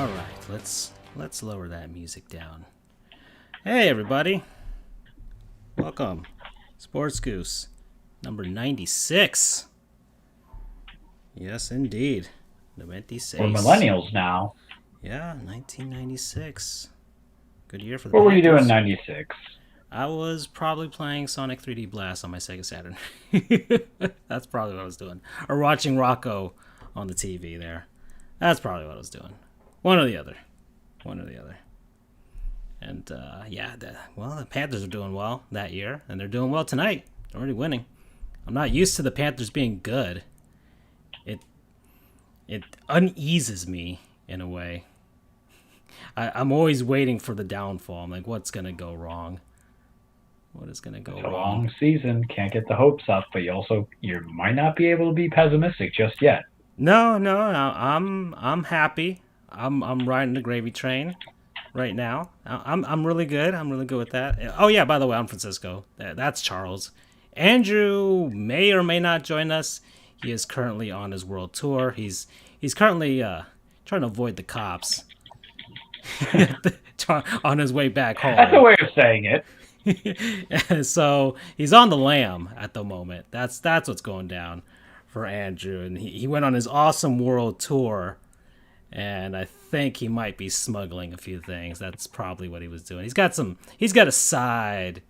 All right, let's lower that music down. Hey everybody, welcome. Sports Goose, number 96. Yes, indeed, 96. We're millennials now. Yeah, 1996. Good year for the What were you doing Panthers. in '96? I was probably playing Sonic 3D Blast on my Sega Saturn. That's probably what I was doing. Or watching Rocco on the TV there. That's probably what I was doing. One or the other. And the Panthers are doing well that year, and they're doing well tonight. They're already winning. I'm not used to the Panthers being good. It uneases me in a way. I'm always waiting for the downfall. I'm like, what's gonna go wrong? What is gonna go It's a wrong? long season. Can't get the hopes up, but you might not be able to be pessimistic just yet. No, I'm happy. I'm riding the gravy train right now. I'm really good. I'm really good with that. Oh yeah, by the way, I'm Francisco. That's Charles. Andrew may or may not join us. He is currently on his world tour. He's currently trying to avoid the cops on his way back home. That's a way of saying it. So he's on the lam at the moment. That's what's going down for Andrew, and he went on his awesome world tour, and I think he might be smuggling a few things. That's probably what he was doing. He's got a side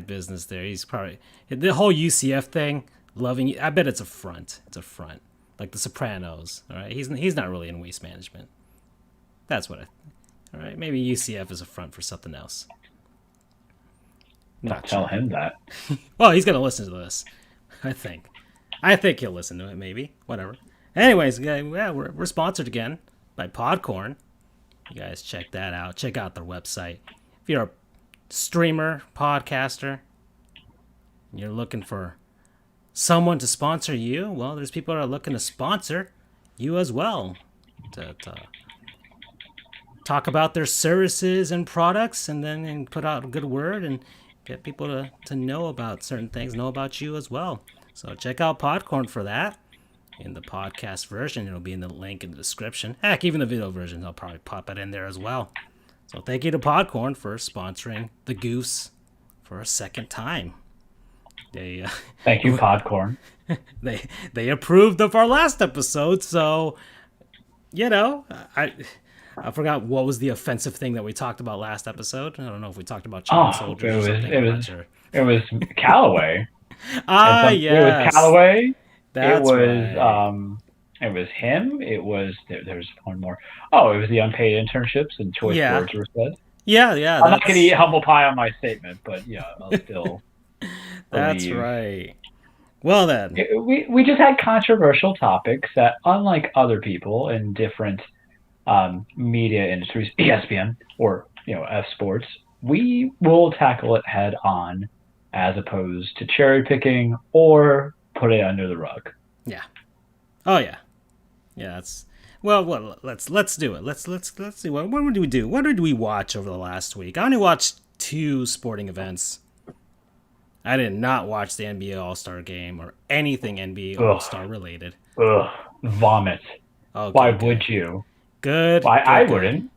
business there. He's probably the whole UCF thing. Loving, I bet it's a front. It's a front, like The Sopranos. All right, he's not really in waste management. That's what I. All right, maybe UCF is a front for something else. Not tell him that. Well, he's gonna listen to this. I think he'll listen to it. Maybe whatever. Anyways, yeah, we're sponsored again by Podcorn. You guys check that out. Check out their website. If you're a streamer, podcaster, and you're looking for someone to sponsor you, well, there's people that are looking to sponsor you as well. To talk about their services and products, and put out a good word and get people to know about certain things, know about you as well. So check out Podcorn for that. In the podcast version, it'll be in the link in the description. Heck, even the video version, I'll probably pop it in there as well. So thank you to Podcorn for sponsoring the GOOFS for a second time. Thank you, Podcorn. They approved of our last episode, so I forgot what was the offensive thing that we talked about last episode. I don't know if we talked about child soldiers or something. It was Callaway. Yeah. It was Callaway. That's right. It was him. It was there's one more. Oh, it was the unpaid internships and choice words were said. Yeah. I'm not gonna eat humble pie on my statement, but yeah, I'll still. That's believe. Right. Well then, we just had controversial topics that, unlike other people in different media industries, ESPN or F Sports, we will tackle it head on, as opposed to cherry picking or put it under the rug. Yeah. Oh yeah. Yeah. That's well. Let's do it. Let's see. What did we do? What did we watch over the last week? I only watched 2 sporting events. I did not watch the NBA All-Star Game or anything NBA All-Star related. Ugh. Vomit. Okay, Why would you? Good. I wouldn't.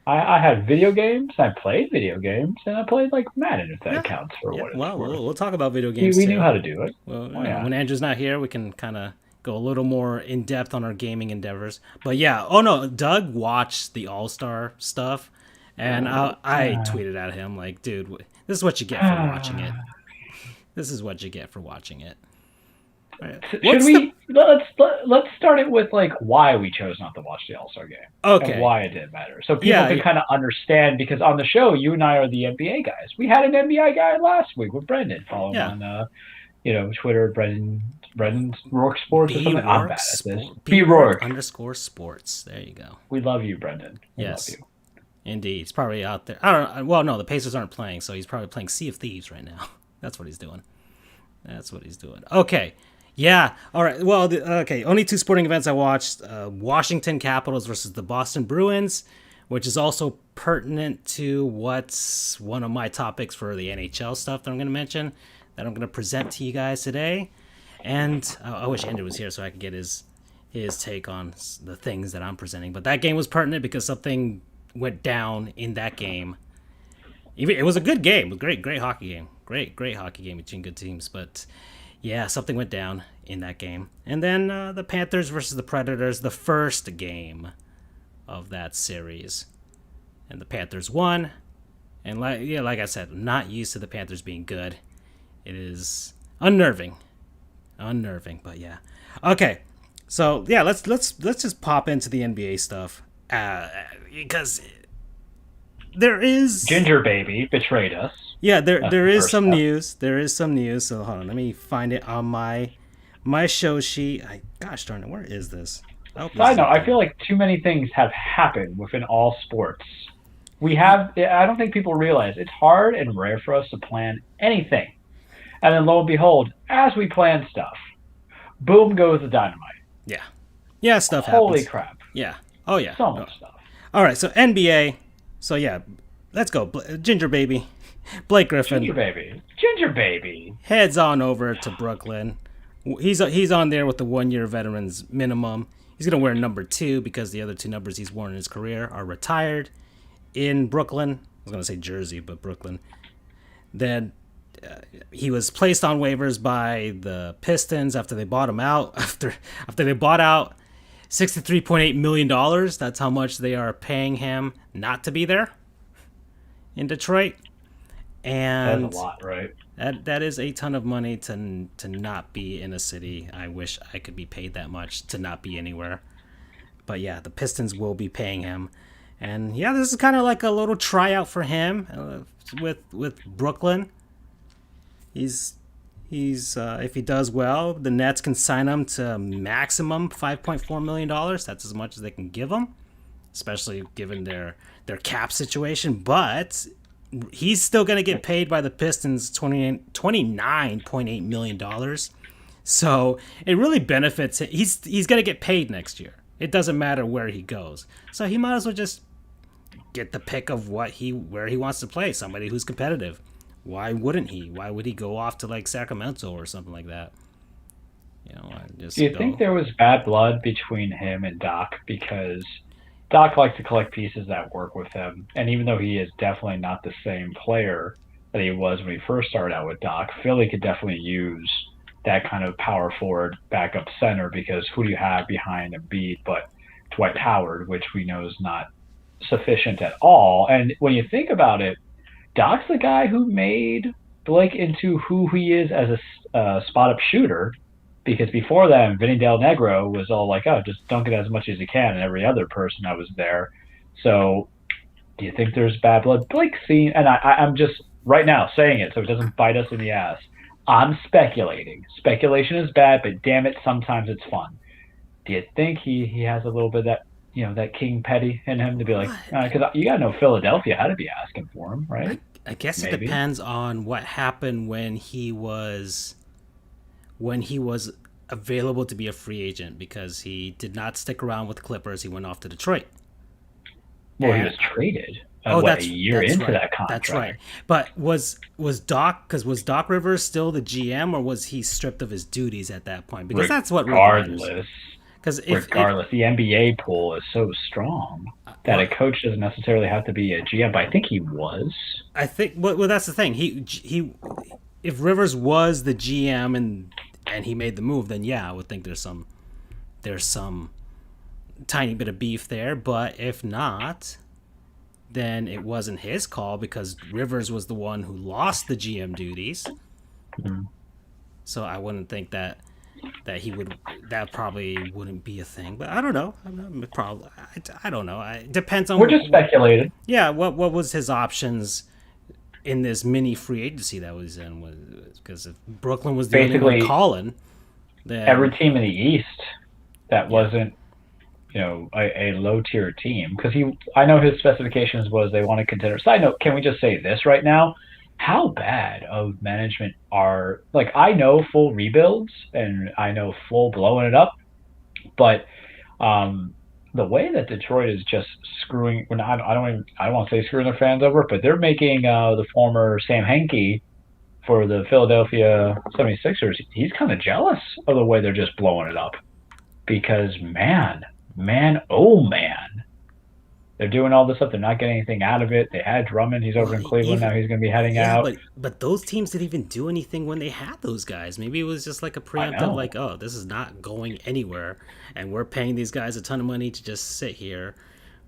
I had video games. I played video games, and I played like Madden, if that counts for what it's worth. We'll talk about video games. We knew how to do it. Well, when Andrew's not here, we can kind of go a little more in depth on our gaming endeavors. But yeah, Doug watched the All-Star stuff, and I tweeted at him like, "Dude, this is what you get for watching it. This is what you get for watching it." Right. Let's start it with like why we chose not to watch the All-Star Game. Okay. And why it didn't matter. So people can kind of understand, because on the show you and I are the NBA guys. We had an NBA guy last week with Brendan. Follow him on Twitter, Brendan Rourke Sports or something. I'm bad at this. B Rourke _sports. There you go. We love you, Brendan. We yes. love you. Indeed. He's probably out there. I don't know. Well, no, the Pacers aren't playing, so he's probably playing Sea of Thieves right now. That's what he's doing. Okay. Yeah. All right. Well, only 2 sporting events I watched. Washington Capitals versus the Boston Bruins, which is also pertinent to what's one of my topics for the NHL stuff that I'm going to mention, that I'm going to present to you guys today. And I wish Andrew was here so I could get his his take on the things that I'm presenting. But that game was pertinent because something went down in that game. It was a good game, a great hockey game, great hockey game between good teams. But yeah, something went down in that game. And then the Panthers versus the Predators, the first game of that series, and the Panthers won. And like I said, I'm not used to the Panthers being good. It is unnerving, but yeah. Okay, so yeah, let's just pop into the NBA stuff because there is Ginger Baby betrayed us. Yeah, there is some news. There is some news. So hold on, let me find it on my show sheet. Gosh darn it, where is this? Side note, I feel like too many things have happened within all sports. I don't think people realize it's hard and rare for us to plan anything. And then lo and behold, as we plan stuff, boom goes the dynamite. Yeah, stuff Holy happens. crap. Yeah. Oh yeah. So much stuff. All right, so NBA. So yeah, let's go. Ginger Baby. Blake Griffin. Ginger Baby. Heads on over to Brooklyn. He's on there with the 1-year veterans minimum. He's going to wear number 2 because the other 2 numbers he's worn in his career are retired in Brooklyn. I was going to say Jersey, but Brooklyn. Then he was placed on waivers by the Pistons after they bought him out. After they bought out $63.8 million. That's how much they are paying him not to be there in Detroit. And that's a lot, right? That is a ton of money to not be in a city. I wish I could be paid that much to not be anywhere. But yeah, the Pistons will be paying him. And yeah, this is kind of like a little tryout for him with Brooklyn. He's if he does well, the Nets can sign him to maximum $5.4 million. That's as much as they can give him, especially given their cap situation. But he's still going to get paid by the Pistons $29.8 million. So it really benefits him. He's going to get paid next year. It doesn't matter where he goes. So he might as well just get the pick of where he wants to play. Somebody who's competitive. Why wouldn't he? Why would he go off to like Sacramento or something like that? Do you think there was bad blood between him and Doc? Because Doc likes to collect pieces that work with him. And even though he is definitely not the same player that he was when he first started out with Doc, Philly could definitely use that kind of power forward backup center, because who do you have behind Embiid but Dwight Howard, which we know is not sufficient at all. And when you think about it, Doc's the guy who made Blake into who he is as a spot-up shooter, because before that, Vinny Del Negro was all like, oh, just dunk it as much as you can, and every other person that was there. So do you think there's bad blood? Blake seen, and I'm just right now saying it so it doesn't bite us in the ass. I'm speculating. Speculation is bad, but damn it, sometimes it's fun. Do you think he has a little bit of that, that King Petty in him to be like, because you got to know Philadelphia had to be asking for him, right? I guess it depends on what happened when he was available to be a free agent, because he did not stick around with the Clippers. He went off to Detroit. Well, he was traded a year into that contract. That's right. But was Doc Rivers still the GM, or was he stripped of his duties at that point? Because that's what regardless, the NBA pool is so strong that a coach doesn't necessarily have to be a GM. But I think he was. I think. Well, that's the thing. He if Rivers was the GM and he made the move, then yeah, I would think there's some tiny bit of beef there. But if not, then it wasn't his call, because Rivers was the one who lost the GM duties. Mm-hmm. So I wouldn't think that that probably wouldn't be a thing. But I don't know. I don't know. It depends on. We're just speculating. Yeah. What was his options in this mini free agency that was in? Because if Brooklyn was the only one calling, then every team in the East that wasn't, a low tier team, because I know his specifications was they want to contender. Side note, can we just say this right now? How bad of management are, like, I know full rebuilds and I know full blowing it up, but the way that Detroit is just screwing, I don't want to say screwing their fans over, but they're making the former Sam Hinkie for the Philadelphia 76ers, he's kind of jealous of the way they're just blowing it up. because oh man, they're doing all this stuff. They're not getting anything out of it. They had Drummond. He's over Well, in Cleveland even now. He's going to be heading yeah, out. but those teams didn't even do anything when they had those guys. Maybe it was just like a I preemptive, know. like, oh, this is not going anywhere, and we're paying these guys a ton of money to just sit here.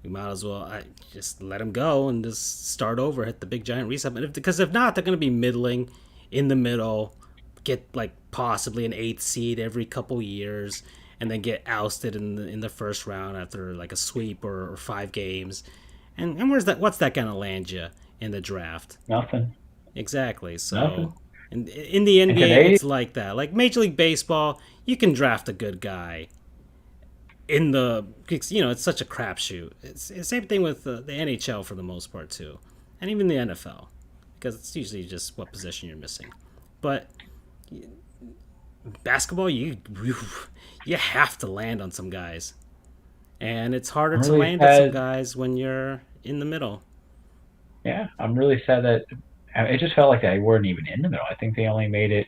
We might as well just let them go and just start over, hit the big giant reset. Because if not, they're going to be middling in the middle, get like possibly an eighth seed every couple years, and then get ousted in the first round after like a sweep or 5 games. And what's that going to land you in the draft? Nothing. Exactly. Nothing. So in the And NBA, today, it's like that. Like Major League Baseball, you can draft a good guy in the, it's such a crapshoot. It's the same thing with the NHL for the most part too, and even the NFL, because it's usually just what position you're missing. But basketball, you have to land on some guys, and it's harder I'm to really land on some sad. guys when you're in the middle. Yeah, I'm really sad that it just felt like they weren't even in the middle. I think they only made it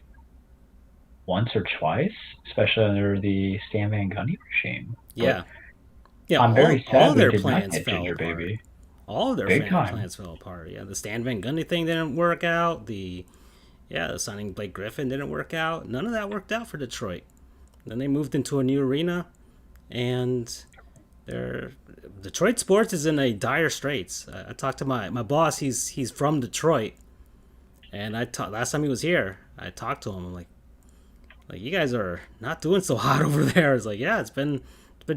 once or twice, especially under the Stan Van Gundy regime. But Yeah, yeah. I'm very All sad we their did not plans get fell Ginger apart. Baby. All of their Big time. plans fell apart. Yeah, the Stan Van Gundy thing didn't work out. The signing Blake Griffin didn't work out. None of that worked out for Detroit. Then they moved into a new arena, and their Detroit sports is in a dire straits. I talked to my boss. He's from Detroit, and last time he was here. I talked to him. I'm like you guys are not doing so hot over there. It's like, yeah, it's been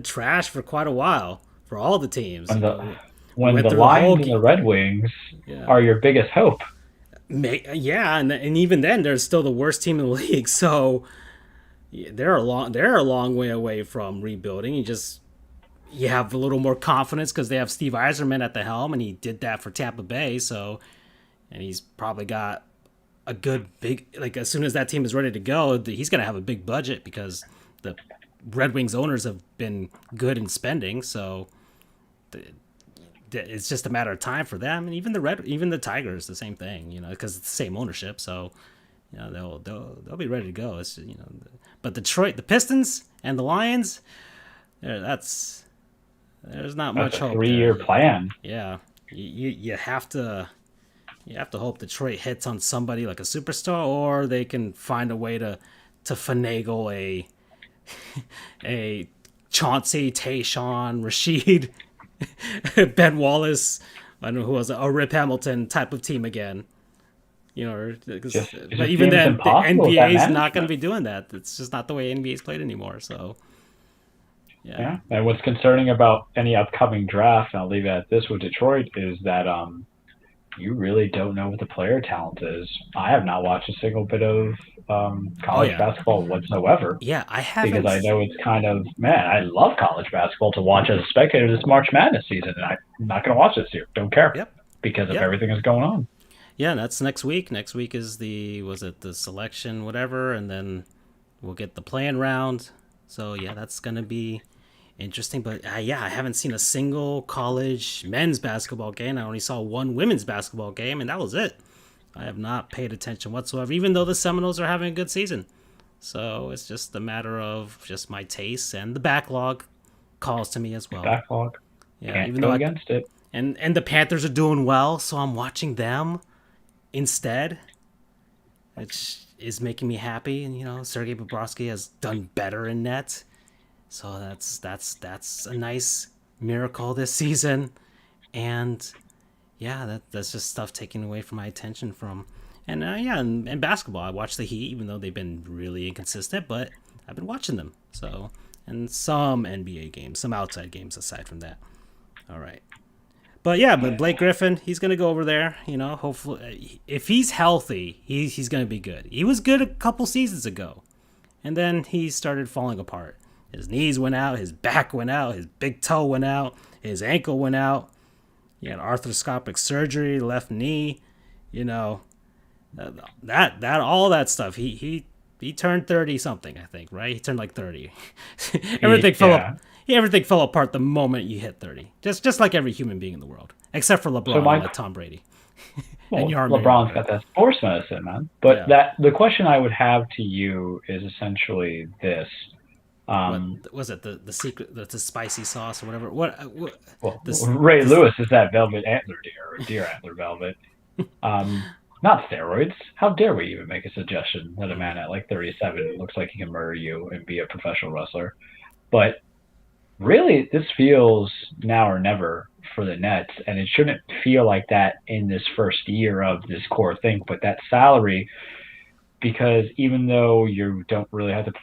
trash for quite a while for all the teams. When the We when went the through the whole Lions and the Red Wings yeah. are your biggest hope. Yeah, and even then, they're still the worst team in the league. So yeah, they're a long way away from rebuilding. You have a little more confidence because they have Steve Eiserman at the helm, and he did that for Tampa Bay. So, and he's probably got a good big, like, as soon as that team is ready to go, he's gonna have a big budget because the Red Wings owners have been good in spending. So it's just a matter of time for them, and even the Tigers, the same thing, because it's the same ownership. So, they'll be ready to go. But Detroit, the Pistons and the Lions, there's not That's much a hope there. 3-year plan. Yeah, you have to hope Detroit hits on somebody like a superstar, or they can find a way to finagle a Chauncey, Tayshaun, Rashid, Ben Wallace, I don't know who was a Rip Hamilton type of team again. It But just even seems then, the impossible with that NBA is not going to management. be doing that. It's just not the way NBA is played anymore. So, yeah. Yeah. And what's concerning about any upcoming draft, and I'll leave it at this with Detroit, is that you really don't know what the player talent is. I have not watched a single bit of Oh college yeah, basketball whatsoever yeah. I because I haven't. know it's kind of, man, I love college basketball to watch as a spectator this March Madness season, and I'm not going to watch this year. Don't care Yep, because of yep. everything that's going on. Yeah, that's next week. Next week is the selection, whatever, and then we'll get the playing round. So yeah, that's gonna be interesting. But yeah, I haven't seen a single college men's basketball game. I only saw one women's basketball game, and that was it. I have not paid attention whatsoever, even though the Seminoles are having a good season. So it's just a matter of just my taste, and the backlog calls to me as well. Backlog. Yeah, Can't even though go against it. and the Panthers are doing well, so I'm watching them instead, which is making me happy. And Sergei Bobrovsky has done better in net, so that's a nice miracle this season. And yeah, that's just stuff taken away from my attention from. And yeah, and basketball, I watch the Heat, even though they've been really inconsistent, but I've been watching them. So, and some NBA games, some outside games aside from that. All right. But yeah, but Blake Griffin, he's gonna go over there. Hopefully, if he's healthy, he's gonna be good. He was good a couple seasons ago, and then he started falling apart. His knees went out, his back went out, his big toe went out, his ankle went out. He had arthroscopic surgery, left knee. You know, that all that stuff. He turned 30 something, I think, right? He turned like 30. everything fell up. Yeah. Everything fell apart the moment you hit 30. Just like every human being in the world, except for So LeBron and my like Tom Brady and Well, Yarmir LeBron's Yager. got that sports medicine, man. But Yeah. that the question I would have to you is essentially this: What Um, was it? The secret, the spicy sauce or whatever. What well, this Ray this Lewis is that velvet antler deer, or deer antler velvet. Not steroids. How dare we even make a suggestion that a man at like 37 looks like he can murder you and be a professional wrestler? But really, this feels now or never for the Nets, and it shouldn't feel like that in this first year of this core thing. But that salary, because even though you don't really have to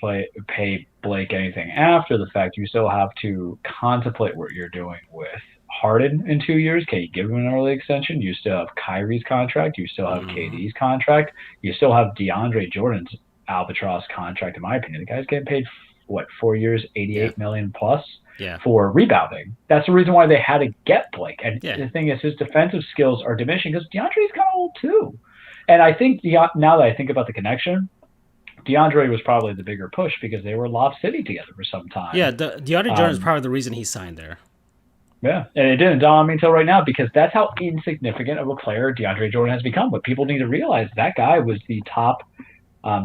pay Blake anything after the fact, you still have to contemplate what you're doing with Harden in 2 years. Can you give him an early extension? You still have Kyrie's contract. You still have KD's contract. You still have DeAndre Jordan's albatross contract. In my opinion, the guy's getting paid what, 4 years, yeah 88 million plus yeah for rebounding. That's the reason why they had to get Blake. And yeah the thing is, his defensive skills are diminishing because DeAndre's kind of old too. And I think now that I think about the connection, DeAndre was probably the bigger push because they were Lob City together for some time. yeah. DeAndre Jordan is probably the reason he signed there. Yeah, and it didn't dawn on me until right now because that's how insignificant of a player DeAndre Jordan has become. But people need to realize that guy was the top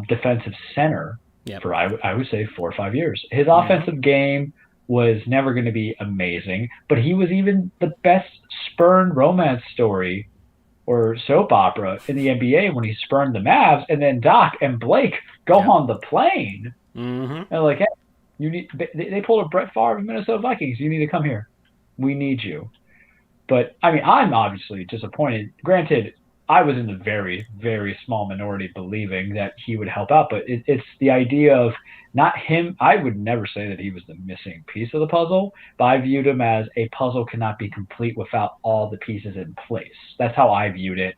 defensive center for, I would say, 4 or 5 years. His offensive game was never going to be amazing, but he was even the best spurned romance story or soap opera in the NBA when he spurned the Mavs, and then Doc and Blake go on the plane. And like, hey, you need. They pulled a Brett Favre of Minnesota Vikings. You need to come here. We need you. But I mean, I'm obviously disappointed. Granted, I was in the very, very small minority believing that he would help out, but it's the idea of not him. I would never say that he was the missing piece of the puzzle, but I viewed him as a puzzle cannot be complete without all the pieces in place. That's how I viewed it.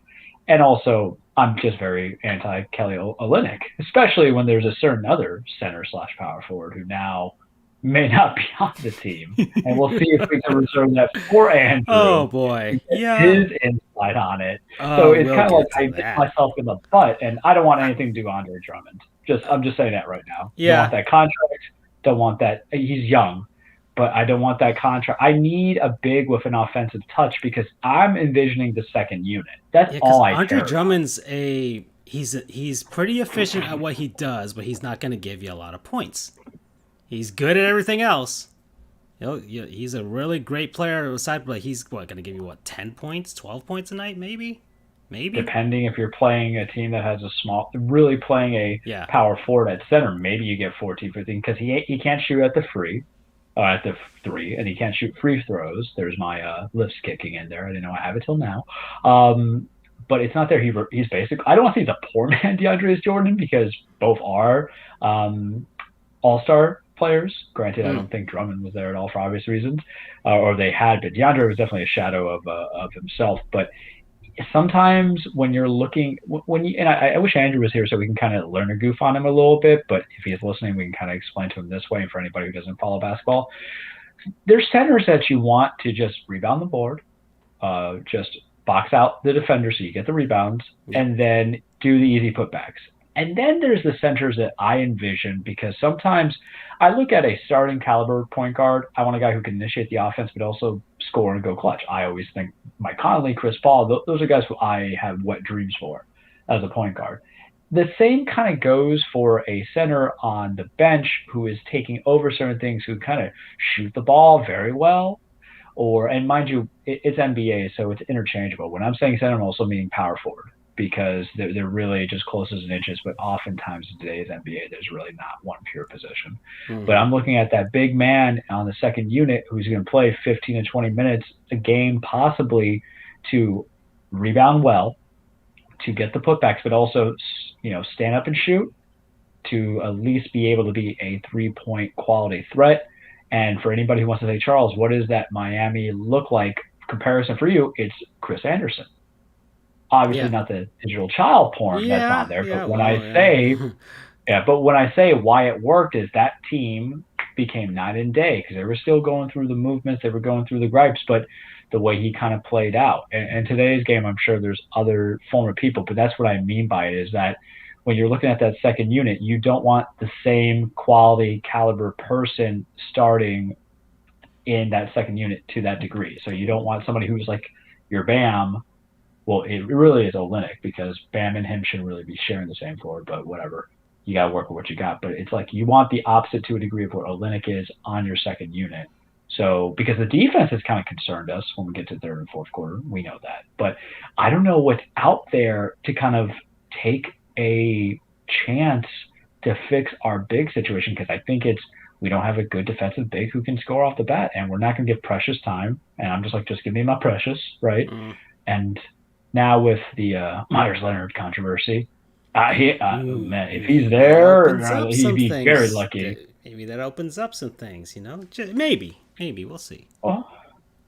And also, I'm just very anti-Kelly Olynyk, especially when there's a certain other center/power forward who now may not be on the team. And we'll see if we can reserve that for Andrew. Oh, boy. Yeah. His insight on it. Oh, so it's we'll kind of like get to I that. hit myself in the butt, and I don't want anything to do with Andre Drummond. I'm just saying that right now. Yeah. Don't want that contract. Don't want that. He's young, but I don't want that contract. I need a big with an offensive touch because I'm envisioning the second unit. That's all I care Andre about. Drummond's he's pretty efficient at what he does, but he's not going to give you a lot of points. He's good at everything else. He's a really great player aside, but he's going to give you 10 points, 12 points a night, maybe. Depending if you're playing a team that has really playing a power forward at center, maybe you get 14, 15 because he can't shoot at the three, and he can't shoot free throws. There's my lifts kicking in there. I didn't know I have it till now. But it's not there. He's basic. I don't want to say he's a poor man, DeAndre Jordan, because both are all-star players. Granted, I don't think Drummond was there at all for obvious reasons, or they had, but DeAndre was definitely a shadow of himself. But sometimes when you're looking, and I wish Andrew was here so we can kind of learn a goof on him a little bit, but if he's listening, we can kind of explain to him this way. And for anybody who doesn't follow basketball, there's centers that you want to just rebound the board, just box out the defender so you get the rebounds, and then do the easy putbacks. And then there's the centers that I envision, because sometimes I look at a starting caliber point guard. I want a guy who can initiate the offense but also score and go clutch. I always think Mike Conley, Chris Paul, those are guys who I have wet dreams for as a point guard. The same kind of goes for a center on the bench who is taking over certain things, who kind of shoot the ball very well. And mind you, it's NBA, so it's interchangeable. When I'm saying center, I'm also meaning power forward, because they're really just close as an inches, but oftentimes in today's NBA, there's really not one pure position. But I'm looking at that big man on the second unit who's going to play 15 to 20 minutes a game, possibly to rebound well, to get the putbacks, but also, stand up and shoot, to at least be able to be a three-point quality threat. And for anybody who wants to say, Charles, what does that Miami look like comparison for you? It's Chris Anderson. Obviously not the digital child porn that's on there, but when I say why it worked is that team became night and day, because they were still going through the movements, they were going through the gripes, but the way he kind of played out. And today's game, I'm sure there's other former people, but that's what I mean by it, is that when you're looking at that second unit, you don't want the same quality caliber person starting in that second unit to that degree. So you don't want somebody who's like your Bam. Well, it really is Olynyk, because Bam and him shouldn't really be sharing the same floor, but whatever. you got to work with what you got. But it's like you want the opposite to a degree of what Olynyk is on your second unit. So because the defense has kind of concerned us when we get to third and fourth quarter, we know that. But I don't know what's out there to kind of take a chance to fix our big situation, because I think we don't have a good defensive big who can score off the bat, and we're not going to give Precious time. And I'm just like, just give me my Precious, right? And now with the Myers Leonard controversy, man, if he's there, he'd be very lucky. Maybe that opens up some things, Maybe we'll see. Well,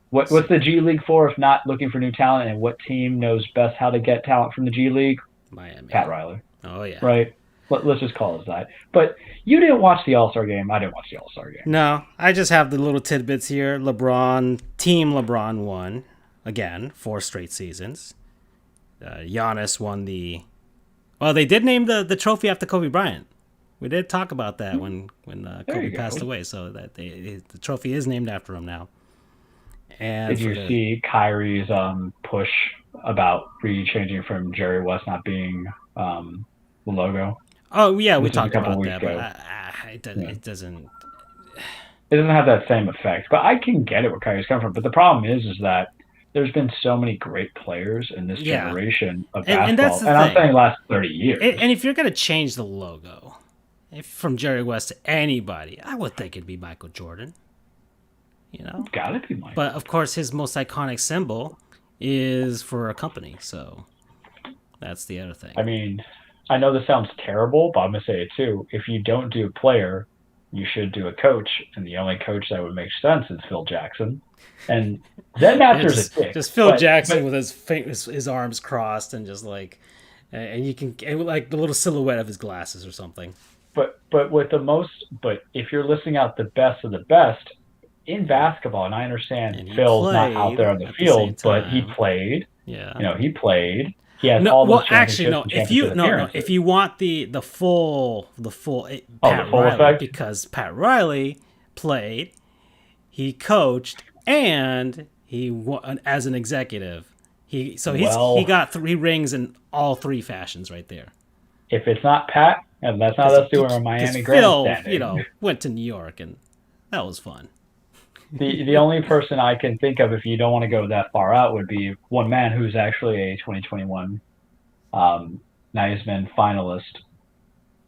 what's the G League for if not looking for new talent? And what team knows best how to get talent from the G League? Miami. Pat Riley. Oh yeah. Right. Let's just call it that. But you didn't watch the All-Star game. I didn't watch the All-Star game. No, I just have the little tidbits here. Team LeBron won again 4 straight seasons. Giannis won they did name the trophy after Kobe Bryant. We did talk about that when Kobe passed away, so that the trophy is named after him now. And did you see Kyrie's push about changing from Jerry West not being the logo? Oh yeah, we talked about that, but it doesn't have that same effect. But I can get it where Kyrie's coming from. But the problem is that there's been so many great players in this generation of basketball, and I'm saying last 30 years. And if you're going to change the logo from Jerry West to anybody, I would think it'd be Michael Jordan. Gotta be Michael. But of course, his most iconic symbol is for a company, so that's the other thing. I mean, I know this sounds terrible, but I'm gonna say it too. If you don't do a player, you should do a coach, and the only coach that would make sense is Phil Jackson. And Zen Master's a dick. Just Phil Jackson with his arms crossed and just like, and you can like the little silhouette of his glasses or something. But if you're listing out the best of the best in basketball, and I understand Phil's not out there on the field, but he played. Yeah, he played. He has all those If you want the full Pat Riley, effect? because Pat Riley played, he coached, and he won as an executive. He got 3 rings in all 3 fashions right there. If it's not Pat, and that's not us doing our Miami grandstanding. Phil, went to New York, and that was fun. The only person I can think of, if you don't want to go that far out, would be one man who's actually a 2021 Naismith finalist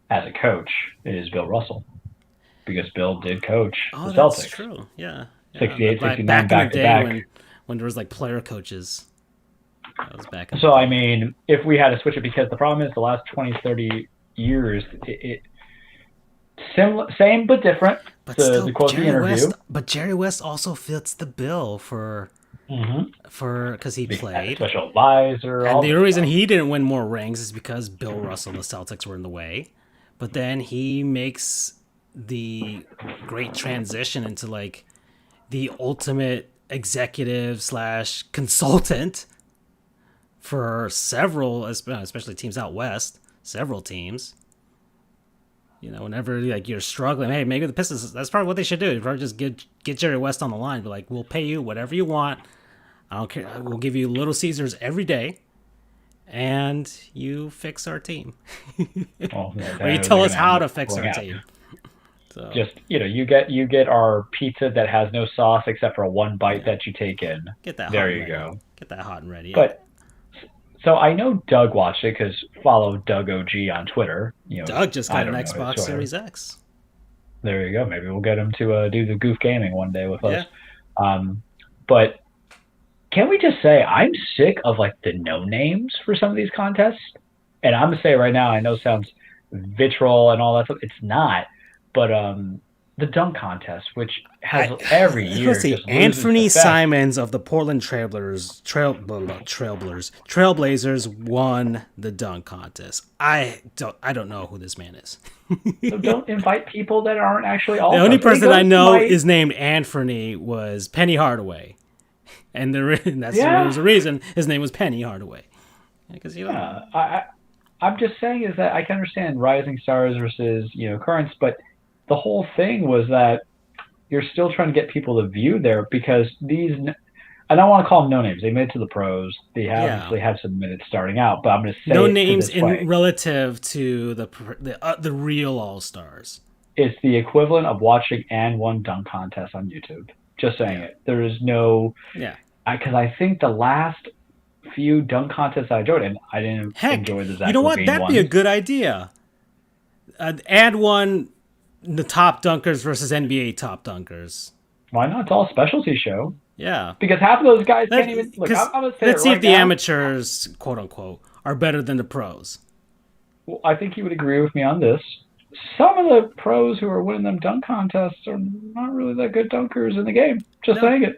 as a coach, is Bill Russell, because Bill did coach the Celtics. That's true. Yeah. 68, 69, back to back. When there was like player coaches. That was back. So I mean, if we had to switch it, because the problem is the last 20, 30 years, same but different. But to still, quote the interview. But Jerry West also fits the bill for because he played special advisor. And the reason he didn't win more rings is because Bill Russell and the Celtics were in the way. But then he makes the great transition into like the ultimate executive / consultant for several, especially teams out west, several teams. Whenever like you're struggling, hey, maybe the Pistons, that's probably what they should do. Probably just get Jerry West on the line. Be like, we'll pay you whatever you want. I don't care. We'll give you Little Caesars every day, and you fix our team. Or you tell us how to fix our team. So. Just you get our pizza that has no sauce except for one bite that you take in. Get that. There you go. Get that hot and ready. But. So I know Doug watched it, because follow Doug OG on Twitter. Doug just got an Xbox Series X. There you go. Maybe we'll get him to do the Goof Gaming one day with us. But can we just say I'm sick of like the no names for some of these contests? And I'm gonna say right now, I know it sounds vitriol and all that stuff. It's not. But the dunk contest, which has every year. Let's see, Anthony Simons of the Portland Trailblazers won the dunk contest. I don't know who this man is. So don't invite people that aren't actually all. The only person I know is named Anthony was Penny Hardaway, and there was a reason his name was Penny Hardaway. Because I'm just saying is that I can understand rising stars versus currents, but the whole thing was that you're still trying to get people to view there, because I don't want to call them no names. They made it to the pros. They Yeah. obviously have some minutes starting out, but I'm going to No say it to names this in way. relative to the real all stars. It's the equivalent of watching and one dunk contest on YouTube. Just saying Yeah, it. There is no, yeah. because I think the last few dunk contests I enjoyed, and I didn't Heck, enjoy the you Zach know what? Levine That'd be a ones. good idea. Add one the top dunkers versus NBA top dunkers. Why not? It's all a specialty show. Yeah. Because half of those guys can't even look. Because I'm gonna say it let's see if right the now. amateurs, quote unquote, are better than the pros. Well, I think you would agree with me on this. Some of the pros who are winning them dunk contests are not really that good dunkers in the game. Just No, saying it.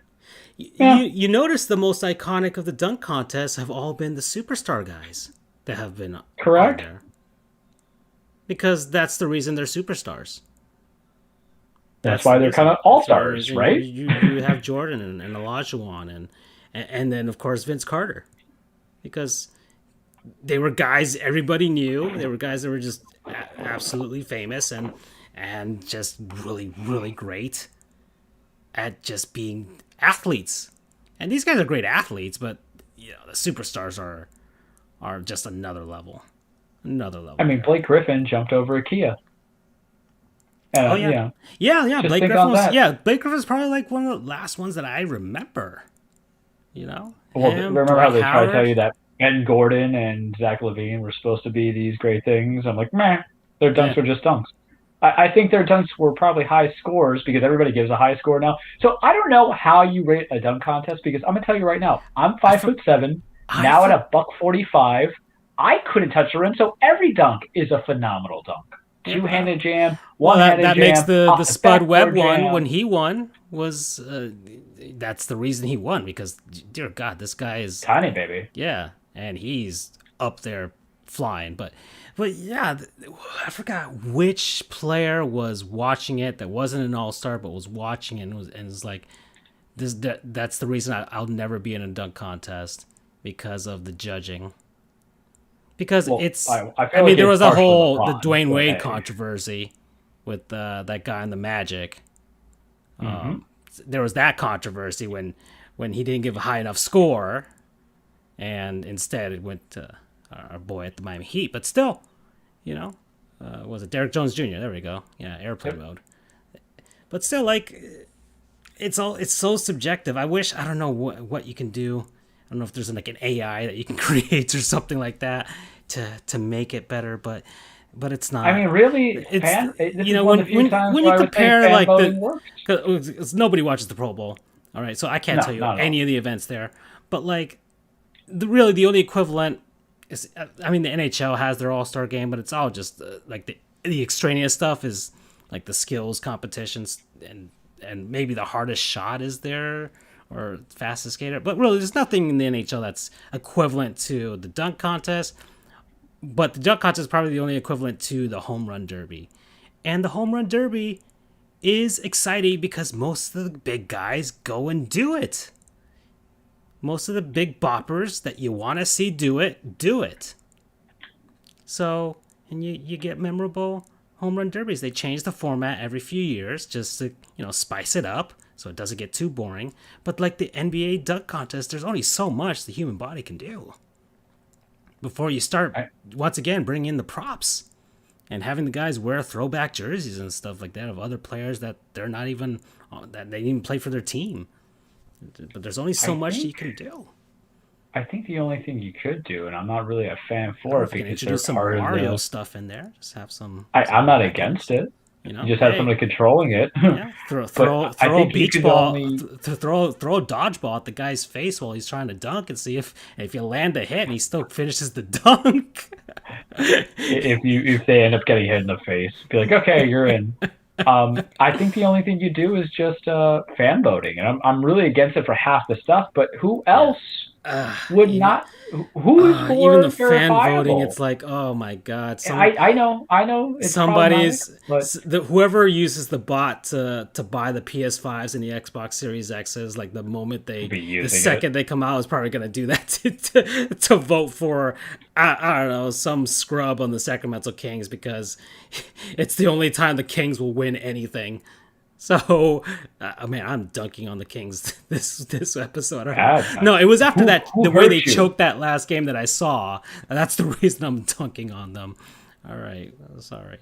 you Yeah, you notice the most iconic of the dunk contests have all been the superstar guys that have been on correct. there because that's the reason they're superstars. That's That's why the they're kind reason. of all That's the stars, reason right? you have Jordan and Olajuwon and then of course Vince Carter because they were guys everybody knew. They were guys that were just absolutely famous and just really great at just being athletes. And these guys are great athletes, but the superstars are just another I level mean, there. Blake Griffin jumped over a Kia. Oh You yeah, know, yeah. just Blake think Griffin on was that. Blake Griffin was probably like one of the last ones that I remember. Well, Him, remember how Dwight they try to tell Howard. you that Ben Gordon and Zach Levine were supposed to be these great things? I'm like, meh, their dunks Yeah, were just dunks. I think their dunks were probably high scores because everybody gives a high score now. So I don't know how you rate a dunk contest because I'm gonna tell you right now, I'm I 5'7", I now at for, a buck 45. I couldn't touch the rim, so every dunk is a phenomenal dunk. yeah, Two-handed jam, well, that one-handed makes jam, the off the Spud Webb backboard one when jam. he won was that's the reason he won because dear God, this guy is Tiny baby. yeah, and he's up there flying. But yeah, I forgot which player was watching it that wasn't an all star but was watching it and was like that's the reason I'll never be in a dunk contest because of the judging. Because Well, it's, I I feel mean, like there it's was a partially whole the LeBron, Dwayne but Wade hey. controversy with that guy in the Magic. Hmm. There was that controversy when he didn't give a high enough score, and instead it went to our boy at the Miami Heat. But still, you know, was it Derek Jones Jr.? There we go. Yeah, airplane Yep. mode. But still, like it's so subjective. I don't know what you can do. I don't know if there's like an AI that you can create or something like that to make it better, but it's I not. mean, really, It's this is one of the few times when you where I would say compare fan like voting works. cause nobody watches the Pro Bowl, all right, so I can't No, tell you not at any all. of the events there, but like the only equivalent is, I mean, the NHL has their All Star game, but it's all just like the extraneous stuff is like the skills competitions and maybe the hardest shot is there or fastest skater, but really there's nothing in the NHL that's equivalent to the dunk contest. But the dunk contest is probably the only equivalent to the home run derby. And the home run derby is exciting because most of the big guys go and do it. Most of the big boppers that you want to see do it, do it. So, and you get memorable home run derbies. They change the format every few years just to, spice it up so it doesn't get too boring. But like the NBA dunk contest, there's only so much the human body can do before you start I, once again bringing in the props and having the guys wear throwback jerseys and stuff like that of other players that they're not even that they didn't even play for their team. But there's only so I much you think can do. I think the only thing you could do, and I'm not really a fan I don't know for it if you can because they're introduce some part of Mario the. stuff in there. Just have some I'm not weapons. against it. You just have Hey, somebody controlling it. yeah, throw But throw I throw a think you beach could ball, only throw a dodgeball at the guy's face while he's trying to dunk and see if you land a hit and he still finishes the dunk. if they end up getting hit in the face, be like, okay, you're in. I think the only thing you do is just fan voting, and I'm really against it for half the stuff. But who Yeah. else would Even not? Who is even the more fan voting, verifiable? it's like, oh my god, I know it's problematic, somebody's but whoever uses the bot to buy the PS5s and the Xbox Series X's, like be the using it. second they come out is probably going to do that to vote for I don't know, some scrub on the Sacramento Kings because it's the only time the Kings will win anything. So, man, I'm dunking on the Kings this episode. I don't Bad. know. No, it was after that, Who the way hurt they you? choked that last game that I saw. That's the reason I'm dunking on them. All right, sorry,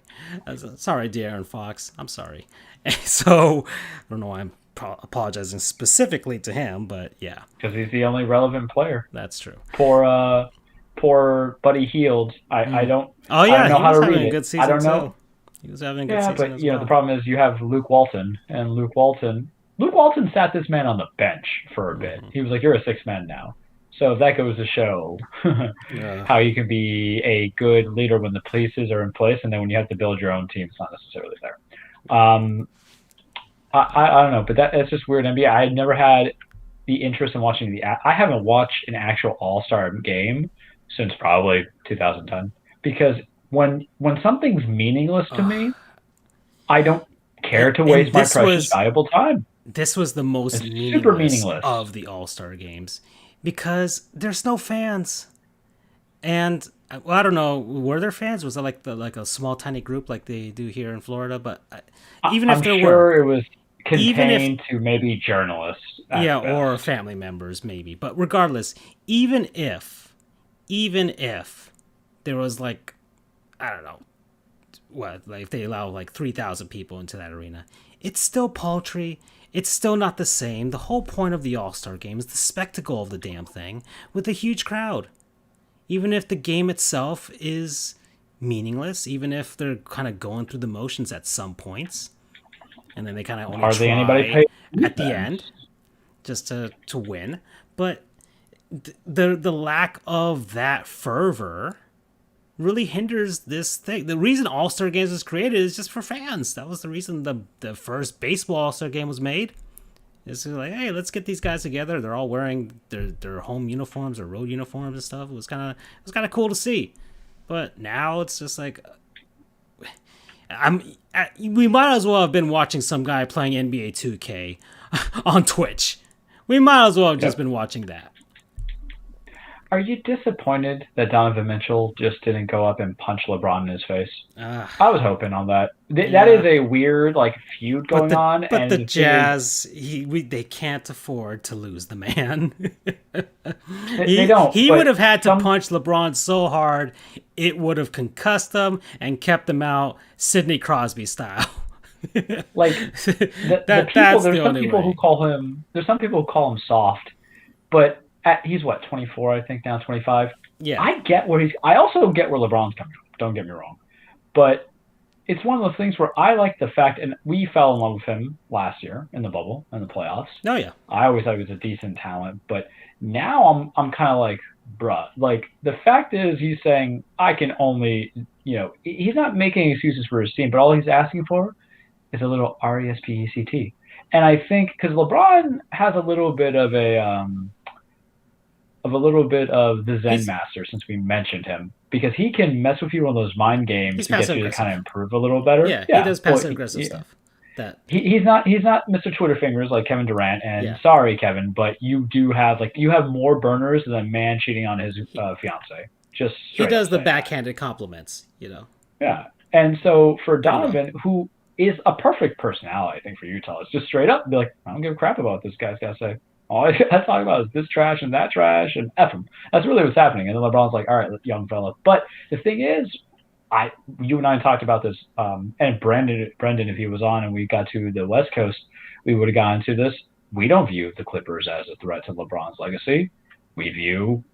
sorry, De'Aaron Fox. I'm sorry. So, I don't know why I'm apologizing specifically to him, but yeah, Because he's the only relevant player. that's true. Poor Buddy Hield. I don't. Oh I yeah, don't know he how was to having read a it. good season I don't know. too. He was having a good Yeah, season but as you know well. the problem is you have Luke Walton, and Luke Walton sat this man on the bench for a bit. He was like, "You're a sixth man now." So that goes to show Yeah. how you can be a good leader when the pieces are in place, and then when you have to build your own team, it's not necessarily there. I don't know, but that's just weird. NBA. I never had the interest in watching I haven't watched an actual All-Star game since probably 2010 because when something's meaningless to me, I don't care to waste my precious valuable time. This was the most It's super meaningless meaningless. of the All-Star games because there's no fans. And well, I don't know, were there fans? Was it like a small tiny group like they do here in Florida? But even if I'm there sure were, it was contained to maybe journalists. yeah, at best. or family members maybe. But regardless, even if there was like, I don't know, what, like if they allow like 3,000 people into that arena, it's still paltry. It's still not the same. The whole point of the All-Star game is the spectacle of the damn thing with a huge crowd. Even if the game itself is meaningless, even if they're kind of going through the motions at some points, and then they kind of only Hardly try anybody paid at the end just to win. But the lack of that fervor really hinders this thing. The reason All-Star Games was created is just for fans. That was the reason the first baseball All-Star Game was made. It's like, hey, let's get these guys together. They're all wearing their home uniforms or road uniforms and stuff. It was kind of cool to see. But now it's just like, we might as well have been watching some guy playing NBA 2K on Twitch. We might as well have just been watching that. Are you disappointed that Donovan Mitchell just didn't go up and punch LeBron in his face? I was hoping on that. That is a weird feud going on. But the Jazz, they can't afford to lose the man. They don't. He would have had to punch LeBron so hard it would have concussed him and kept him out, Sidney Crosby style. The people. There's some people who call him. There's some people who call him soft, but. He's what, 24, I think now, 25. Yeah. I also get where LeBron's coming from. Don't get me wrong, but it's one of those things where I like the fact, and we fell in love with him last year in the bubble in the playoffs. Oh yeah. I always thought he was a decent talent, but now I'm kind of like, bruh. Like the fact is, he's saying I can only, he's not making excuses for his team, but all he's asking for is a little RESPECT. And I think because LeBron has a little bit of the Zen master since we mentioned him, because he can mess with you on those mind games to get you to kind of improve a little better. Yeah, he does passive aggressive stuff. He's not Mr. Twitter fingers like Kevin Durant, and sorry Kevin, but you do have you have more burners than a man cheating on his fiance. Just he does the backhanded compliments, Yeah, and so for Donovan, who is a perfect personality, I think for Utah, it's just straight up be like, I don't give a crap about what this guy's got to say. All I talk about is this trash and that trash and F him. That's really what's happening. And then LeBron's like, all right, young fella. But the thing is, you and I talked about this, and Brendan, if he was on and we got to the West Coast, we would have gone to this. We don't view the Clippers as a threat to LeBron's legacy. We view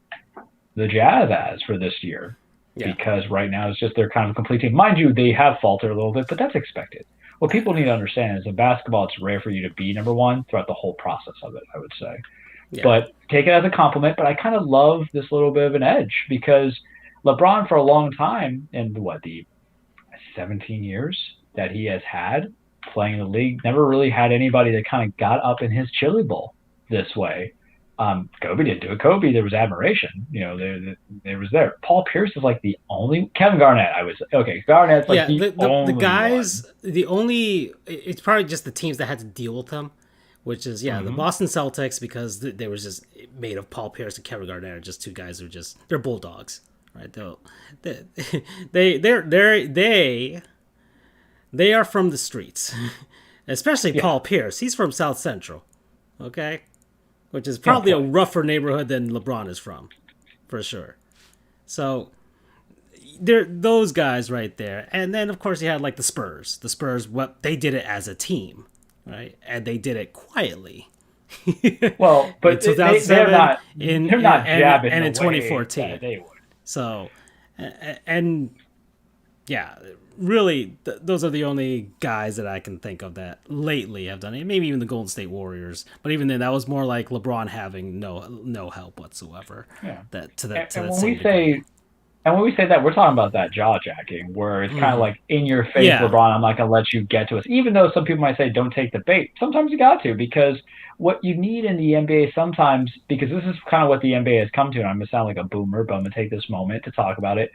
the Jazz as for this year. Yeah. Because right now it's just they're kind of a complete team. Mind you, they have faltered a little bit, but that's expected. What people need to understand is in basketball, it's rare for you to be number one throughout the whole process of it, I would say. Yeah. But take it as a compliment. But I kind of love this little bit of an edge because LeBron, for a long time, in the 17 years that he has had playing in the league, never really had anybody that kind of got up in his chili bowl this way. Kobe didn't do it. Kobe, there was admiration. There was there. Paul Pierce is the only. Kevin Garnett, I was okay. Garnett's the guys. One. The only. It's probably just the teams that had to deal with them, which is the Boston Celtics, because they was just made of Paul Pierce and Kevin Garnett are just two guys who they're bulldogs, right? They are from the streets. especially Paul Pierce. He's from South Central, okay, which is probably a rougher neighborhood than LeBron is from, for sure. So there, those guys right there, and then of course you had like the Spurs. The Spurs, what they did it as a team, right, and they did it quietly. Well, but in 2007, they're not jabbing and in the way 2014. that they would. So, and yeah, really, those are the only guys that I can think of that lately have done it. Maybe even the Golden State Warriors, but even then, that was more like LeBron having no help whatsoever. Yeah. And when we say that, we're talking about that jaw jacking, where it's kind of like in your face, LeBron. I'm not gonna let you get to us, even though some people might say don't take the bait. Sometimes you got to, because what you need in the NBA sometimes, because this is kind of what the NBA has come to, and I'm gonna sound like a boomer, but I'm gonna take this moment to talk about it.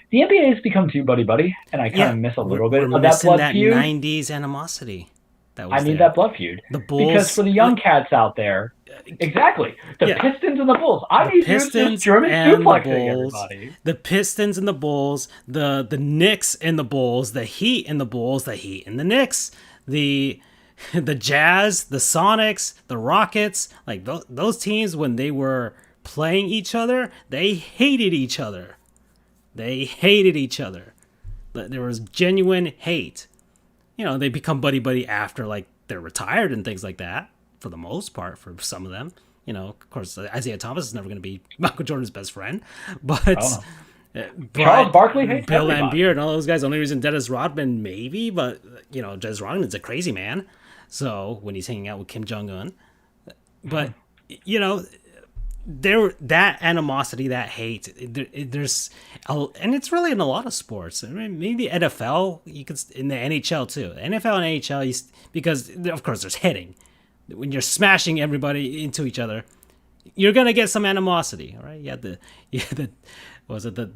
The NBA has become too buddy-buddy, and I kind of miss a little bit of that blood feud. 90s animosity. I need that blood feud. The Bulls, because for the young cats out there, exactly, the Pistons and the Bulls. I need Pistons German suplexing everybody. The Pistons and the Bulls, the Knicks and the Bulls, the Heat and the Bulls, the Heat and the Knicks, the Jazz, the Sonics, the Rockets, like those teams, when they were playing each other, they hated each other. They hated each other. There was genuine hate. You know, they become buddy-buddy after, like, they're retired and things like that, for the most part, for some of them. You know, of course, Isaiah Thomas is never going to be Michael Jordan's best friend. But Charles Barkley hates Bill everybody. Laimbeer and all those guys, the only reason Dennis Rodman, maybe, but, you know, Dennis Rodman's a crazy man. So, when he's hanging out with Kim Jong-un. But, you know, that animosity, that hate, there's, and it's really in a lot of sports. I mean, maybe the NFL, you could, in the NHL too. NFL and NHL, because of course there's hitting. When you're smashing everybody into each other, you're gonna get some animosity. All right, you had the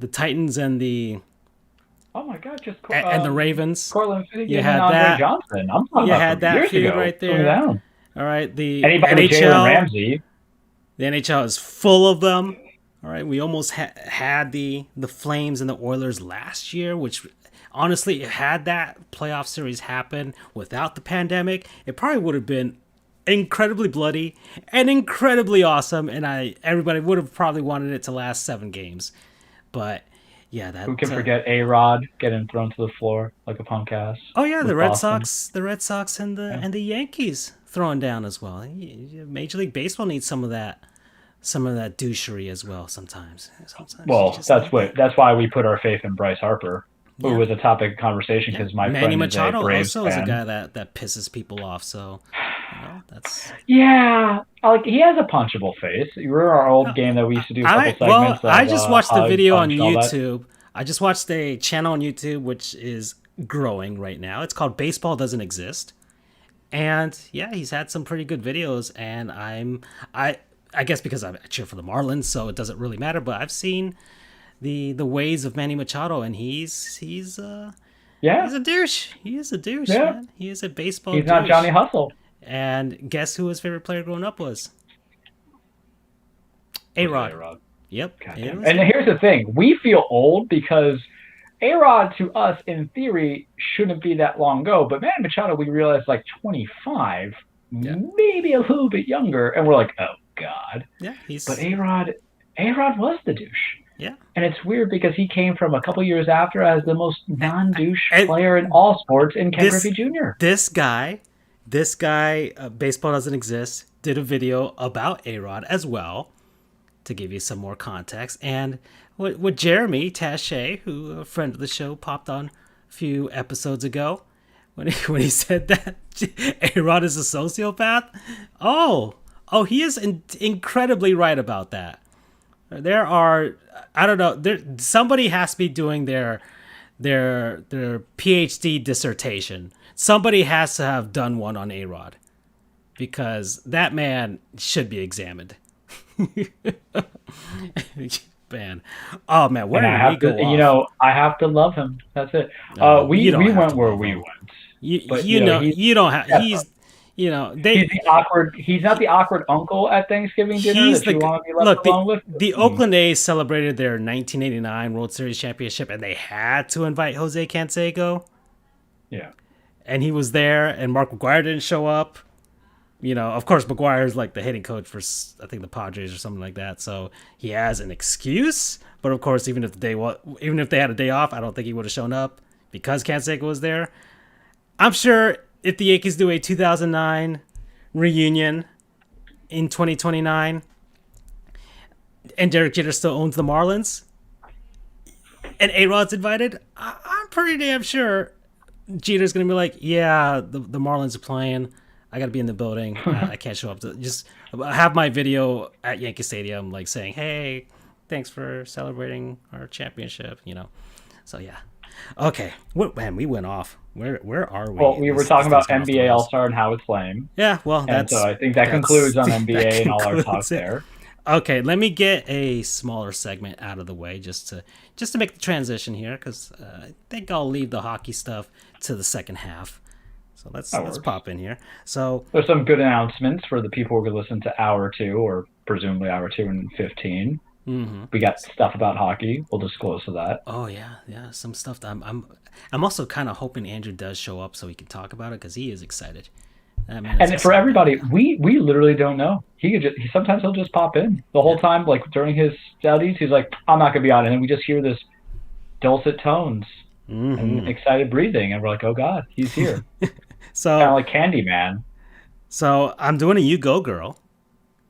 Titans and the. Oh my God! And the Ravens. Cortland Finnegan you had and Andre that. Johnson. I'm talking you about had that feud right there. All right, the Anybody NHL. Jalen Ramsey. The NHL is full of them. All right, we almost had the Flames and the Oilers last year, which honestly, had that playoff series happen without the pandemic, it probably would have been incredibly bloody and incredibly awesome, and everybody would have probably wanted it to last 7 games. But yeah, that. Who can forget A-Rod getting thrown to the floor like a punk ass? Oh yeah, the Red Sox and the Yankees throwing down as well. Major League Baseball needs some of that douchery as well sometimes. Well, that's why we put our faith in Bryce Harper, who was a topic of conversation because my Manny friend Machado is a Braves also fan. is a guy that pisses people off. So, that's like he has a punchable face. You remember our old game that we used to do a couple segments? I just watched the video on YouTube. I just watched a channel on YouTube which is growing right now. It's called Baseball Doesn't Exist. And yeah, he's had some pretty good videos, and I guess because I cheer for the Marlins, so it doesn't really matter. But I've seen the ways of Manny Machado, and he's a douche. He is a douche, man. He is a baseball. He's douche. not Johnny Hustle. And guess who his favorite player growing up was? A-Rod. Yep. And here's the thing: we feel old because A-Rod to us, in theory, shouldn't be that long ago. But Manny Machado, we realized like 25, maybe a little bit younger, and we're like, oh God. Yeah. But A-Rod was the douche. Yeah. And it's weird because he came from a couple years after as the most non-douche player in all sports in Ken Griffey Jr. This guy, Baseball Doesn't Exist, did a video about A-Rod as well, to give you some more context. And what Jeremy Taché, who a friend of the show, popped on a few episodes ago, when he said that A-Rod is a sociopath. Oh, he is incredibly right about that. There are, I don't know, somebody has to be doing their PhD dissertation. Somebody has to have done one on A-Rod, because that man should be examined. Man, oh man, where did we go off? You know, I have to love him. That's it. We went where we went. You don't have. He's the awkward. He's not the awkward uncle at Thanksgiving dinner that you want to be left alone with. The Oakland A's celebrated their 1989 World Series championship, and they had to invite Jose Canseco. Yeah. and he was there, and Mark McGwire didn't show up. You know, of course, McGuire's like the hitting coach for, I think, the Padres or something like that. So he has an excuse. But of course, even if they had a day off, I don't think he would have shown up because Canseco was there. I'm sure if the Yankees do a 2009 reunion in 2029, and Derek Jeter still owns the Marlins, and A-Rod's invited, I'm pretty damn sure Jeter's gonna be like, yeah, the Marlins are playing. I got to be in the building. I can't show up. Just have my video at Yankee Stadium, like saying, "Hey, thanks for celebrating our championship." You know. So yeah. Okay. Man, we went off. Where are we? Well, we were talking about NBA All-Star and how it's lame. Yeah. Well, so I think that concludes on NBA and all our talk there. Okay, let me get a smaller segment out of the way just to make the transition here, because I think I'll leave the hockey stuff to the second half. So let's pop in here. So there's some good announcements for the people who are going to listen to hour 2, or presumably hour 2 and 15. Mm-hmm. We got stuff about hockey. We'll disclose to that. Oh yeah, some stuff. I'm also kind of hoping Andrew does show up so he can talk about it, because he is excited. And for everybody, we literally don't know. Sometimes he'll just pop in the whole time, like during his studies. He's like, I'm not going to be on it, and we just hear this dulcet tones and excited breathing, and we're like, oh God, he's here. So kind of like Candyman. So I'm doing a You Go Girl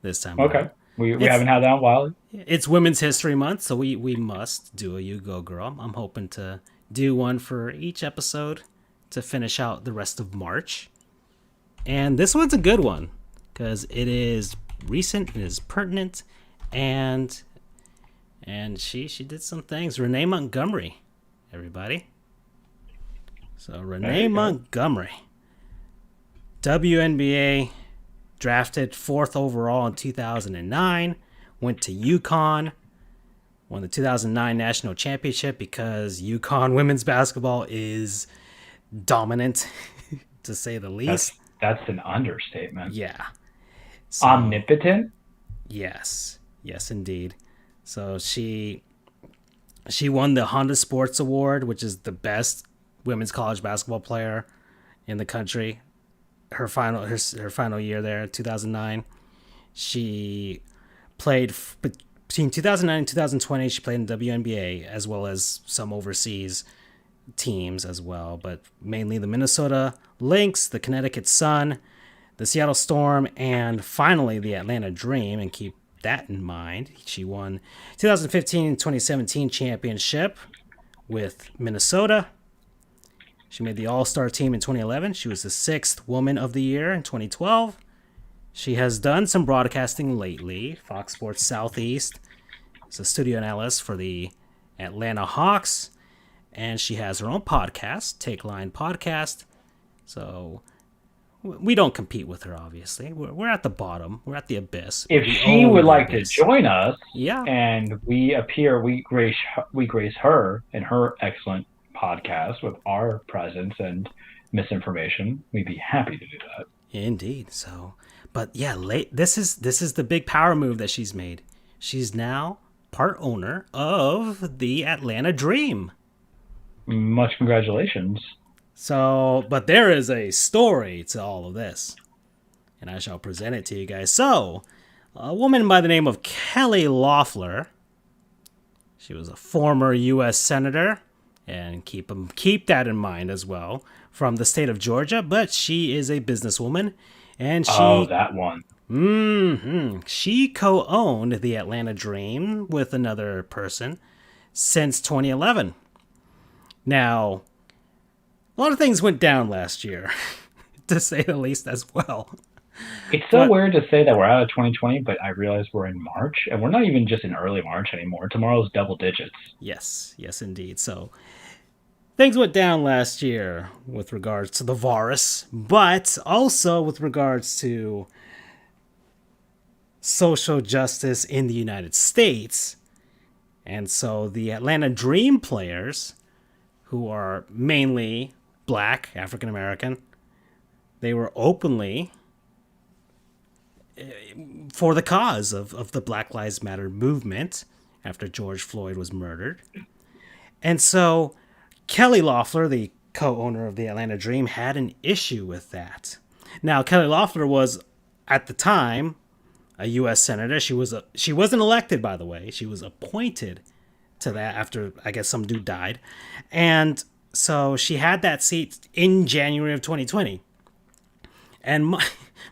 this time. Okay. We haven't had that in a while. It's Women's History Month, so we must do a You Go Girl. I'm hoping to do one for each episode to finish out the rest of March. And this one's a good one because it is recent, it is pertinent, and she did some things. Renee Montgomery, everybody. So Renee Montgomery. WNBA, drafted 4th overall in 2009, went to UConn, won the 2009 national championship because UConn women's basketball is dominant, to say the least. That's an understatement. Yeah. So, omnipotent? Yes, indeed. So she won the Honda Sports Award, which is the best women's college basketball player in the country. Her final year there, 2009. She played between 2009 and 2020. She played in the WNBA as well as some overseas teams as well, but mainly the Minnesota Lynx, the Connecticut Sun, the Seattle Storm, and finally the Atlanta Dream. And keep that in mind. She won 2015 and 2017 championship with Minnesota. She made the All-Star team in 2011. She was the 6th Woman of the Year in 2012. She has done some broadcasting lately. Fox Sports Southeast. She's a studio analyst for the Atlanta Hawks. And she has her own podcast, Take Line Podcast. So we don't compete with her, obviously. We're at the bottom. We're at the abyss. If she would like to join us, yeah, and we grace her and her excellent podcast with our presence and misinformation, we'd be happy to do that. Indeed. So, but yeah, this is the big power move that she's made. She's now part owner of the Atlanta Dream. Much congratulations. So, but there is a story to all of this, and I shall present it to you guys. So, a woman by the name of Kelly Loeffler. She was a former U.S. senator, and keep that in mind as well, from the state of Georgia. But she is a businesswoman, and that one. She co-owned the Atlanta Dream with another person since 2011. Now, a lot of things went down last year, to say the least, as well. It's so weird to say that we're out of 2020, but I realize we're in March, and we're not even just in early March anymore. Tomorrow's double digits. Yes, indeed. So, things went down last year with regards to the virus, but also with regards to social justice in the United States. And so the Atlanta Dream players, who are mainly Black, African American, they were openly for the cause of the Black Lives Matter movement after George Floyd was murdered. And so Kelly Loeffler, the co-owner of the Atlanta Dream, had an issue with that. Now, Kelly Loeffler was, at the time, a U.S. senator. She wasn't elected, by the way. She was appointed to that after, I guess, some dude died. And so she had that seat in January of 2020. And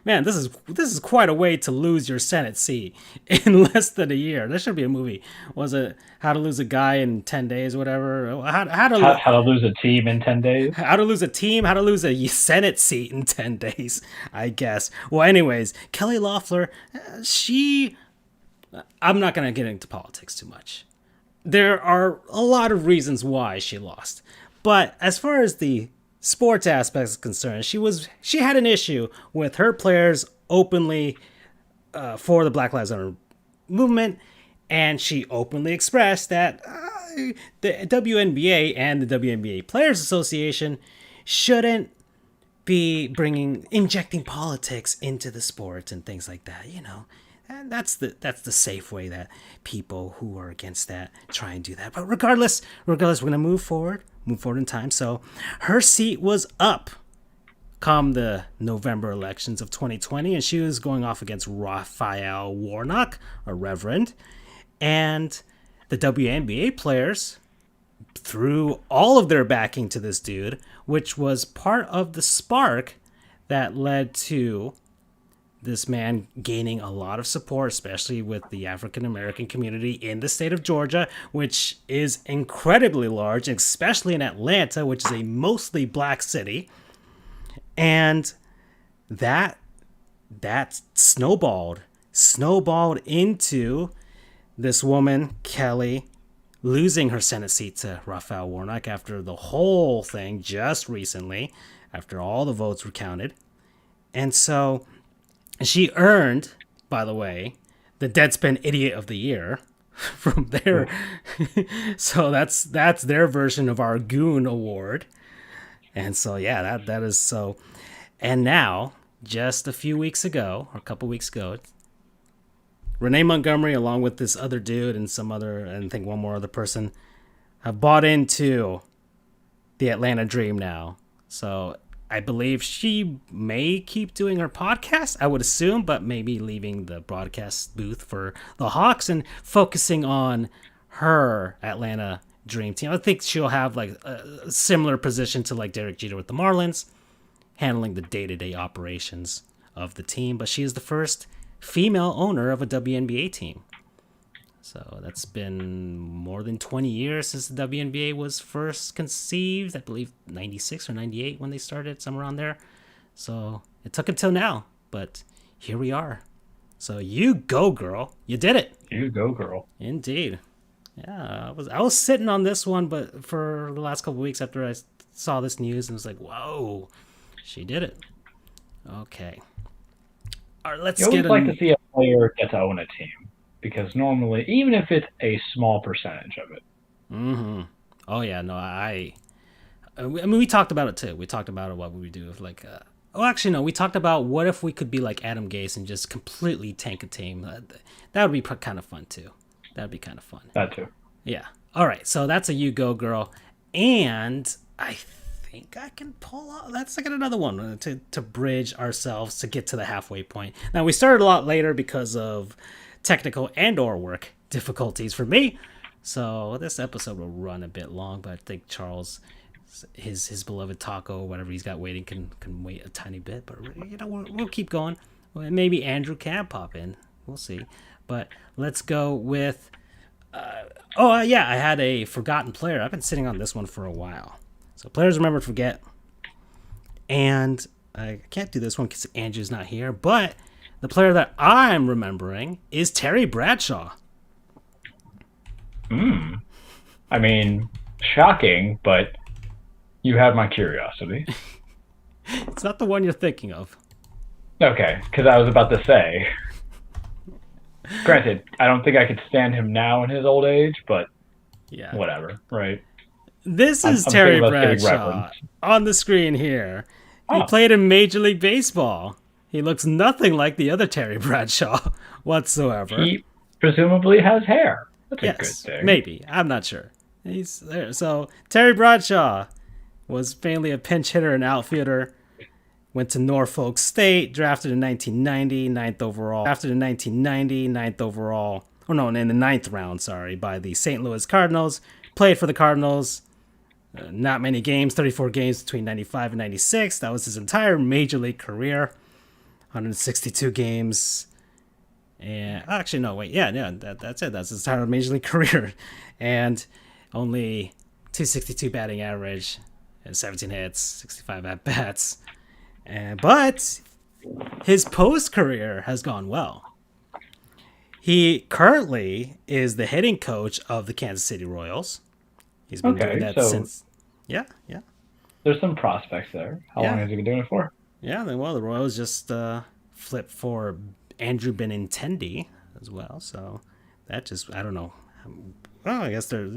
man, this is quite a way to lose your Senate seat in less than a year. There should be a movie. Was it How to Lose a Guy in 10 Days or whatever? How to lose a team in 10 days? How to lose a team? How to lose a Senate seat in 10 days, I guess. Well, anyways, Kelly Loeffler, I'm not going to get into politics too much. There are a lot of reasons why she lost. But as far as the sports aspect is concerned, she had an issue with her players openly for the Black Lives Matter movement, and she openly expressed that the WNBA and the WNBA Players Association shouldn't be injecting politics into the sport and things like that, And that's the safe way that people who are against that try and do that. But regardless, we're gonna move forward in time. So her seat was up come the November elections of 2020, and she was going off against Raphael Warnock, a reverend, and the WNBA players threw all of their backing to this dude, which was part of the spark that led to this man gaining a lot of support, especially with the African American community in the state of Georgia, which is incredibly large, especially in Atlanta, which is a mostly black city. And that snowballed into this woman, Kelly, losing her Senate seat to Raphael Warnock after the whole thing just recently, after all the votes were counted. And so she earned, by the way, the Deadspin Idiot of the Year from there. So that's their version of our Goon Award. And so, yeah, that is so. And now, just a couple weeks ago, Renee Montgomery, along with this other dude and I think one more other person, have bought into the Atlanta Dream now. So I believe she may keep doing her podcast, I would assume, but maybe leaving the broadcast booth for the Hawks and focusing on her Atlanta Dream team. I think she'll have like a similar position to like Derek Jeter with the Marlins, handling the day-to-day operations of the team. But she is the first female owner of a WNBA team. So that's been more than 20 years since the WNBA was first conceived. I believe 96 or 98 when they started, somewhere around there. So it took until now, but here we are. So you go, girl. You did it. You go, girl. Indeed. Yeah, I was sitting on this one, but for the last couple of weeks after I saw this news, and was like, whoa, she did it. Okay. All right, let's get like to see a player get to own a team. Because normally, even if it's a small percentage of it. Mm-hmm. Oh, yeah. No, I mean, we talked about it, too. We talked about what would we do if, like... we talked about what if we could be like Adam Gase and just completely tank a team. That would be kind of fun, too. That would be kind of fun. That, too. Yeah. All right. So that's a you go, girl. And I think I can pull out... Let's get another one to bridge ourselves to get to the halfway point. Now, we started a lot later because of technical and or work difficulties for me, so this episode will run a bit long, but I think Charles, his beloved taco or whatever he's got waiting can wait a tiny bit, but we'll keep going. Maybe Andrew can pop in, we'll see. But let's go with I had a forgotten player. I've been sitting on this one for a while, so players remember to forget, and I can't do this one because Andrew's not here, but the player that I'm remembering is Terry Bradshaw. I mean, shocking, but you have my curiosity. It's not the one you're thinking of. Okay, because I was about to say. Granted, I don't think I could stand him now in his old age, but yeah, whatever, right? This is Terry Bradshaw on the screen here. He played in Major League Baseball. He looks nothing like the other Terry Bradshaw whatsoever. He presumably has hair. That's a good thing. Maybe. I'm not sure. He's there. So, Terry Bradshaw, Was mainly a pinch hitter and outfielder. Went to Norfolk State, drafted in 1990, ninth overall. Drafted in 1990, ninth overall. Oh no, in the ninth round, sorry, by the St. Louis Cardinals. Played for the Cardinals. Not many games, 34 games between 95 and 96. That was his entire major league career. 162 games. And actually, no, wait, yeah, that's it. That's his entire major league career, and only 262 batting average, and 17 hits, 65 at bats. But his post career has gone well. He currently is the hitting coach of the Kansas City Royals. He's been doing that so since. Yeah, yeah, there's some prospects there. How long yeah, has he been doing it for? yeah. Then well, the Royals just flipped for Andrew Benintendi as well. So that just I don't know. Well, I guess they're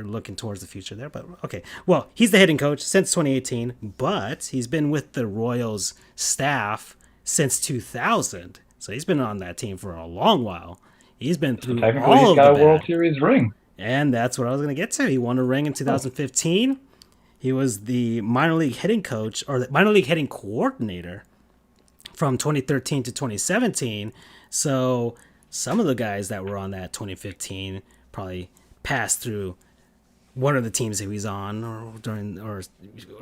looking towards the future there. But okay, well, he's the hitting coach since 2018, but he's been with the Royals staff since 2000. So he's been on that team for a long while. He's been So through technically, all he's of the got a World bad. Series ring. And that's what I was going to get to. He won a ring in Oh, 2015. He was the minor league hitting coach or the minor league hitting coordinator from 2013 to 2017. So some of the guys that were on that 2015 probably passed through one of the teams that he was on or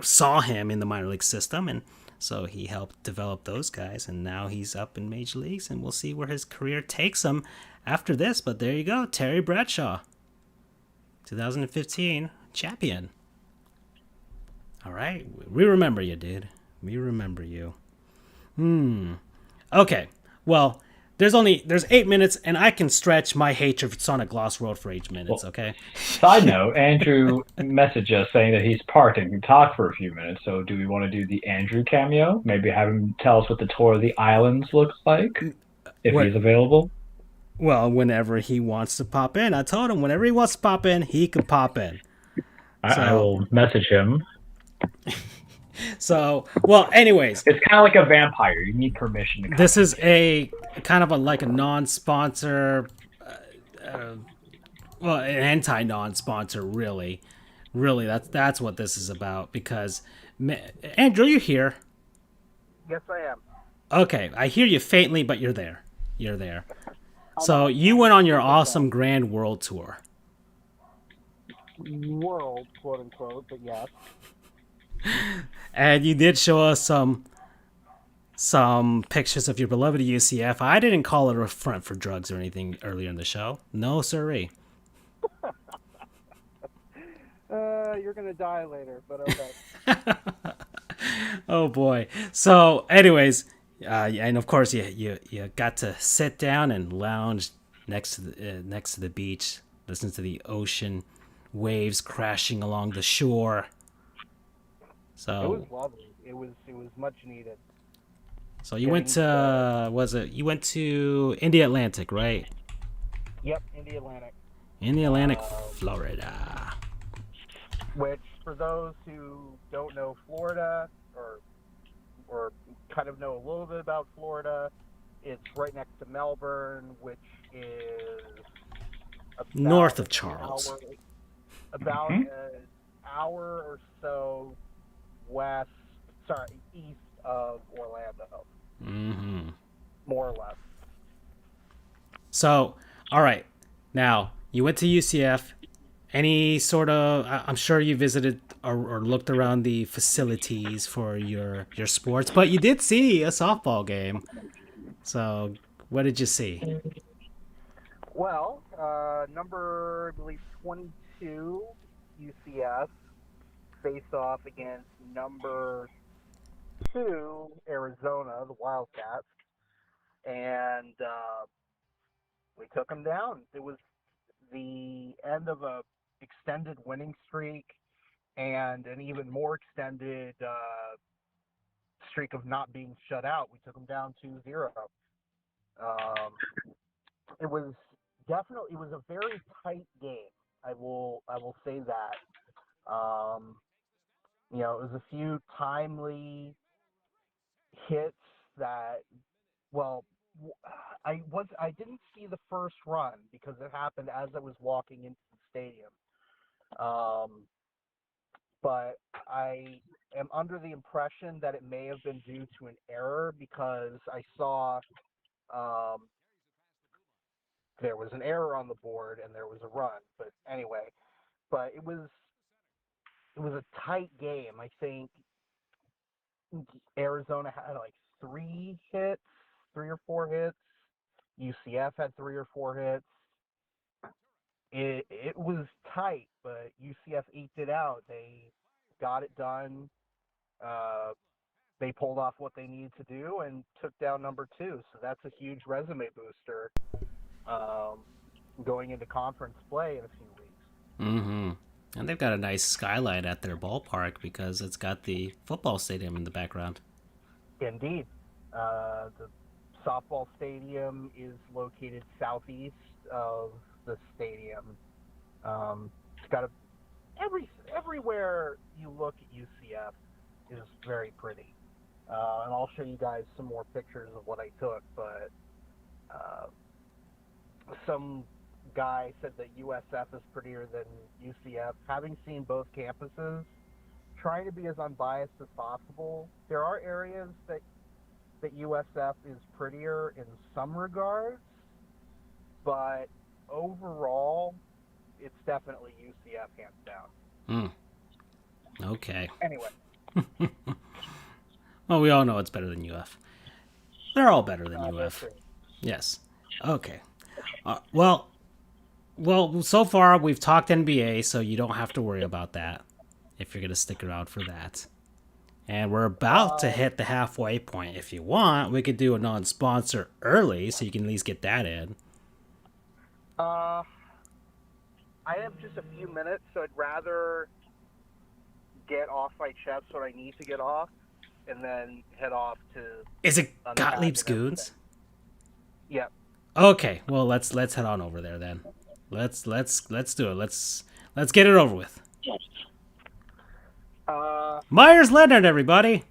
saw him in the minor league system, and so he helped develop those guys, and now he's up in major leagues, and we'll see where his career takes him after this. But there you go, Terry Bradshaw, 2015 champion. All right, we remember you, dude. We remember you. Okay, well, there's 8 minutes, and I can stretch my hatred for Sonic Lost World for 8 minutes. well, Okay. side note, Andrew messaged us saying that he's parked and can talk for a few minutes. So do we want to do the Andrew cameo? Maybe have him tell us what the tour of the islands looks like, if What? he's available. Well, whenever he wants to pop in, I told him whenever he wants to pop in, he can pop in. I So, will message him. well, anyways, It's kind of like a vampire. You need permission to come this in. is a kind of like a non-sponsor, well, an anti-non-sponsor, really. Really, that's what this is about. Because, Andrew, you here? Yes, I am. Okay, I hear you faintly, but you're there. You're there. I'm So on you went on your 90%. awesome grand world tour. World, quote unquote, but yes. And you did show us some pictures of your beloved UCF. I didn't call it a front for drugs or anything earlier in the show. No, sirree. You're gonna die later, but okay. Oh boy. So, anyways, and of course you got to sit down and lounge next to the beach, listen to the ocean waves crashing along the shore. It was So, lovely. It was much needed. so you went to you went to India Atlantic, right? Yep, in the Atlantic. In the Atlantic, Um, Florida. which, for those who don't know Florida or kind of know a little bit about Florida, it's right next to Melbourne, which is about North of an Charles. hour, about Mhm. an hour or so east of Orlando, Mm-hmm. more or less. So, all right. Now, you went to UCF. Any sort of, I'm sure you visited or looked around the facilities for your sports, but you did see a softball game. So, what did you see? Well, number, I believe, 22 UCF faced off against number 2 Arizona, the Wildcats, and we took them down. It was the end of a extended winning streak and an even more extended streak of not being shut out. We took them down 2-0. Um, it was it was a very tight game. I will say that. It was a few timely hits that, well, I didn't see the first run because it happened as I was walking into the stadium. Um, but I am under the impression that it may have been due to an error because I saw there was an error on the board and there was a run. But anyway, but it was a tight game. I think Arizona had like 3 or 4 hits. UCF had 3 or 4 hits. It was tight, but UCF eked it out. They got it done. They pulled off what they needed to do and took down number 2. So that's a huge resume booster going into conference play in a few weeks. Mm-hmm. And they've got a nice skyline at their ballpark because it's got the football stadium in the background. Indeed. The softball stadium is located southeast of the stadium. It's got everywhere you look at UCF is very pretty. And I'll show you guys some more pictures of what I took, but some guy said that USF is prettier than UCF. Having seen both campuses, trying to be as unbiased as possible, there are areas that USF is prettier in some regards, but overall, it's definitely UCF hands down. Okay. Anyway. Well, we all know it's better than UF. They're all better than UF. True. Yes. Okay. Well, so far we've talked NBA, so you don't have to worry about that if you're going to stick around for that. And we're about to hit the halfway point. If you want, we could do a non-sponsor early so you can at least get that in. I have just a few minutes, so I'd rather get off my chest what I need to get off and then head off to... Is it Gottlieb's Goons? Yep. Okay, well let's head on over there then. Let's do it. Let's get it over with. Myers Leonard, everybody.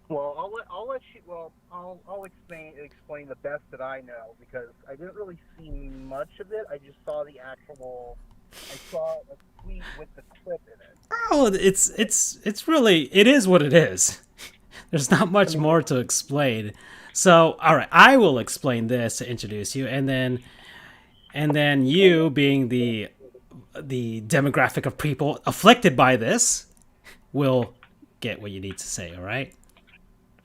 Well, I'll let you. Well, I'll explain the best that I know because I didn't really see much of it. I just saw the actual. I saw a tweet with the clip in it. Oh, it's really it is what it is. There's not much more to explain. So, all right, I will explain this to introduce you, and then you, being the demographic of people afflicted by this, will get what you need to say. All right.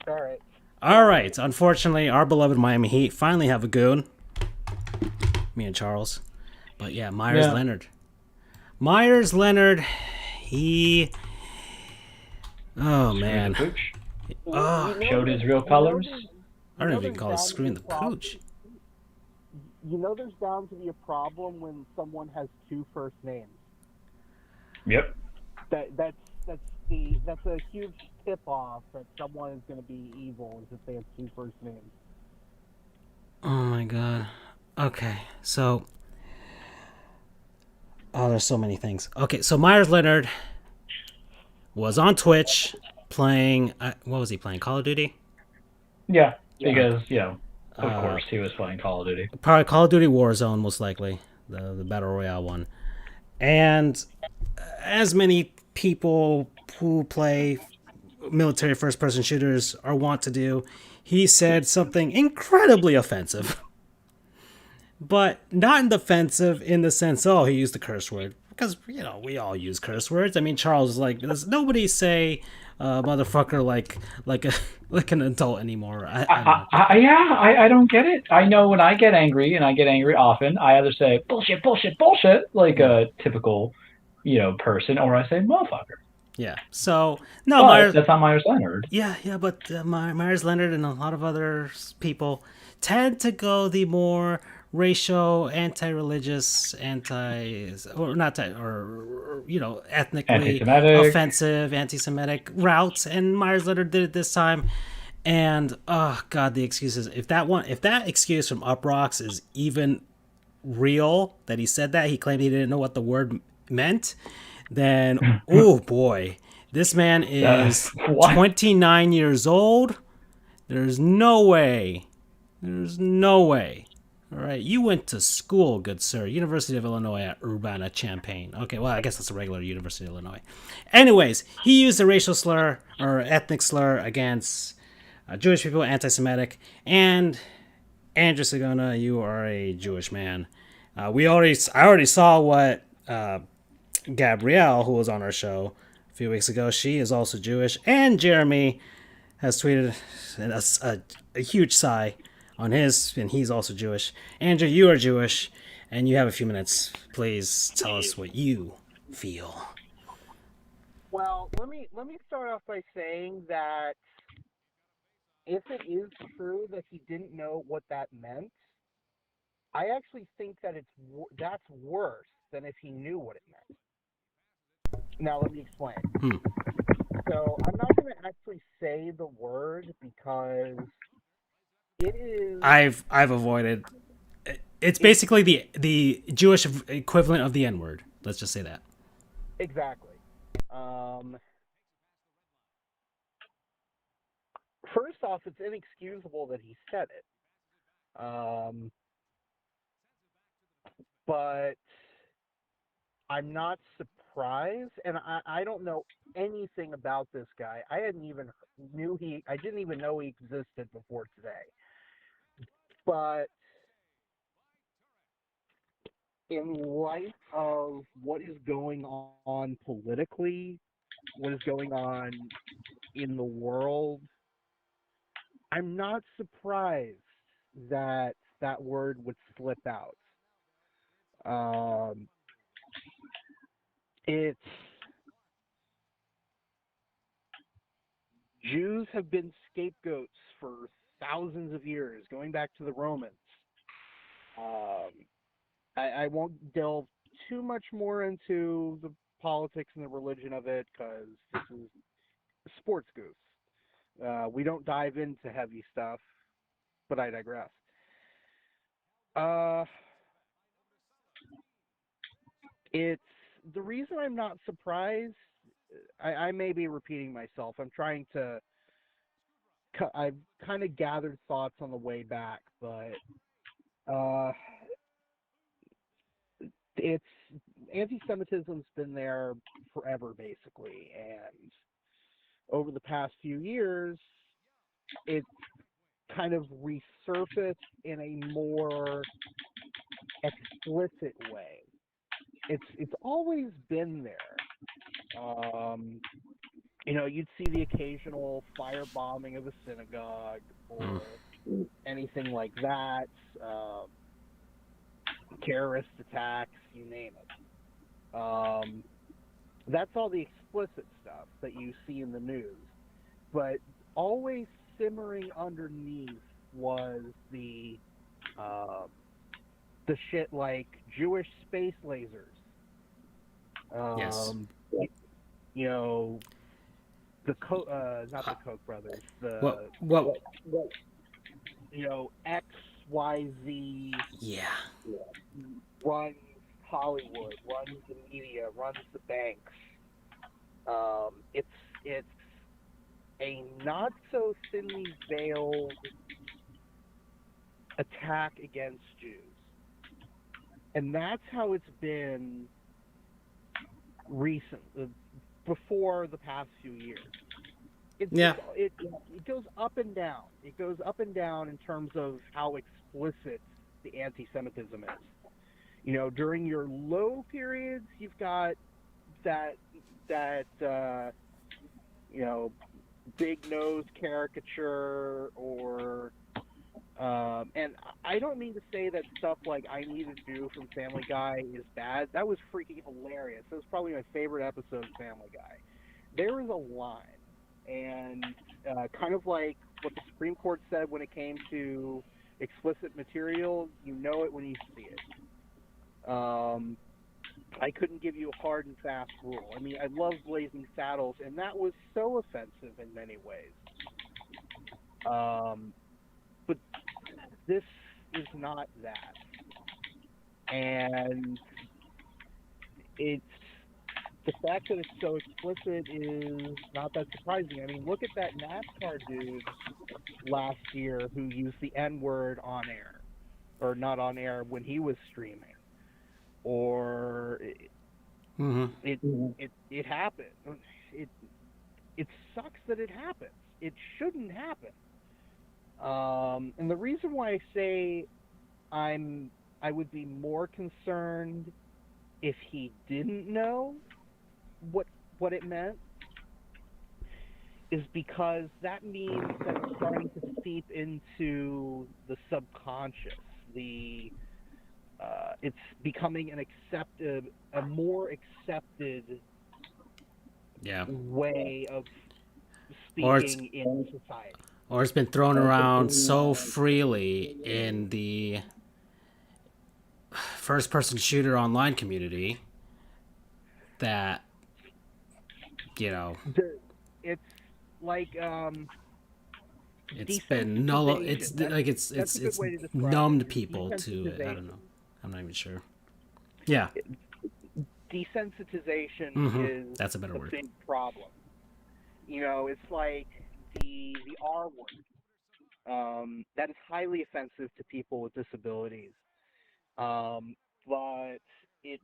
All right. All right. Unfortunately, our beloved Miami Heat finally have a goon. Me and Charles, but yeah, Myers Leonard. He. Oh man. Showed his real colors. I don't even call it screwing the pooch. You know there's bound to be a problem when someone has 2 first names. Yep. That's a huge tip off that someone is going to be evil is if they have 2 first names. Oh my god. Okay, so there's so many things. Okay, so Myers Leonard was on Twitch playing what was he playing? Call of Duty? Yeah. Because, of course, he was playing Call of Duty. Probably Call of Duty Warzone, most likely, the Battle Royale one. And as many people who play military first-person shooters are wont to do, he said something incredibly offensive. But not offensive in the sense, he used the curse word. Because, we all use curse words. I mean, Charles is like, does nobody say... motherfucker like an adult anymore. I don't get it. I know when I get angry, and I get angry often, I either say bullshit, like a typical, person, or I say motherfucker. Yeah. So no, that's not Myers Leonard. Yeah, but Myers Leonard and a lot of other people tend to go the more racial, anti-religious, ethnically offensive, anti-Semitic routes, and Myers Leonard did it this time. And oh god, the excuses. If that excuse from Uprocks is even real, that he said that, he claimed he didn't know what the word meant, then oh boy, this man is 29 years old. There's no way All right, you went to school, good sir. University of Illinois at Urbana-Champaign. Okay, well, I guess that's a regular University of Illinois. Anyways, he used a racial slur or ethnic slur against Jewish people, anti-Semitic, and Andrew Sagona, you are a Jewish man. I already saw what Gabrielle, who was on our show a few weeks ago, she is also Jewish, and Jeremy has tweeted a huge sigh on his, and he's also Jewish. Andrew, you are Jewish, and you have a few minutes. Please tell us what you feel. Well, let me start off by saying that if it is true that he didn't know what that meant, I actually think that that's worse than if he knew what it meant. Now let me explain. So I'm not going to actually say the word because it is. I've avoided. It's basically the Jewish equivalent of the N-word. Let's just say that. Exactly. First off, it's inexcusable that he said it. But I'm not surprised, and I don't know anything about this guy. I didn't even know he existed before today. But in light of what is going on politically, what is going on in the world, I'm not surprised that that word would slip out. It's Jews have been scapegoats for thousands of years, going back to the Romans. I won't delve too much more into the politics and the religion of it because this is sports goofs. We don't dive into heavy stuff, but I digress. It's the reason I'm not surprised. I may be repeating myself. I've kind of gathered thoughts on the way back, but it's anti-Semitism's been there forever, basically, and over the past few years, it's kind of resurfaced in a more explicit way. It's always been there. You'd see the occasional firebombing of a synagogue or anything like that, terrorist attacks, you name it. That's all the explicit stuff that you see in the news. But always simmering underneath was the shit like Jewish space lasers. Yes. The not the Koch brothers. What? XYZ. Yeah. Runs Hollywood, runs the media, runs the banks. It's a not so thinly veiled attack against Jews, and that's how it's been before the past few years. It goes up and down. It goes up and down in terms of how explicit the anti-Semitism is. During your low periods, you've got that big nose caricature, or and I don't mean to say that stuff like "I Need a Jew" from Family Guy is bad. That was freaking hilarious. That was probably my favorite episode of Family Guy. There is a line, and kind of like what the Supreme Court said when it came to explicit material, you know it when you see it. I couldn't give you a hard and fast rule. I mean, I love Blazing Saddles, and that was so offensive in many ways. But this is not that. And it's the fact that it's so explicit is not that surprising. I mean, look at that NASCAR dude last year who used the N-word on air. or not on air when he was streaming, or Mm-hmm. it happened. It sucks that it happens. It shouldn't happen. And the reason why I say I would be more concerned if he didn't know what it meant is because that means that it's starting to seep into the subconscious. It's becoming a more accepted way of speaking in society. Or it's been thrown around so freely in the first-person shooter online community that, it's like it's been null. It's like it's numbed people to it. I don't know. I'm not even sure. Yeah. Desensitization is that's a better word. Big problem. It's like the R word. That is highly offensive to people with disabilities. But it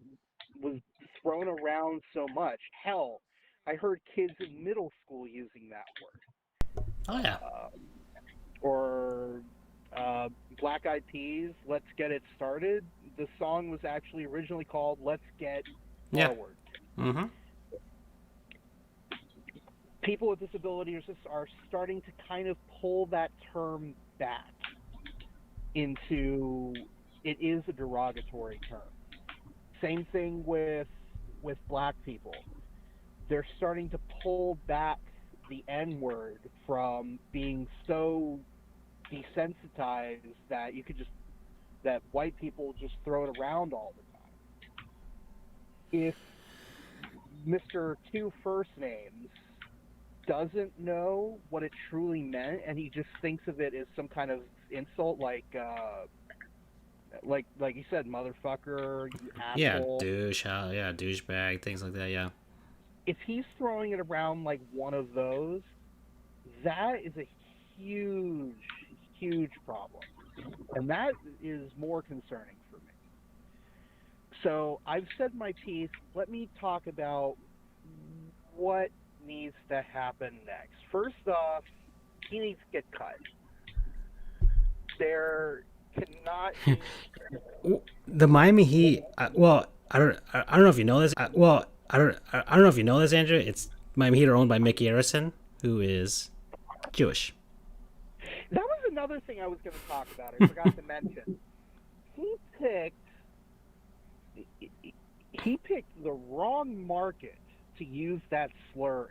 was thrown around so much. Hell, I heard kids in middle school using that word. Oh yeah. Or Black Eyed Peas, "Let's Get It Started." The song was actually originally called "Let's Get Forward." Mm-hmm. People with disabilities are starting to kind of pull that term back into it is a derogatory term. Same thing with black people. They're starting to pull back the N-word from being so desensitized that that white people just throw it around all the time. If Mr. Two First Names doesn't know what it truly meant and he just thinks of it as some kind of insult, like you said, motherfucker, you asshole. Douchebag, things like that. Yeah. If he's throwing it around like one of those, that is a huge problem, and that is more concerning for me. So I've said my piece. Let me talk about what needs to happen next. First off, he needs to get cut. There cannot be... The Miami Heat. I don't know if you know this. I don't know if you know this, Andrew. It's Miami Heat are owned by Mickey Arison, who is Jewish. That was another thing I was going to talk about. I forgot to mention. He picked the wrong market to use that slur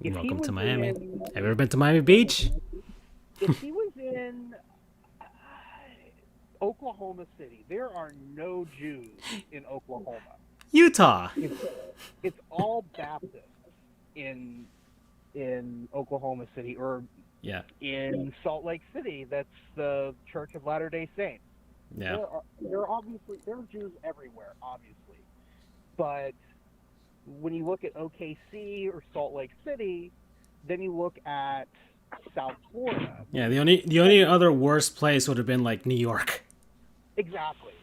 in. Welcome to Miami. Have you ever been to Miami Beach? If he was in Oklahoma City, there are no Jews in Oklahoma. Utah. It's all Baptists in Oklahoma City, or in Salt Lake City. That's the Church of Latter-day Saints. Yeah. There are Jews everywhere, obviously, but when you look at OKC or Salt Lake City, then you look at South Florida. Yeah, the only other worse place would have been like New York. Exactly.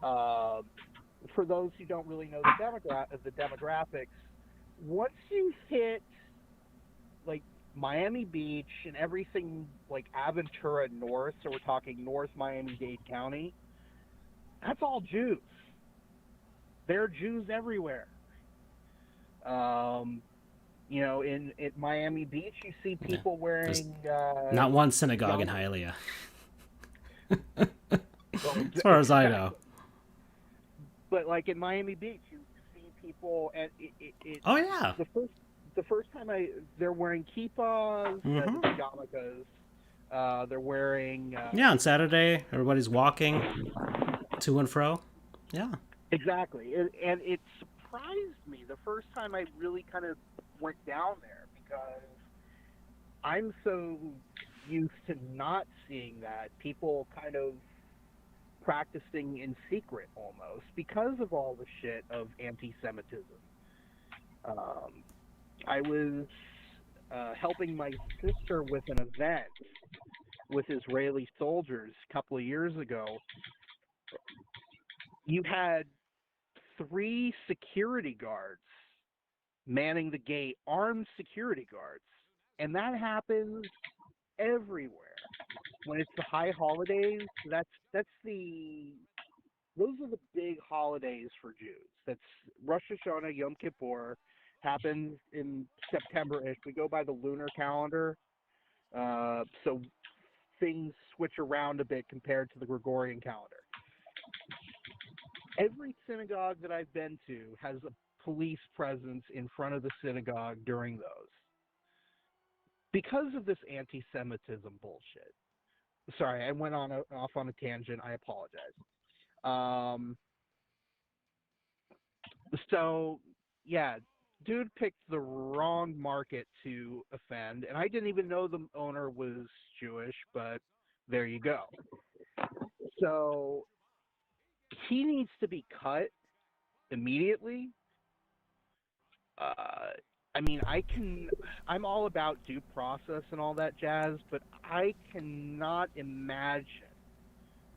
For those who don't really know the demographics, once you hit like Miami Beach and everything like Aventura North, so we're talking North Miami-Dade County, that's all Jews. There are Jews everywhere. In Miami Beach, you see people wearing... not one synagogue in Hialeah. As far as I know. But like in Miami Beach, you see people, and oh yeah. The first time they're wearing kippahs and yarmulkes. They're wearing... on Saturday, everybody's walking to and fro. Yeah. Exactly. And it surprised me the first time I really kind of went down there, because I'm so used to not seeing that. People kind of practicing in secret almost because of all the shit of anti-Semitism. I was helping my sister with an event with Israeli soldiers a couple of years ago, you had 3 security guards manning the gate, armed security guards. And that happens everywhere. When it's the high holidays, those are the big holidays for Jews. That's Rosh Hashanah, Yom Kippur, happens in September-ish. We go by the lunar calendar, so things switch around a bit compared to the Gregorian calendar. Every synagogue that I've been to has a police presence in front of the synagogue during those. Because of this anti-Semitism bullshit. Sorry, I went off on a tangent. I apologize. So, yeah, dude picked the wrong market to offend, and I didn't even know the owner was Jewish, but there you go. So, he needs to be cut immediately. I mean, I'm all about due process and all that jazz, but I cannot imagine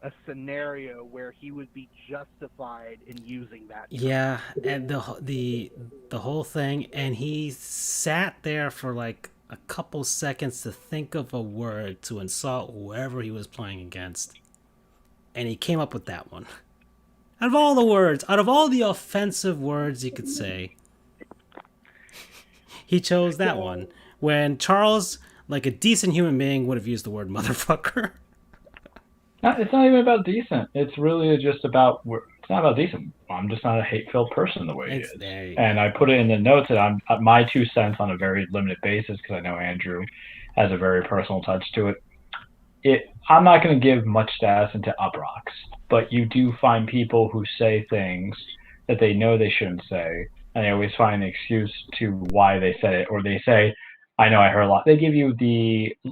a scenario where he would be justified in using that term. Yeah, and the whole thing, and he sat there for like a couple seconds to think of a word to insult whoever he was playing against, and he came up with that one. Out of all the words, out of all the offensive words you could say, he chose that one. When Charles, like a decent human being, would have used the word motherfucker. It's not even about decent. It's really just about, it's not about decent. I'm just not a hate-filled person the way he is. And I put it in the notes that I'm my 2 cents on a very limited basis, because I know Andrew has a very personal touch to it. I'm not going to give much status into uprox, but you do find people who say things that they know they shouldn't say, and they always find an excuse to why they said it, or they say, I know I heard a lot. They give you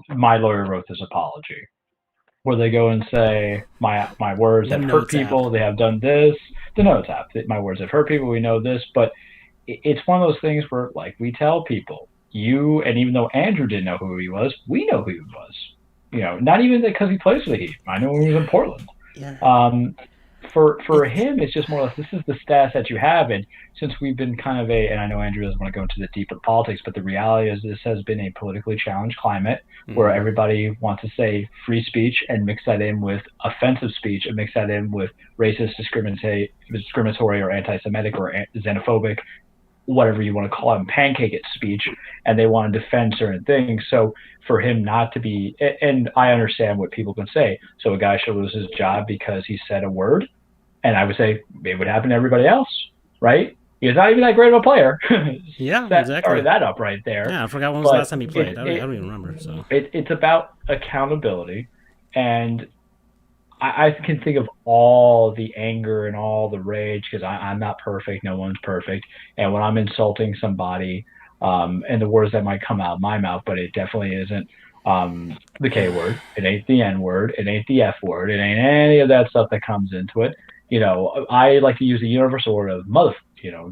my lawyer wrote this apology, where they go and say, my words have hurt people, they have done this. The notes app, my words have hurt people, we know this, but it's one of those things where, like, we tell people, and even though Andrew didn't know who he was, we know who he was. You know, not even because he plays for the Heat. I know he was in Portland. Yeah. For him, it's just more or less, this is the status that you have, and since we've been kind of and I know Andrew doesn't want to go into the deeper politics, but the reality is this has been a politically challenged climate where everybody wants to say free speech and mix that in with offensive speech and mix that in with racist, discriminatory or anti-Semitic or xenophobic, whatever you want to call it, pancake it speech, and they want to defend certain things. So for him not to be, and I understand what people can say, so a guy should lose his job because he said a word, and I would say it would happen to everybody else, right? He's not even that great of a player. Yeah, exactly. Started that up right there. Yeah, I forgot when was the last time he played. I don't even remember. So it's about accountability, and I can think of all the anger and all the rage, because I'm not perfect. No one's perfect. And when I'm insulting somebody, and the words that might come out of my mouth, but it definitely isn't the K word. It ain't the N word. It ain't the F word. It ain't any of that stuff that comes into it. You know, I like to use the universal word of mother,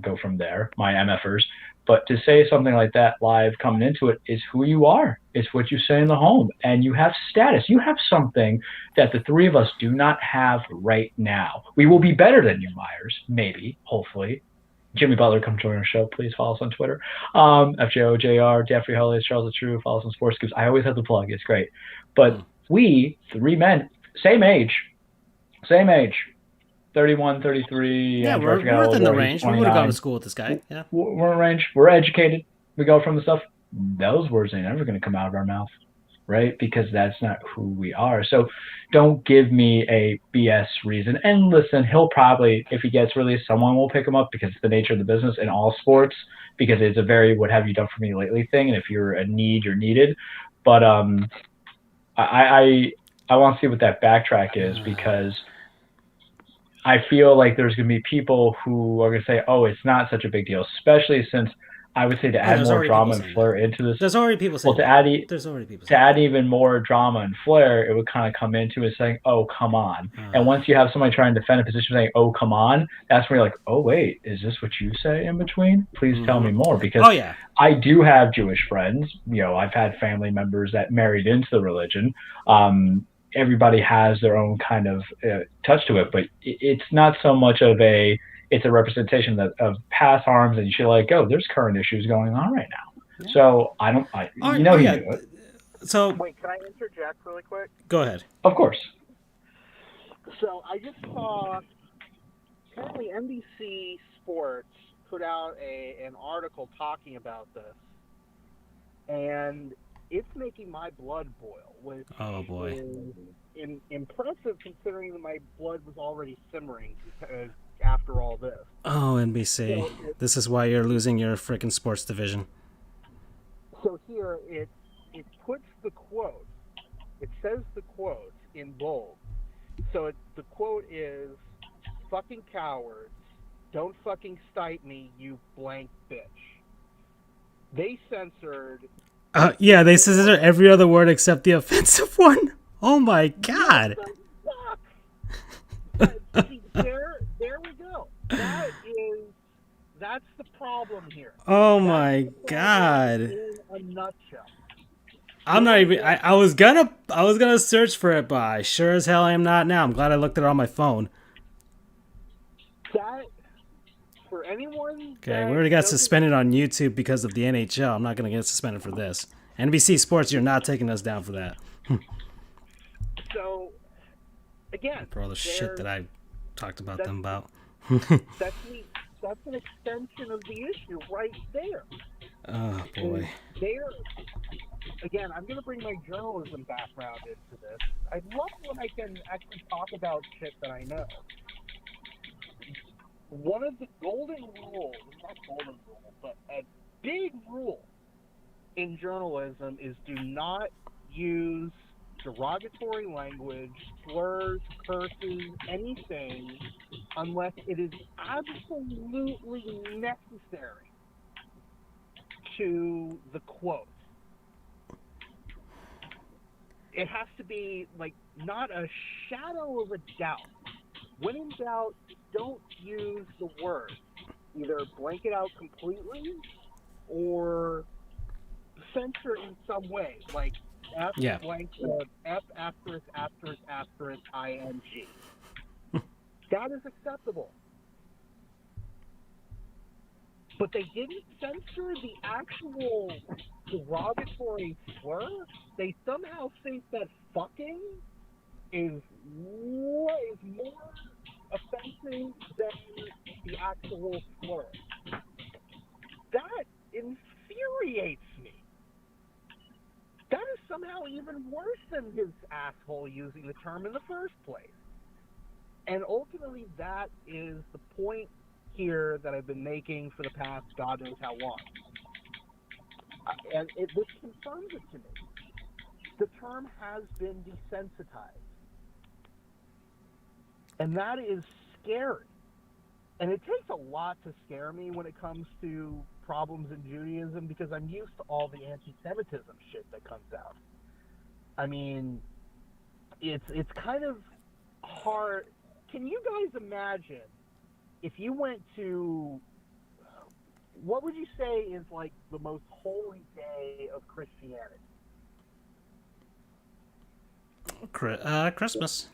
go from there, my MFers. But to say something like that live coming into it is who you are. It's what you say in the home. And you have status. You have something that the three of us do not have right now. We will be better than you, Myers. Maybe, hopefully. Jimmy Butler, come join our show. Please follow us on Twitter. FJOJR, Jeffrey Hollis, Charles the True. Follow us on Sports Scoops. I always have to plug. It's great. But we, 3 men, same age. 31, 33. Yeah, we're within the range. We would have gone to school with this guy. Yeah, we're in range. We're educated. We go from the stuff. Those words ain't never going to come out of our mouth, right? Because that's not who we are. So don't give me a BS reason. And listen, he'll probably, if he gets released, someone will pick him up, because it's the nature of the business in all sports, because it's a very what have you done for me lately thing. And if you're a need, you're needed. But I want to see what that backtrack is, because I feel like there's going to be people who are going to say, oh, it's not such a big deal, especially since I would say to Oh, add there's more already drama people and saying flair that. into this. There's already people saying Well, that. There's already people to saying add even more drama and flair, it would kind of come into it saying, "Oh, come on." And once you have somebody trying to defend a position saying, "Oh, come on," that's when you're like, "Oh, wait, is this what you say in between? Please tell me more." Because Oh, yeah. I do have Jewish friends. You know, I've had family members that married into the religion. Everybody has their own kind of touch to it, but it's not so much of it's a representation of past harms, and you should let go. There's current issues going on right now. Yeah. So he knew it. So wait, can I interject really quick? Go ahead. Of course. So I just saw apparently NBC Sports put out an article talking about this, and it's making my blood boil, which is impressive considering that my blood was already simmering after all this. Oh, NBC. So this is why you're losing your freaking sports division. So here it puts the quote. It says the quote in bold. So the quote is, "Fucking cowards, don't fucking stipe me, you blank bitch." They censored... yeah, they censored every other word except the offensive one. Oh my god. There we go. That's the problem here. Oh my god. In a nutshell. I'm not even. I was gonna search for it, but I sure as hell I am not now. I'm glad I looked at it on my phone. That for anyone. Okay, we already got suspended on YouTube because of the NHL. I'm not gonna get suspended for this. NBC Sports, you're not taking us down for that. So, again, for all the shit that I talked about them about. That's an extension of the issue right there. Oh boy. Again, I'm going to bring my journalism background into this. I love when I can actually talk about shit that I know. One of the golden rules, not golden rule, but a big rule in journalism is do not use derogatory language, slurs, curses, anything, unless it is absolutely necessary to the quote. It has to be, like, not a shadow of a doubt. When in doubt, don't use the word. Either blank it out completely or censor in some way, like F blank F asterisk asterisk asterisk ing. That is acceptable. But they didn't censor the actual derogatory slur. They somehow think that fucking is more offensive than the actual slur. That infuriates me. That is somehow even worse than his asshole using the term in the first place. And ultimately, that is the point here that I've been making for the past God knows how long. And this confirms it to me. The term has been desensitized. And that is scary. And it takes a lot to scare me when it comes to problems in Judaism because I'm used to all the anti-Semitism shit that comes out. I mean, it's kind of hard. Can you guys imagine if you went to, what would you say is like the most holy day of Christianity? Christmas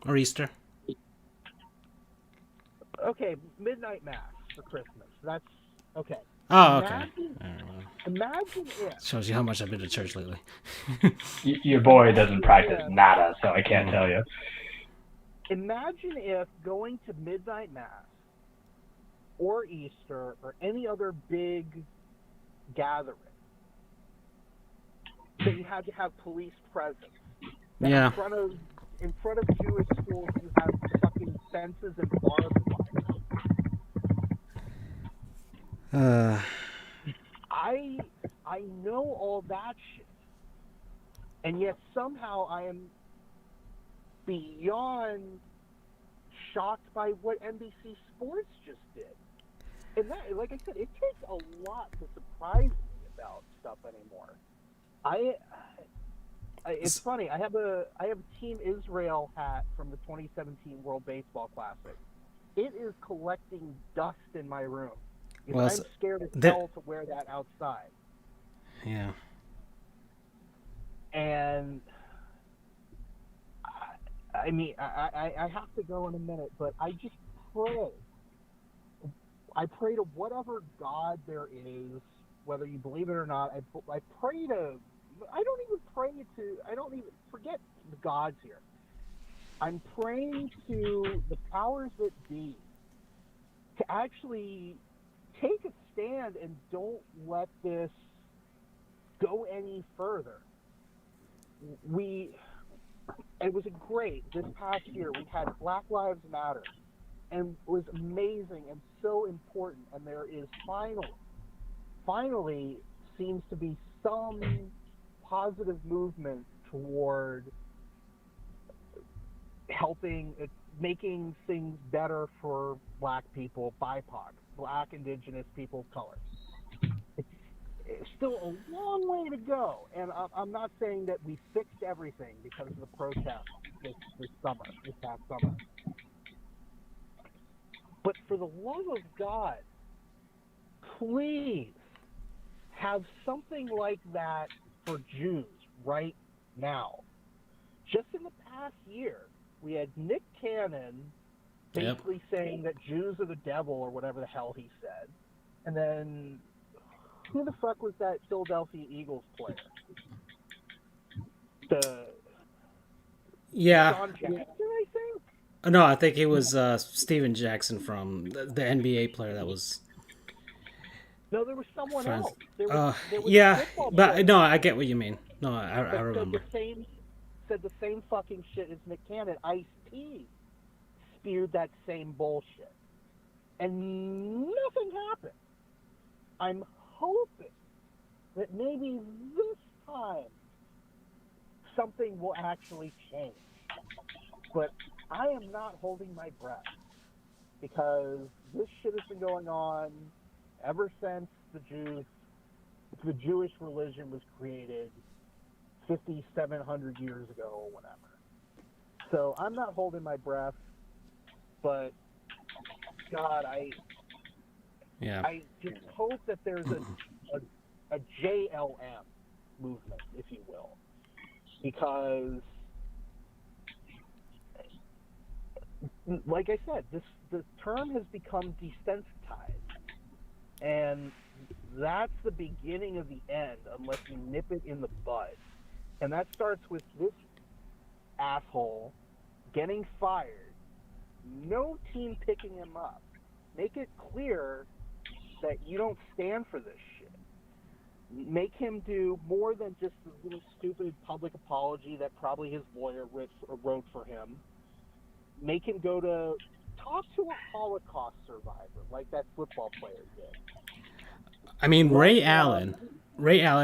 or Easter. Okay, midnight mass for Christmas. That's okay. Oh, okay. Imagine if... Shows you how much I've been to church lately. Your boy doesn't practice nada, so I can't tell you. Imagine if going to midnight mass or Easter or any other big gathering that you had to have police presence. Yeah. In front of Jewish schools, you have fucking fences and barbed wire. I know all that shit, and yet somehow I am beyond shocked by what NBC Sports just did. And that, like I said, it takes a lot to surprise me about stuff anymore. I, it's funny. I have a Team Israel hat from the 2017 World Baseball Classic. It is collecting dust in my room. Well, I'm scared as hell to wear that outside. Yeah. And I mean, I have to go in a minute, but I just pray. I pray to whatever God there is, whether you believe it or not. I pray to. I don't even pray to. I don't even forget the gods here. I'm praying to the powers that be to actually take a stand and don't let this go any further. It was great this past year. We had Black Lives Matter, and it was amazing and so important. And there is finally seems to be some positive movement toward helping, making things better for Black people, BIPOC, Black, Indigenous people of color. It's still a long way to go, and I'm not saying that we fixed everything because of the protests this past summer. But for the love of God, please have something like that for Jews right now. Just in the past year, we had Nick Cannon basically saying that Jews are the devil or whatever the hell he said. And then, who the fuck was that Philadelphia Eagles player? Sean Jackson, I think? No, I think it was Steven Jackson from the NBA player that was... No, there was someone else. There was but no, I get what you mean. No, I remember. Said the same fucking shit as Nick Cannon. Ice-T spewed that same bullshit. And nothing happened. I'm hoping that maybe this time something will actually change. But I am not holding my breath because this shit has been going on ever since the Jewish religion was created 5,700 years ago or whatever. So I'm not holding my breath, but God, I just hope that there's a JLM movement, if you will, because, like I said, the term has become desensitized, and that's the beginning of the end unless you nip it in the bud. And that starts with this asshole getting fired, no team picking him up. Make it clear that you don't stand for this shit. Make him do more than just a little stupid public apology that probably his lawyer wrote for him. Make him talk to a Holocaust survivor like that football player did. I mean, Ray Allen,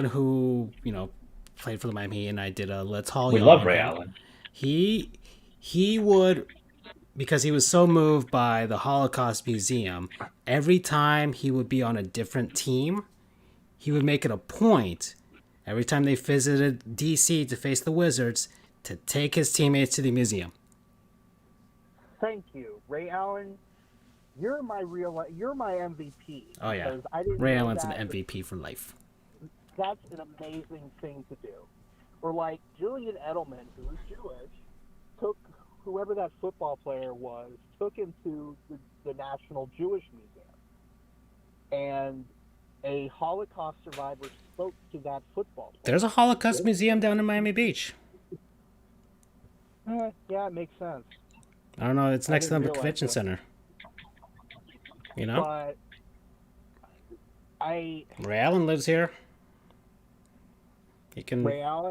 who, played for the Miami Heat, and I did a Let's Haul. We love Ray Allen. He would, because he was so moved by the Holocaust Museum, every time he would be on a different team, he would make it a point, every time they visited DC to face the Wizards, to take his teammates to the museum. Thank you, Ray Allen. You're my MVP. Oh yeah, Ray Allen's an MVP for life. That's an amazing thing to do. Or like Julian Edelman, who is Jewish, took whoever that football player was, took him to the National Jewish Museum, and a Holocaust survivor spoke to that football player. There's a Holocaust museum down in Miami Beach. Yeah, it makes sense. I don't know. It's next to the convention center. But Ray Allen lives here. He can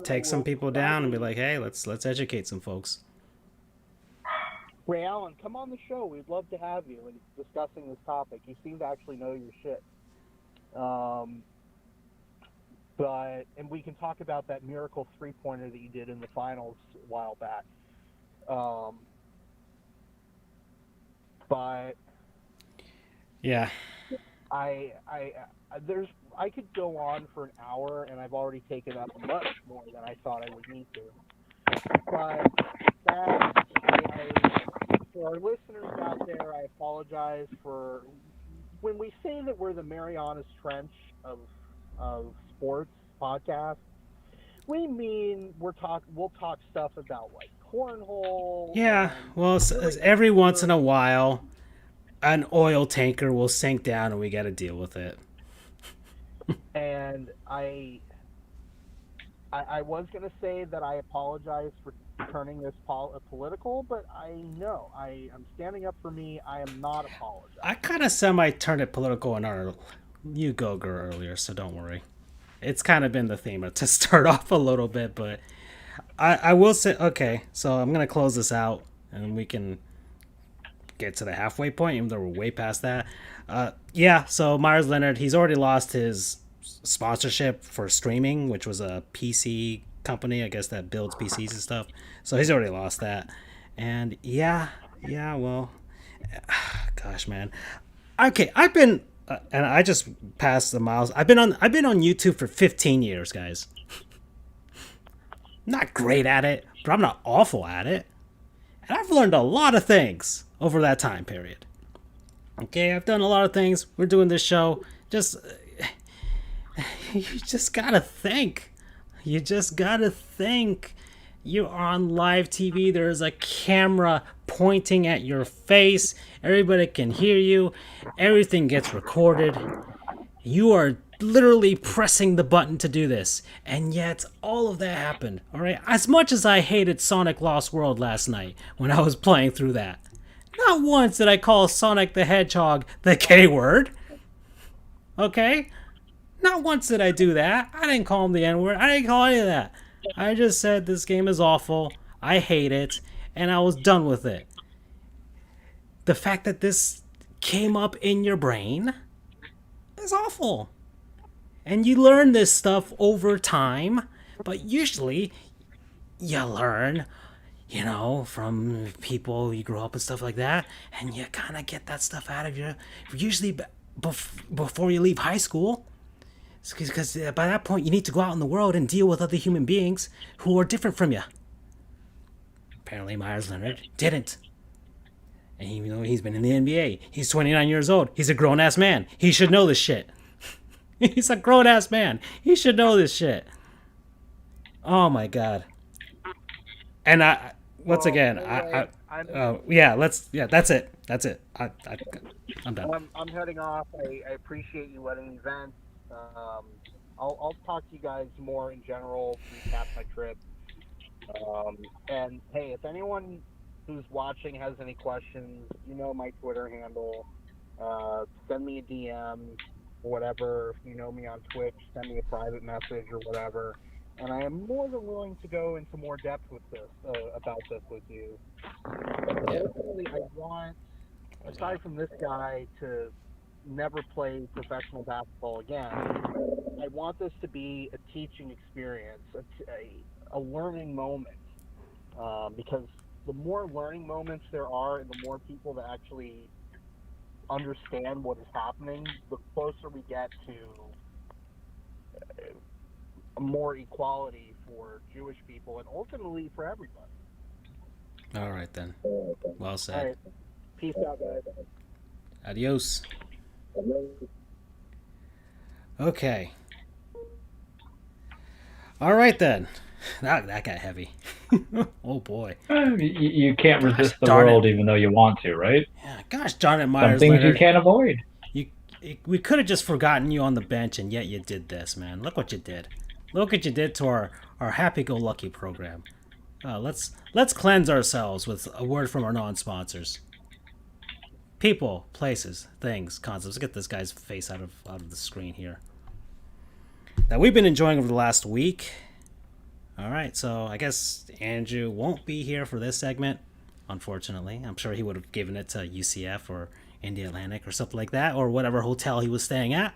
take some people down and be like, "Hey, let's educate some folks." Ray Allen, come on the show. We'd love to have you and discussing this topic. You seem to actually know your shit. And we can talk about that miracle 3-pointer that you did in the finals a while back. Yeah. I could go on for an hour, and I've already taken up much more than I thought I would need to. But for our listeners out there, I apologize for when we say that we're the Marianas Trench of sports podcast. We mean we'll talk stuff about like cornhole. Yeah, well, every once in a while, an oil tanker will sink down, and we got to deal with it. And I was gonna say that I apologize for turning this political, but I'm standing up for me. I am not apologizing. I kind of semi-turned it political in our You Go Girl earlier, so don't worry. It's kind of been the theme to start off a little bit, but I will say, okay, so I'm going to close this out, and we can get to the halfway point, even though we're way past that. Yeah, so Myers Leonard, he's already lost his sponsorship for streaming, which was a PC company, I guess, that builds PCs and stuff. So he's already lost that. And yeah, well, gosh, man. Okay, I've been, and I just passed the miles. I've been on YouTube for 15 years, guys. Not great at it, but I'm not awful at it. And I've learned a lot of things over that time period. Okay, I've done a lot of things. We're doing this show. You just gotta think. You just gotta think. You're on live TV. There's a camera pointing at your face. Everybody can hear you. Everything gets recorded. You are literally pressing the button to do this. And yet, all of that happened. Alright? As much as I hated Sonic Lost World last night when I was playing through that, not once did I call Sonic the Hedgehog the K word. Okay? Not once did I do that. I didn't call him the N-word. I didn't call any of that. I just said this game is awful. I hate it. And I was done with it. The fact that this came up in your brain is awful. And you learn this stuff over time. But usually, you learn, from people you grow up and stuff like that. And you kind of get that stuff out of you. Usually before you leave high school. Because by that point, you need to go out in the world and deal with other human beings who are different from you. Apparently, Myers Leonard didn't. And even though he's been in the NBA, he's 29 years old. He's a grown-ass man. He should know this shit. He's a grown-ass man. He should know this shit. Oh, my God. And that's it. I'm done. I'm heading off. I appreciate you letting me vent. I'll talk to you guys more in general, recap my trip. And hey, if anyone who's watching has any questions, my Twitter handle. Send me a DM or whatever. If you know me on Twitch, send me a private message or whatever. And I am more than willing to go into more depth with this about this with you. Ultimately, I want, aside from this guy, to never play professional basketball again. I want this to be a teaching experience, a learning moment, because the more learning moments there are and the more people that actually understand what is happening, the closer we get to more equality for Jewish people and ultimately for everybody. All right, then. Well said. All right. Peace out, guys. Adios. Okay. All right, then. That got heavy. Oh, boy. You can't resist the world even though you want to, right? Yeah, gosh darn it, Myers. Some things you can't avoid. We could have just forgotten you on the bench, and yet you did this, man. Look what you did. Look what you did to our happy-go-lucky program. Let's cleanse ourselves with a word from our non-sponsors. People, places, things, concepts. Let's get this guy's face out of the screen here. That we've been enjoying over the last week. All right, so I guess Andrew won't be here for this segment, unfortunately. I'm sure he would have given it to UCF or India Atlantic or something like that, or whatever hotel he was staying at.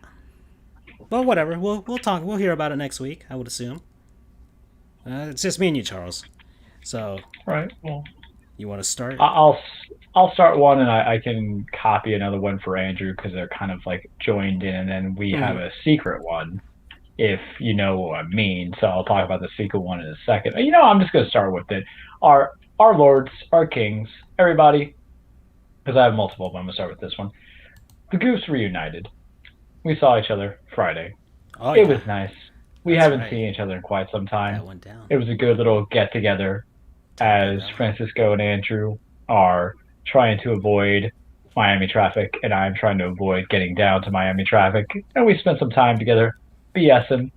But whatever, we'll talk. We'll hear about it next week, I would assume. It's just me and you, Charles. So. Right. Well, You want to start? I'll start one, and I can copy another one for Andrew because they're kind of like joined in, and then we have a secret one, if you know what I mean. So I'll talk about the secret one in a second. I'm just gonna start with it. Our lords, our kings, everybody, because I have multiple of them. I'm gonna start with this one. The Goofs reunited. We saw each other Friday. Oh, it was nice. We haven't right. seen each other in quite some time. That went down. It was a good little get together as Francisco and Andrew are trying to avoid Miami traffic, and I'm trying to avoid getting down to Miami traffic. And we spent some time together BSing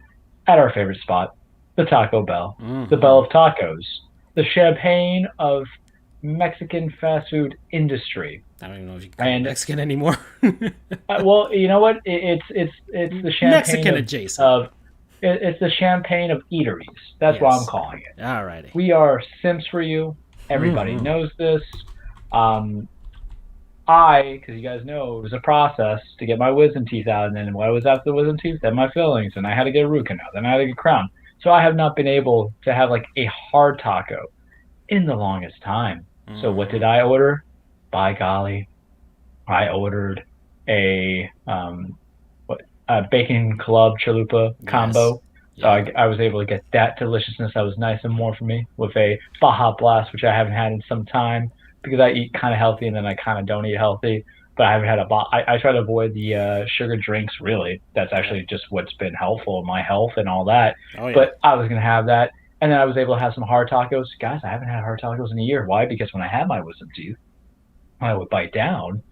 at our favorite spot, the Taco Bell, the Bell of Tacos, the champagne of Mexican fast food industry. I don't even know if you can call it Mexican anymore. Well, you know what? It's the champagne Mexican adjacent. It's the champagne of eateries. That's what I'm calling it. All righty. We are simps for you. Everybody knows this. Because you guys know, it was a process to get my wisdom teeth out, and then when I was after the wisdom teeth, then my fillings, and I had to get a root canal, then I had to get crown. So I have not been able to have like a hard taco in the longest time. So what did I order? By golly, I ordered a bacon club chalupa combo. So I was able to get that deliciousness that was nice and warm for me with a Baja Blast, which I haven't had in some time because I eat kind of healthy and then I kind of don't eat healthy. But I haven't had I try to avoid the sugar drinks, really. That's actually just what's been helpful in my health and all that. But I was going to have that. And then I was able to have some hard tacos. Guys, I haven't had hard tacos in a year. Why? Because when I had my wisdom teeth, when I would bite down,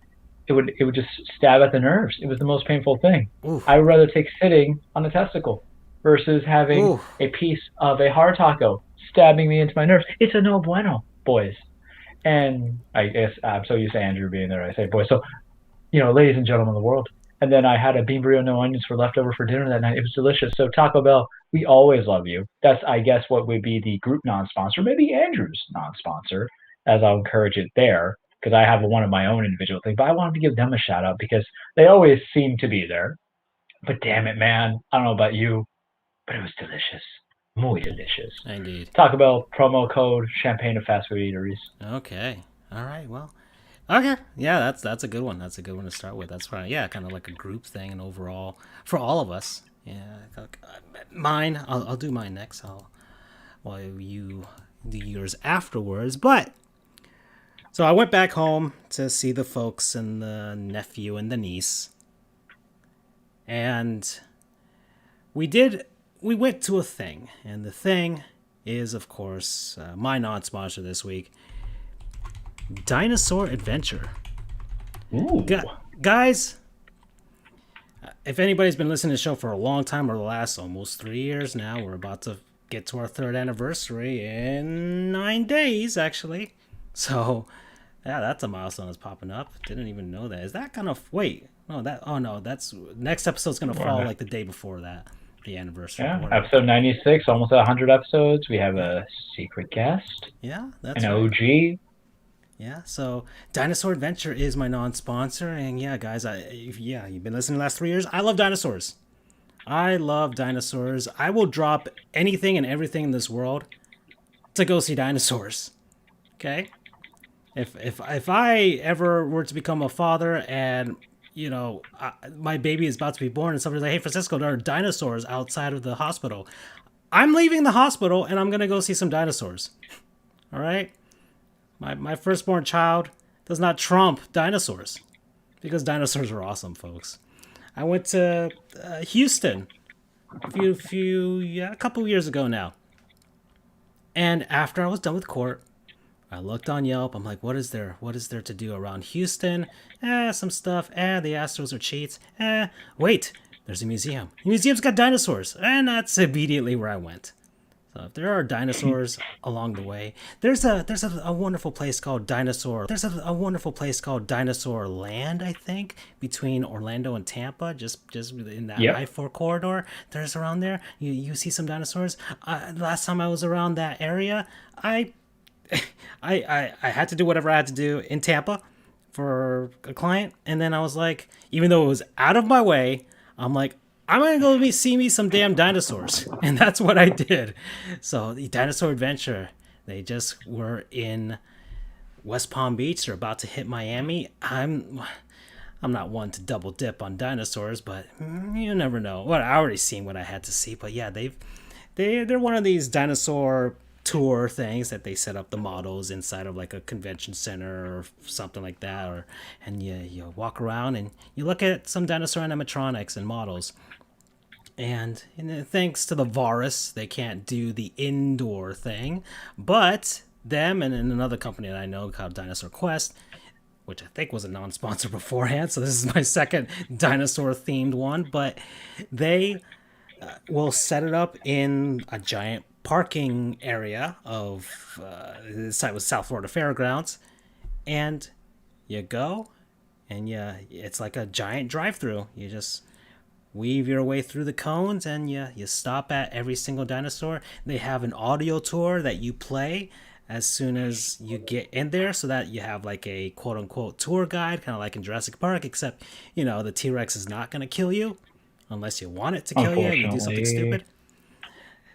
it would just stab at the nerves. It was the most painful thing. Oof. I would rather take sitting on the testicle versus having a piece of a hard taco stabbing me into my nerves. It's a no bueno, boys. And I guess I'm so used to Andrew being there, I say boys. So, ladies and gentlemen of the world. And then I had a bean burrito, no onions for leftover for dinner that night. It was delicious. So Taco Bell, we always love you. That's, I guess, what would be the group non-sponsor, maybe Andrew's non-sponsor, as I'll encourage it there, because I have one of my own individual things. But I wanted to give them a shout out because they always seem to be there. But damn it, man, I don't know about you, but it was delicious. Muy delicious. Indeed. Taco Bell promo code champagne of fast food eateries. Okay. All right. Well. Okay. Yeah, that's a good one. That's a good one to start with. That's right. Yeah, kind of like a group thing and overall for all of us. Yeah. Mine. I'll do mine next. While you do yours afterwards. But so I went back home to see the folks and the nephew and the niece, and we went to a thing, and the thing is, of course, my non-sponsor this week, Dinosaur Adventure. Ooh. Guys, if anybody's been listening to the show for a long time, or the last almost 3 years now, we're about to get to our 3rd anniversary in 9 days, actually. So, yeah, that's a milestone that's popping up. Didn't even know that. Is that gonna wait? No, that's next episode's gonna fall like the day before that. The anniversary. Yeah, episode 96, almost 100 episodes. We have a secret guest. Yeah, that's an OG. Yeah, so Dinosaur Adventure is my non-sponsor, and yeah, guys, you've been listening the last 3 years. I love dinosaurs. I will drop anything and everything in this world to go see dinosaurs. Okay, if I ever were to become a father and my baby is about to be born and somebody's like, hey, Francisco, there are dinosaurs outside of the hospital, I'm leaving the hospital and I'm going to go see some dinosaurs. All right? My firstborn child does not trump dinosaurs because dinosaurs are awesome, folks. I went to Houston a couple years ago now. And after I was done with court, I looked on Yelp. I'm like, what is there to do around Houston? Some stuff. The Astros are cheats. Wait, there's a museum. The museum's got dinosaurs. And that's immediately where I went. So if there are dinosaurs along the way, there's a wonderful place called Dinosaur. There's a wonderful place called Dinosaur Land, I think, between Orlando and Tampa, just in that I-4 corridor. There's around there. You see some dinosaurs. Last time I was around that area, I had to do whatever I had to do in Tampa for a client, and then I was like, even though it was out of my way, I'm like, I'm gonna go see me some damn dinosaurs, and that's what I did. So the Dinosaur Adventure, they just were in West Palm Beach. They're about to hit Miami. I'm not one to double dip on dinosaurs, but you never know. Well, I already seen what I had to see, but yeah, they're one of these dinosaur tour things that they set up the models inside of like a convention center or something like that, and you walk around and you look at some dinosaur animatronics and models. And thanks to the virus, they can't do the indoor thing, but them and another company that I know called Dinosaur Quest, which I think was a non-sponsor beforehand, so this is my second dinosaur-themed one, but they will set it up in a giant parking area of the site was South Florida Fairgrounds, and you go, and it's like a giant drive-through. You just weave your way through the cones, and you stop at every single dinosaur. They have an audio tour that you play as soon as you get in there, so that you have like a quote-unquote tour guide, kind of like in Jurassic Park, except the T-Rex is not going to kill you unless you want it to kill you and you do something stupid.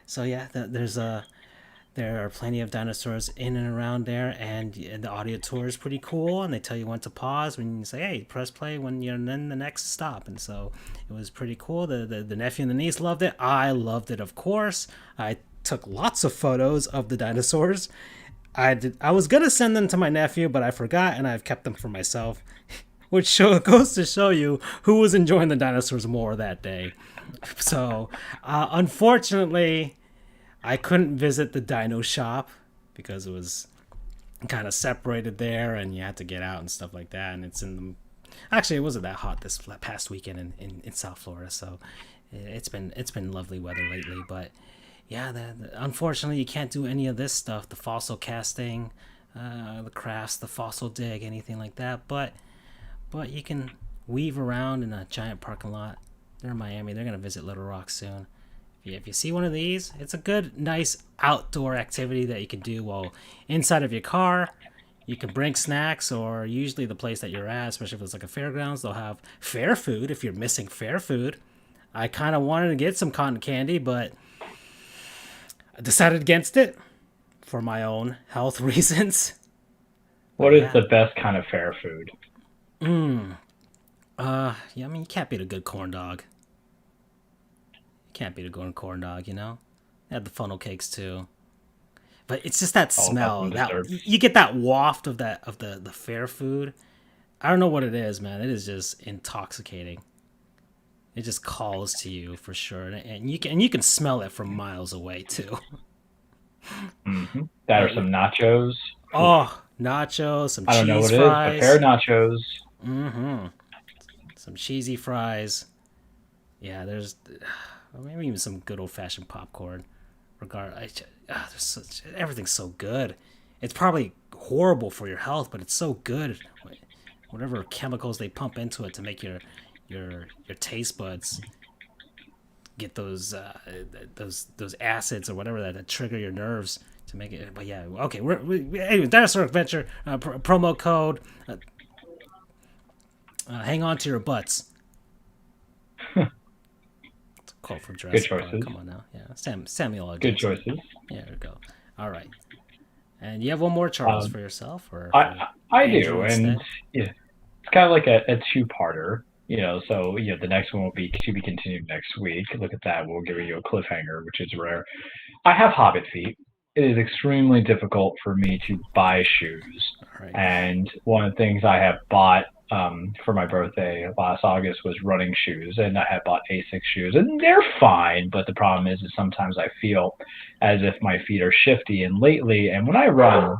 So yeah, there are plenty of dinosaurs in and around there, and the audio tour is pretty cool, and they tell you when to pause when you say, hey, press play when you're in the next stop. And so it was pretty cool. The nephew and the niece loved it. I loved it, of course. I took lots of photos of the dinosaurs. I was gonna send them to my nephew, but I forgot, and I've kept them for myself, which goes to show you who was enjoying the dinosaurs more that day. So unfortunately, I couldn't visit the dino shop because it was kind of separated there, and you had to get out and stuff like that. And it's in the actually, it wasn't that hot this past weekend in South Florida, so it's been lovely weather lately. But yeah, unfortunately, you can't do any of this stuff, the fossil casting, the crafts, the fossil dig, anything like that. But you can weave around in a giant parking lot. They're in Miami. They're going to visit Little Rock soon. If you see one of these, it's a good, nice outdoor activity that you can do while inside of your car. You can bring snacks, or usually the place that you're at, especially if it's like a fairgrounds, they'll have fair food if you're missing fair food. I kind of wanted to get some cotton candy, but I decided against it for my own health reasons. What is the best kind of fair food? Yeah, I mean, you can't beat a good corn dog. Can't beat a good corn dog, They had the funnel cakes too. But it's just that smell. You get that waft of the fair food. I don't know what it is, man. It is just intoxicating. It just calls to you for sure, and you can smell it from miles away too. Mm-hmm. That are some nachos. Oh, nachos, some cheese fries. I don't know what it is, but fair nachos. Mm-hmm. Some cheesy fries. Yeah, there's maybe even some good old-fashioned popcorn. Everything's so good. It's probably horrible for your health, but it's so good. Whatever chemicals they pump into it to make your taste buds get those acids or whatever that trigger your nerves to make it. But yeah, okay. Anyway, Dinosaur Adventure promo code. Hang on to your butts. It's a quote from Jurassic Park. Come on now, yeah. Samuel L. Good choices. Yeah, there we go. All right. And you have one more, Charles, for yourself, or I do, and it's kind of like a two-parter. So the next one will be to be continued next week. Look at that. We'll give you a cliffhanger, which is rare. I have hobbit feet. It is extremely difficult for me to buy shoes. Right. And one of the things I have bought for my birthday last August was running shoes, and I had bought A6 shoes, and they're fine. But the problem is sometimes I feel as if my feet are shifty. And lately, and when I run,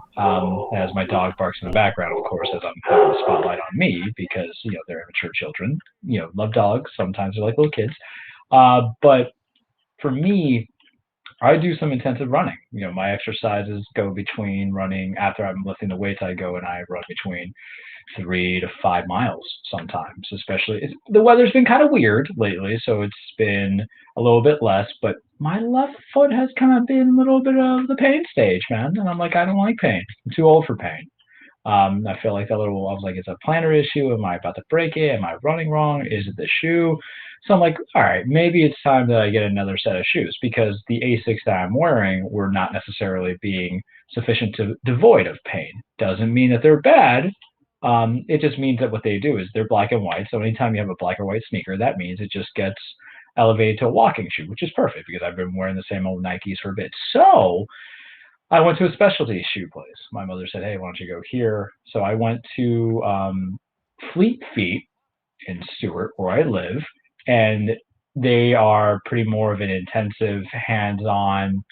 as my dog barks in the background, of course, as I'm having the spotlight on me because they're immature children, love dogs. Sometimes they're like little kids, but for me, I do some intensive running. My exercises go between running after I'm lifting the weights. I go and I run between 3 to 5 miles sometimes, especially the weather's been kind of weird lately, so it's been a little bit less, but my left foot has kind of been a little bit of the pain stage, man. And I'm like, I don't like pain. I'm too old for pain. I feel like I was like, it's a plantar issue. Am I about to break it? Am I running wrong? Is it the shoe? So I'm like, all right, maybe it's time that I get another set of shoes, because the A6 that I'm wearing were not necessarily being sufficient to devoid of pain. Doesn't mean that they're bad. It just means that what they do is they're black and white. So anytime you have a black or white sneaker, that means it just gets elevated to a walking shoe, which is perfect because I've been wearing the same old Nikes for a bit. So I went to a specialty shoe place. My mother said, "Hey, why don't you go here?" So I went to Fleet Feet in Stewart, where I live, and they are pretty more of an intensive, hands-on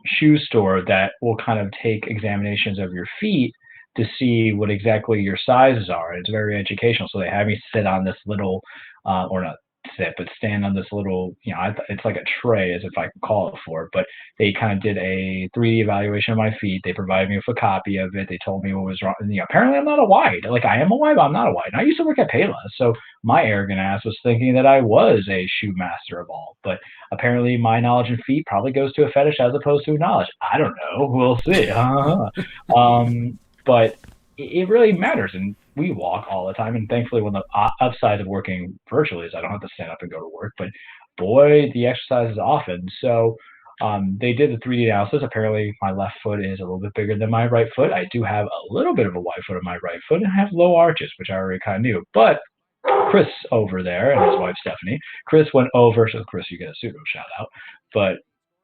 shoe store that will kind of take examinations of your feet to see what exactly your sizes are. It's very educational. So they have me sit on this little, or not sit, but stand on this little, it's like a tray, as if I could call it for it. But they kind of did a 3D evaluation of my feet. They provided me with a copy of it. They told me what was wrong. Apparently I'm not a wide. Like I am a wide, but I'm not a wide. And I used to work at Payless, so my arrogant ass was thinking that I was a shoe master of all. But apparently my knowledge in feet probably goes to a fetish as opposed to knowledge. I don't know. We'll see. But it really matters, and we walk all the time. And thankfully, one of the upsides of working virtually is I don't have to stand up and go to work. But boy, the exercise is often. So they did the 3D analysis. Apparently, my left foot is a little bit bigger than my right foot. I do have a little bit of a wide foot on my right foot, and I have low arches, which I already kind of knew. But Chris over there and his wife Stephanie, Chris went over. So Chris, you get a pseudo shout out. But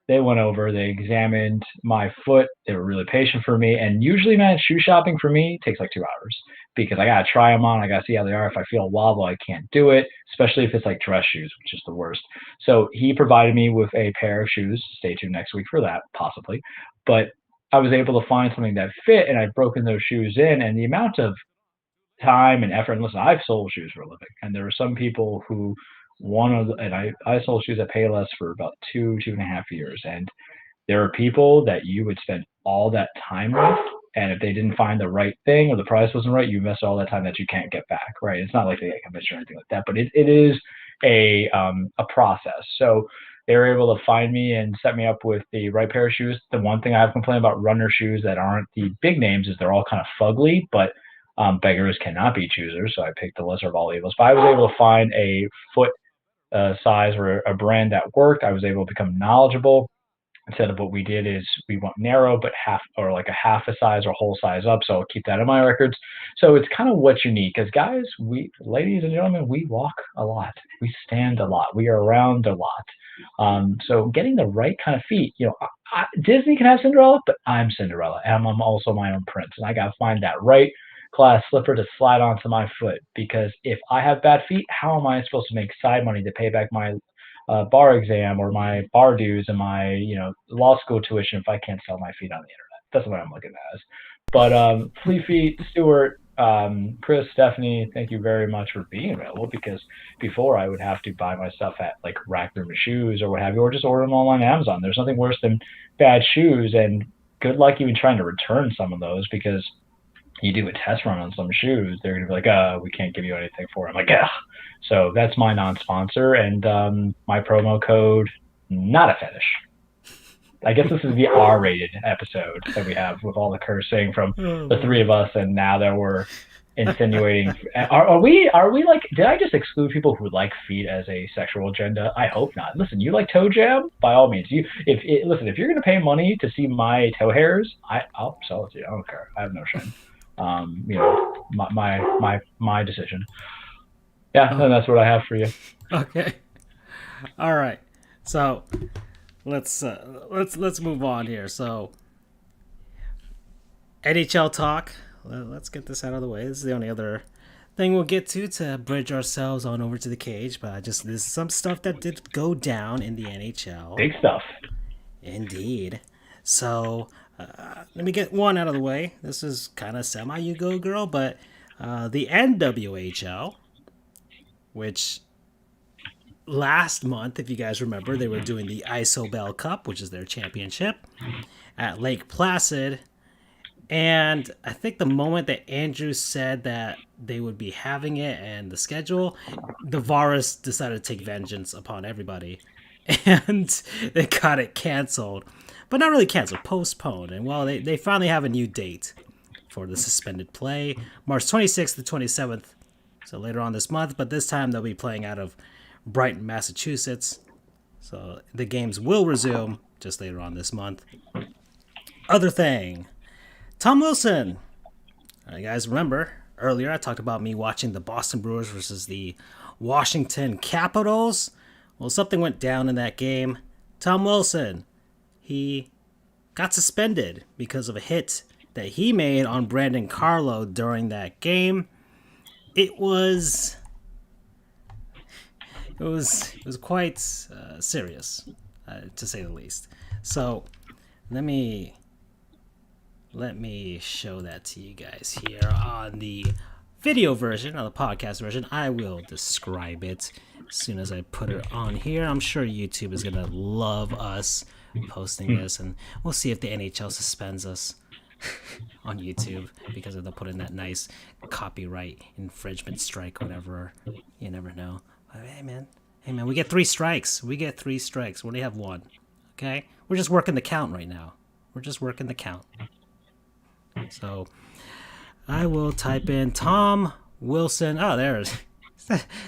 they went over, they examined my foot. They were really patient for me. And usually, man, shoe shopping for me takes like 2 hours because I got to try them on. I got to see how they are. If I feel a wobble, I can't do it, especially if it's like dress shoes, which is the worst. So he provided me with a pair of shoes. Stay tuned next week for that, possibly. But I was able to find something that fit, and I'd broken those shoes in. And the amount of time and effort, and listen, I've sold shoes for a living. And there are some people who I sold shoes at Payless for about 2.5 years, and there are people that you would spend all that time with, and if they didn't find the right thing or the price wasn't right, you missed all that time that you can't get back, right? It's not like they get commission or anything like that, but it is a process. So they were able to find me and set me up with the right pair of shoes. The one thing I have complained about runner shoes that aren't the big names is they're all kind of fugly, but beggars cannot be choosers, so I picked the lesser of all evils. But I was able to find a foot size or a brand that worked. I was able to become knowledgeable. Instead of what we did is we went narrow, but half a size or whole size up. So I'll keep that in my records. So it's kind of what you need, because guys, ladies and gentlemen, we walk a lot, we stand a lot, we are around a lot. So getting the right kind of feet, Disney can have Cinderella, but I'm Cinderella, and I'm also my own prince, and I got to find that right class slipper to slide onto my foot, because if I have bad feet, how am I supposed to make side money to pay back my bar exam or my bar dues and my law school tuition if I can't sell my feet on the internet? That's what I'm looking at. But Fleet Feet, Stuart, Chris, Stephanie, thank you very much for being available, because before I would have to buy my stuff at like Rack Room Shoes or what have you, or just order them all on Amazon. There's nothing worse than bad shoes, and good luck even trying to return some of those, because you do a test run on some shoes, they're going to be like, we can't give you anything for it. I'm like, ugh. So that's my non-sponsor, and my promo code, not a fetish. I guess this is the R-rated episode that we have with all the cursing from the three of us, and now that we're insinuating, are we like, did I just exclude people who like feet as a sexual agenda? I hope not. Listen, you like toe jam? By all means. If you're going to pay money to see my toe hairs, I'll sell it to you. I don't care. I have no shame. My decision. Yeah, and that's what I have for you. Okay. All right. So let's move on here. So NHL talk. Let's get this out of the way. This is the only other thing we'll get to bridge ourselves on over to the cage. But this is some stuff that did go down in the NHL. Big stuff. Indeed. So let me get one out of the way. This is kind of semi you go girl, but the NWHL, which last month, if you guys remember, they were doing the Isobel Cup, which is their championship, at Lake Placid. And I think the moment that Andrew said that they would be having it and the schedule, the virus decided to take vengeance upon everybody. And they got it canceled. But not really canceled, postponed. And well, they finally have a new date for the suspended play, March 26th to 27th. So later on this month, but this time they'll be playing out of Brighton, Massachusetts. So the games will resume just later on this month. other thing. Tom Wilson. You guys remember earlier I talked about me watching the Boston Brewers versus the Washington Capitals. Well, something went down in that game. Tom Wilson, he got suspended because of a hit that he made on Brandon Carlo during that game. It was quite serious, to say the least. So let me show that to you guys here on the video version, on the podcast version. I will describe it as soon as I put it on here. I'm sure YouTube is going to love us posting this, and we'll see if the NHL suspends us on YouTube because they'll put in that nice copyright infringement strike or whatever. You never know. But hey, man, we get 3 strikes. We only have 1. Okay? We're just working the count right now. So I will type in Tom Wilson. Oh, there's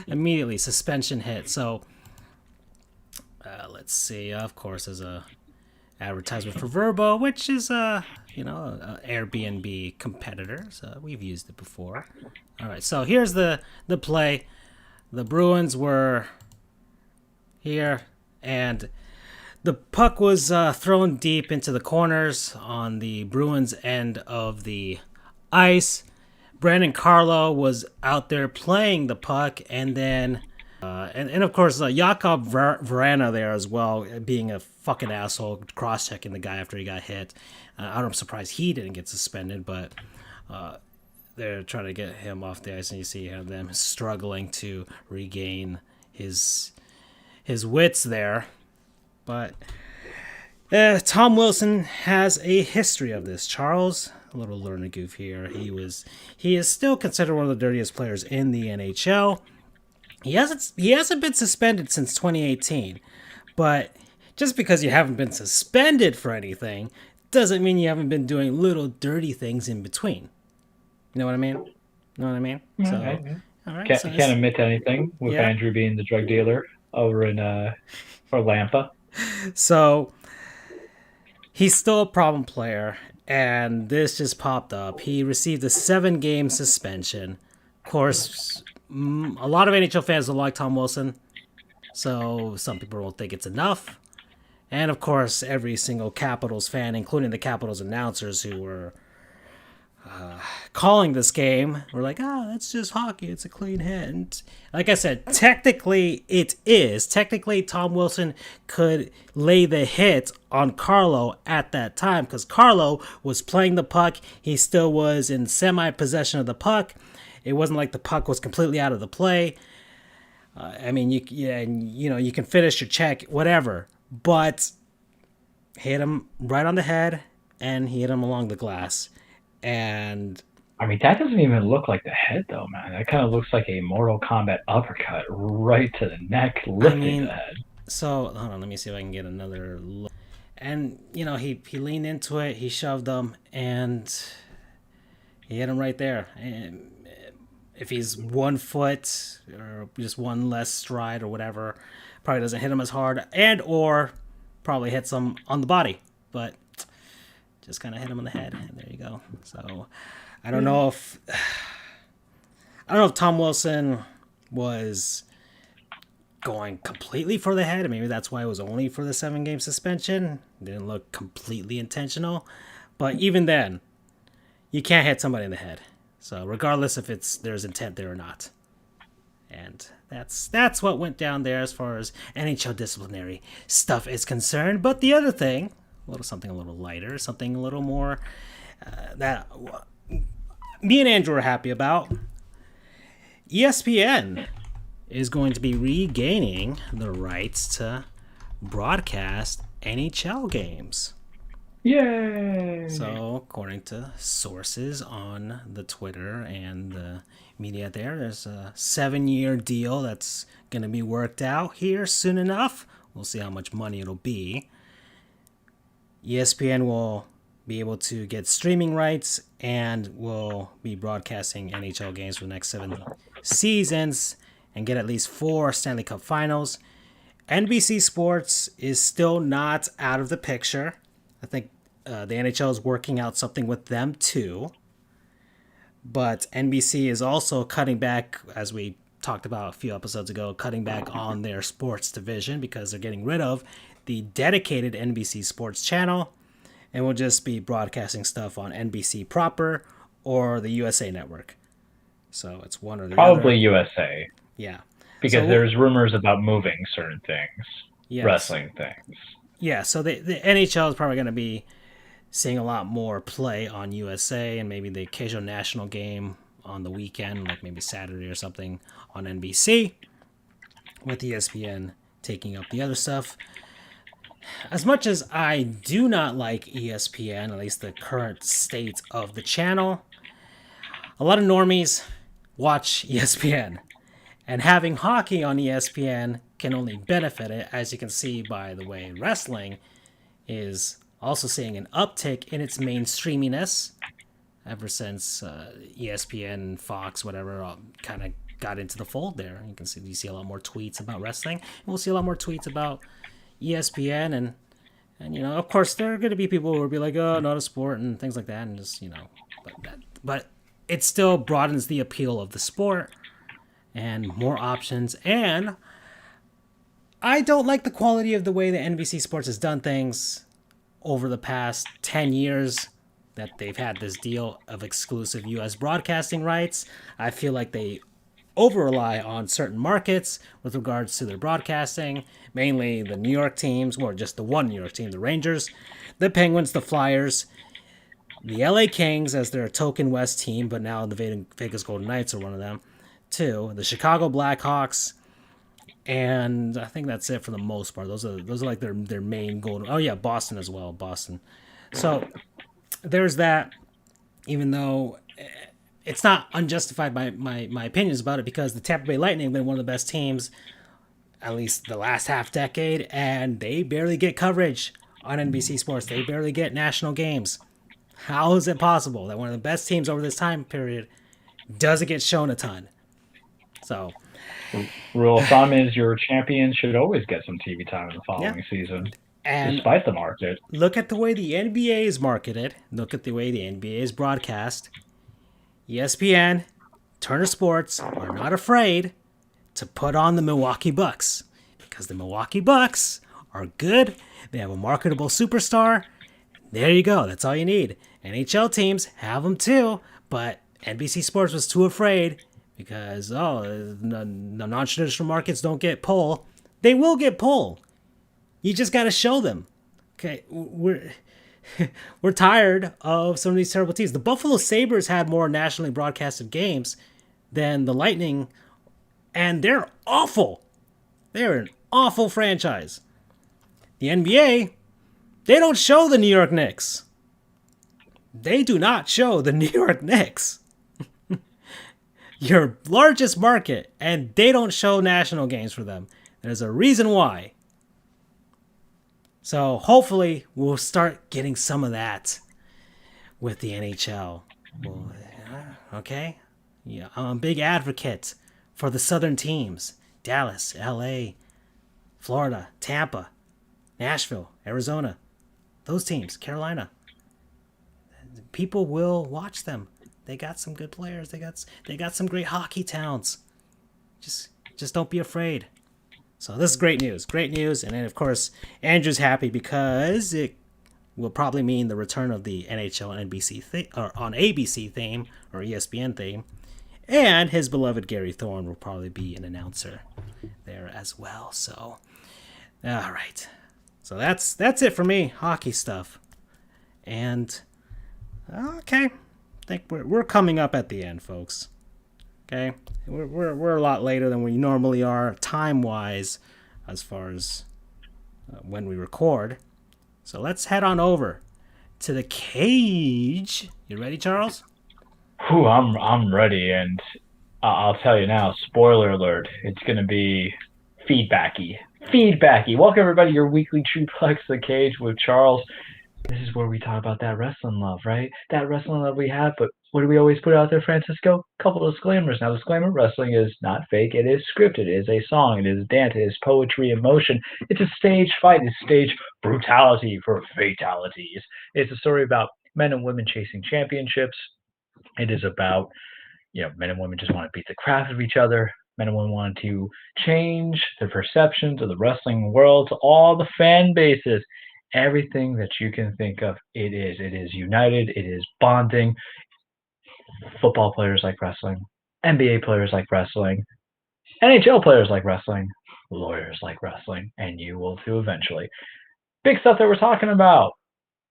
immediately suspension hit. So let's see. Of course, there's a advertisement for Wnba, which is an Airbnb competitor. So we've used it before. All right. So here's the play. The Bruins were here, and the puck was thrown deep into the corners on the Bruins end of the ice. Brandon Carlo was out there playing the puck, and then and of course Jakub Vrana there as well, being a fucking asshole, cross-checking the guy after he got hit. I'm surprised he didn't get suspended, but they're trying to get him off the ice, and you see them struggling to regain his wits there. But Tom Wilson has a history of this. Charles, a little learning goof here. He is still considered one of the dirtiest players in the NHL. He hasn't been suspended since 2018, but just because you haven't been suspended for anything doesn't mean you haven't been doing little dirty things in between. You know what I mean? Yeah, So, right. all right. Can't admit to anything with Andrew being the drug dealer over in Wnba. So he's still a problem player, and this just popped up. He received a 7-game suspension. Of course, a lot of NHL fans don't like Tom Wilson, so some people don't think it's enough. And of course, every single Capitals fan, including the Capitals announcers who were calling this game, were like, that's just hockey. It's a clean hit. And like I said, technically it is. Technically, Tom Wilson could lay the hit on Carlo at that time because Carlo was playing the puck. He still was in semi-possession of the puck. It wasn't like the puck was completely out of the play. You can finish your check, whatever. But hit him right on the head, and he hit him along the glass. And that doesn't even look like the head, though, man. That kind of looks like a Mortal Kombat uppercut right to the neck, lifting the head. So, hold on, let me see if I can get another look. And, he leaned into it, he shoved him, and he hit him right there. And if he's 1 foot or just one less stride or whatever, probably doesn't hit him as hard, and or probably hits him on the body. But just kind of hit him on the head, and there you go. So I don't know if Tom Wilson was going completely for the head. Maybe that's why it was only for the 7-game suspension. It didn't look completely intentional. But even then, you can't hit somebody in the head. So regardless if there's intent there or not. And that's what went down there as far as NHL disciplinary stuff is concerned. But the other thing, something a little lighter, something a little more that me and Andrew are happy about. ESPN is going to be regaining the rights to broadcast NHL games. Yay! So, according to sources on the Twitter and the media there's a 7-year deal that's going to be worked out here soon enough. We'll see how much money it'll be. ESPN will be able to get streaming rights and will be broadcasting NHL games for the next 7 seasons and get at least 4 Stanley Cup Finals. NBC Sports is still not out of the picture. I think the NHL is working out something with them too. But NBC is also cutting back, as we talked about a few episodes ago, cutting back on their sports division because they're getting rid of the dedicated NBC Sports channel and will just be broadcasting stuff on NBC proper or the USA Network. So it's one or the other. Probably USA. Yeah. Because there's rumors about moving certain things, yes. Wrestling things. Yeah, so the NHL is probably going to be seeing a lot more play on USA and maybe the occasional national game on the weekend, like maybe Saturday or something on NBC, with ESPN taking up the other stuff. As much as I do not like ESPN, at least the current state of the channel, a lot of normies watch ESPN. And having hockey on ESPN can only benefit it, as you can see by the way wrestling is also seeing an uptick in its mainstreaminess ever since ESPN, Fox, whatever, kind of got into the fold there. You see a lot more tweets about wrestling, and we'll see a lot more tweets about ESPN, and of course there are going to be people who will be like, oh, not a sport and things like that, and just but it still broadens the appeal of the sport and more options. And I don't like the quality of the way that NBC Sports has done things over the past 10 years that they've had this deal of exclusive U.S. broadcasting rights. I feel like they over-rely on certain markets with regards to their broadcasting, mainly the New York teams, or just the one New York team, the Rangers, the Penguins, the Flyers, the LA Kings as their token West team, but now the Vegas Golden Knights are one of them, too. The Chicago Blackhawks, and I think that's it for the most part. Those are like their main golden. Oh yeah, Boston as well. Boston. So there's that. Even though it's not unjustified my opinions about it, because the Tampa Bay Lightning have been one of the best teams, at least the last half decade, and they barely get coverage on NBC Sports. They barely get national games. How is it possible that one of the best teams over this time period doesn't get shown a ton? So, rule of thumb is your champions should always get some TV time in the following season, and despite the market. Look at the way the NBA is marketed. Look at the way the NBA is broadcast. ESPN, Turner Sports are not afraid to put on the Milwaukee Bucks, because the Milwaukee Bucks are good. They have a marketable superstar. There you go. That's all you need. NHL teams have them too, but NBC Sports was too afraid because, the non-traditional markets don't get pull. They will get pull. You just got to show them. Okay, we're tired of some of these terrible teams. The Buffalo Sabres had more nationally broadcasted games than the Lightning, and they're awful. They're an awful franchise. The NBA, they don't show the New York Knicks. They do not show the New York Knicks. Your largest market, and they don't show national games for them. There's a reason why. So hopefully we'll start getting some of that with the NHL. Well, okay? Yeah, I'm a big advocate for the southern teams. Dallas, LA, Florida, Tampa, Nashville, Arizona. Those teams, Carolina. People will watch them. They got some good players. They got some great hockey towns. Just don't be afraid. So this is great news. Great news. And then, of course, Andrew's happy because it will probably mean the return of the NHL and NBC or on ABC theme or ESPN theme. And his beloved Gary Thorne will probably be an announcer there as well. So, all right. So that's it for me. Hockey stuff. And, okay. I think we're coming up at the end, folks. Okay, we're a lot later than we normally are time-wise, as far as when we record. So let's head on over to the cage. You ready, Charles? Whew, I'm ready, and I'll tell you now. Spoiler alert! It's gonna be feedbacky. Welcome everybody to your weekly Triplex the Cage with Charles. this is where we talk about that wrestling love, right? That wrestling love we have, but what do we always put out there, Francisco? Couple of disclaimers. Now, disclaimer, wrestling is not fake. It is scripted. It is a song. It is dance. It is poetry, emotion. It's a stage fight. It's stage brutality for fatalities. It's a story about men and women chasing championships. It is about, men and women just want to beat the crap out of each other. Men and women want to change the perceptions of the wrestling world to all the fan bases. Everything that you can think of, it is. It is united. It is bonding. Football players like wrestling. NBA players like wrestling. NHL players like wrestling. Lawyers like wrestling. And you will too eventually. Big stuff that we're talking about.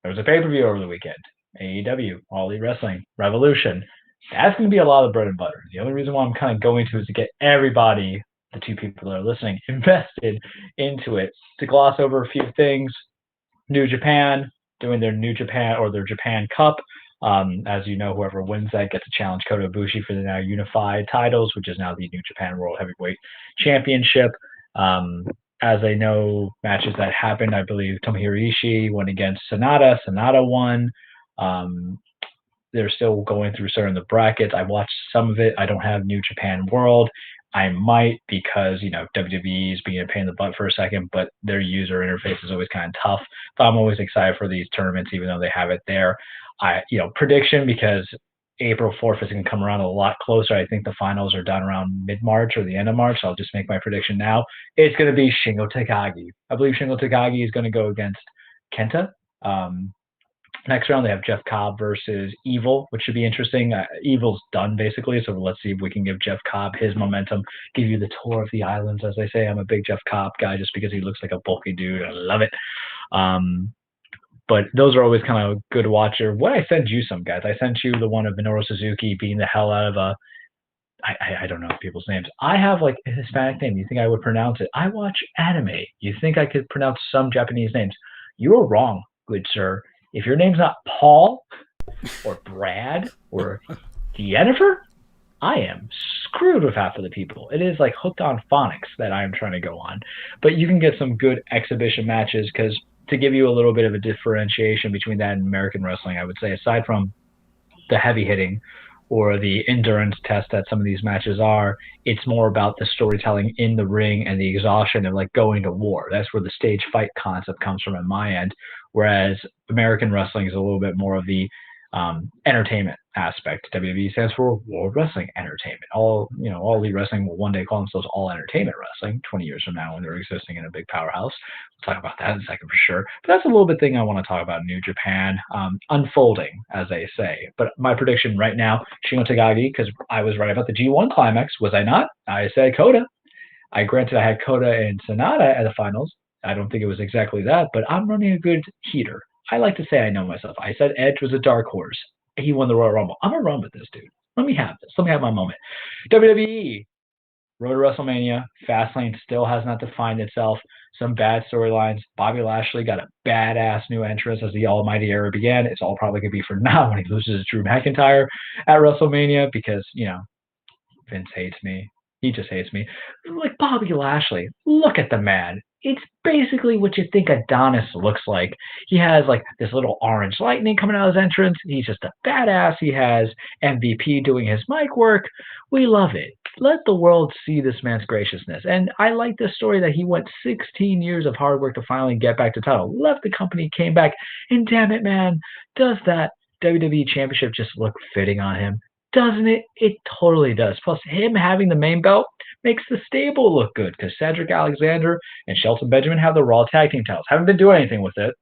There was a pay-per-view over the weekend. AEW, All Elite Wrestling, Revolution. That's going to be a lot of bread and butter. The only reason why I'm kind of going to is to get everybody, the two people that are listening, invested into it. To gloss over a few things, New Japan doing their New Japan or their Japan Cup. As you know, whoever wins that gets to challenge Kota Ibushi for the now unified titles, which is now the New Japan World Heavyweight Championship. As I know, matches that happened, I believe Tomohiro Ishii went against Sanada. Sanada won. They're still going through certain the brackets. I watched some of it. I don't have New Japan World. I might because, WWE is being a pain in the butt for a second, but their user interface is always kind of tough. But I'm always excited for these tournaments, even though they have it there. Prediction, because April 4th is going to come around a lot closer. I think the finals are done around mid-March or the end of March. So I'll just make my prediction now. It's going to be Shingo Takagi. I believe Shingo Takagi is going to go against Kenta. Next round, they have Jeff Cobb versus Evil, which should be interesting. Evil's done, basically, so let's see if we can give Jeff Cobb his momentum, give you the tour of the islands, as they say. I'm a big Jeff Cobb guy just because he looks like a bulky dude. I love it. But those are always kind of good to watch. What I sent you some, guys. I sent you the one of Minoru Suzuki beating the hell out of I don't know people's names. I have like a Hispanic name. You think I would pronounce it? I watch anime. You think I could pronounce some Japanese names? You are wrong, good sir. If your name's not Paul or Brad or Jennifer, I am screwed with half of the people. It is like hooked on phonics that I am trying to go on. But you can get some good exhibition matches because to give you a little bit of a differentiation between that and American wrestling, I would say, aside from the heavy hitting or the endurance test that some of these matches are, it's more about the storytelling in the ring and the exhaustion of like going to war. That's where the stage fight concept comes from on my end. Whereas American wrestling is a little bit more of the entertainment aspect. WWE stands for World Wrestling Entertainment. All Elite Wrestling will one day call themselves All Entertainment Wrestling 20 years from now when they're existing in a big powerhouse. We'll talk about that in a second for sure. But that's a little bit thing I want to talk about New Japan unfolding, as they say. But my prediction right now, Shingo Takagi, because I was right about the G1 climax, was I not? I said Kota. I had Kota and Sanada at the finals. I don't think it was exactly that, but I'm running a good heater. I like to say I know myself. I said Edge was a dark horse. He won the Royal Rumble. I'm going to run with this, dude. Let me have this. Let me have my moment. WWE, Road to WrestleMania. Fastlane still has not defined itself. Some bad storylines. Bobby Lashley got a badass new entrance as the Almighty Era began. It's all probably going to be for now when he loses to Drew McIntyre at WrestleMania because, Vince hates me. He just hates me. Like Bobby Lashley, look at the man. It's basically what you think Adonis looks like. He has like this little orange lightning coming out of his entrance. He's just a badass. He has MVP doing his mic work. We love it. Let the world see this man's graciousness. And I like the story that he went 16 years of hard work to finally get back to title. Left the company, came back, and damn it, man, does that WWE Championship just look fitting on him? Doesn't it? It totally does. Plus, him having the main belt makes the stable look good because Cedric Alexander and Shelton Benjamin have the Raw Tag Team titles. Haven't been doing anything with it.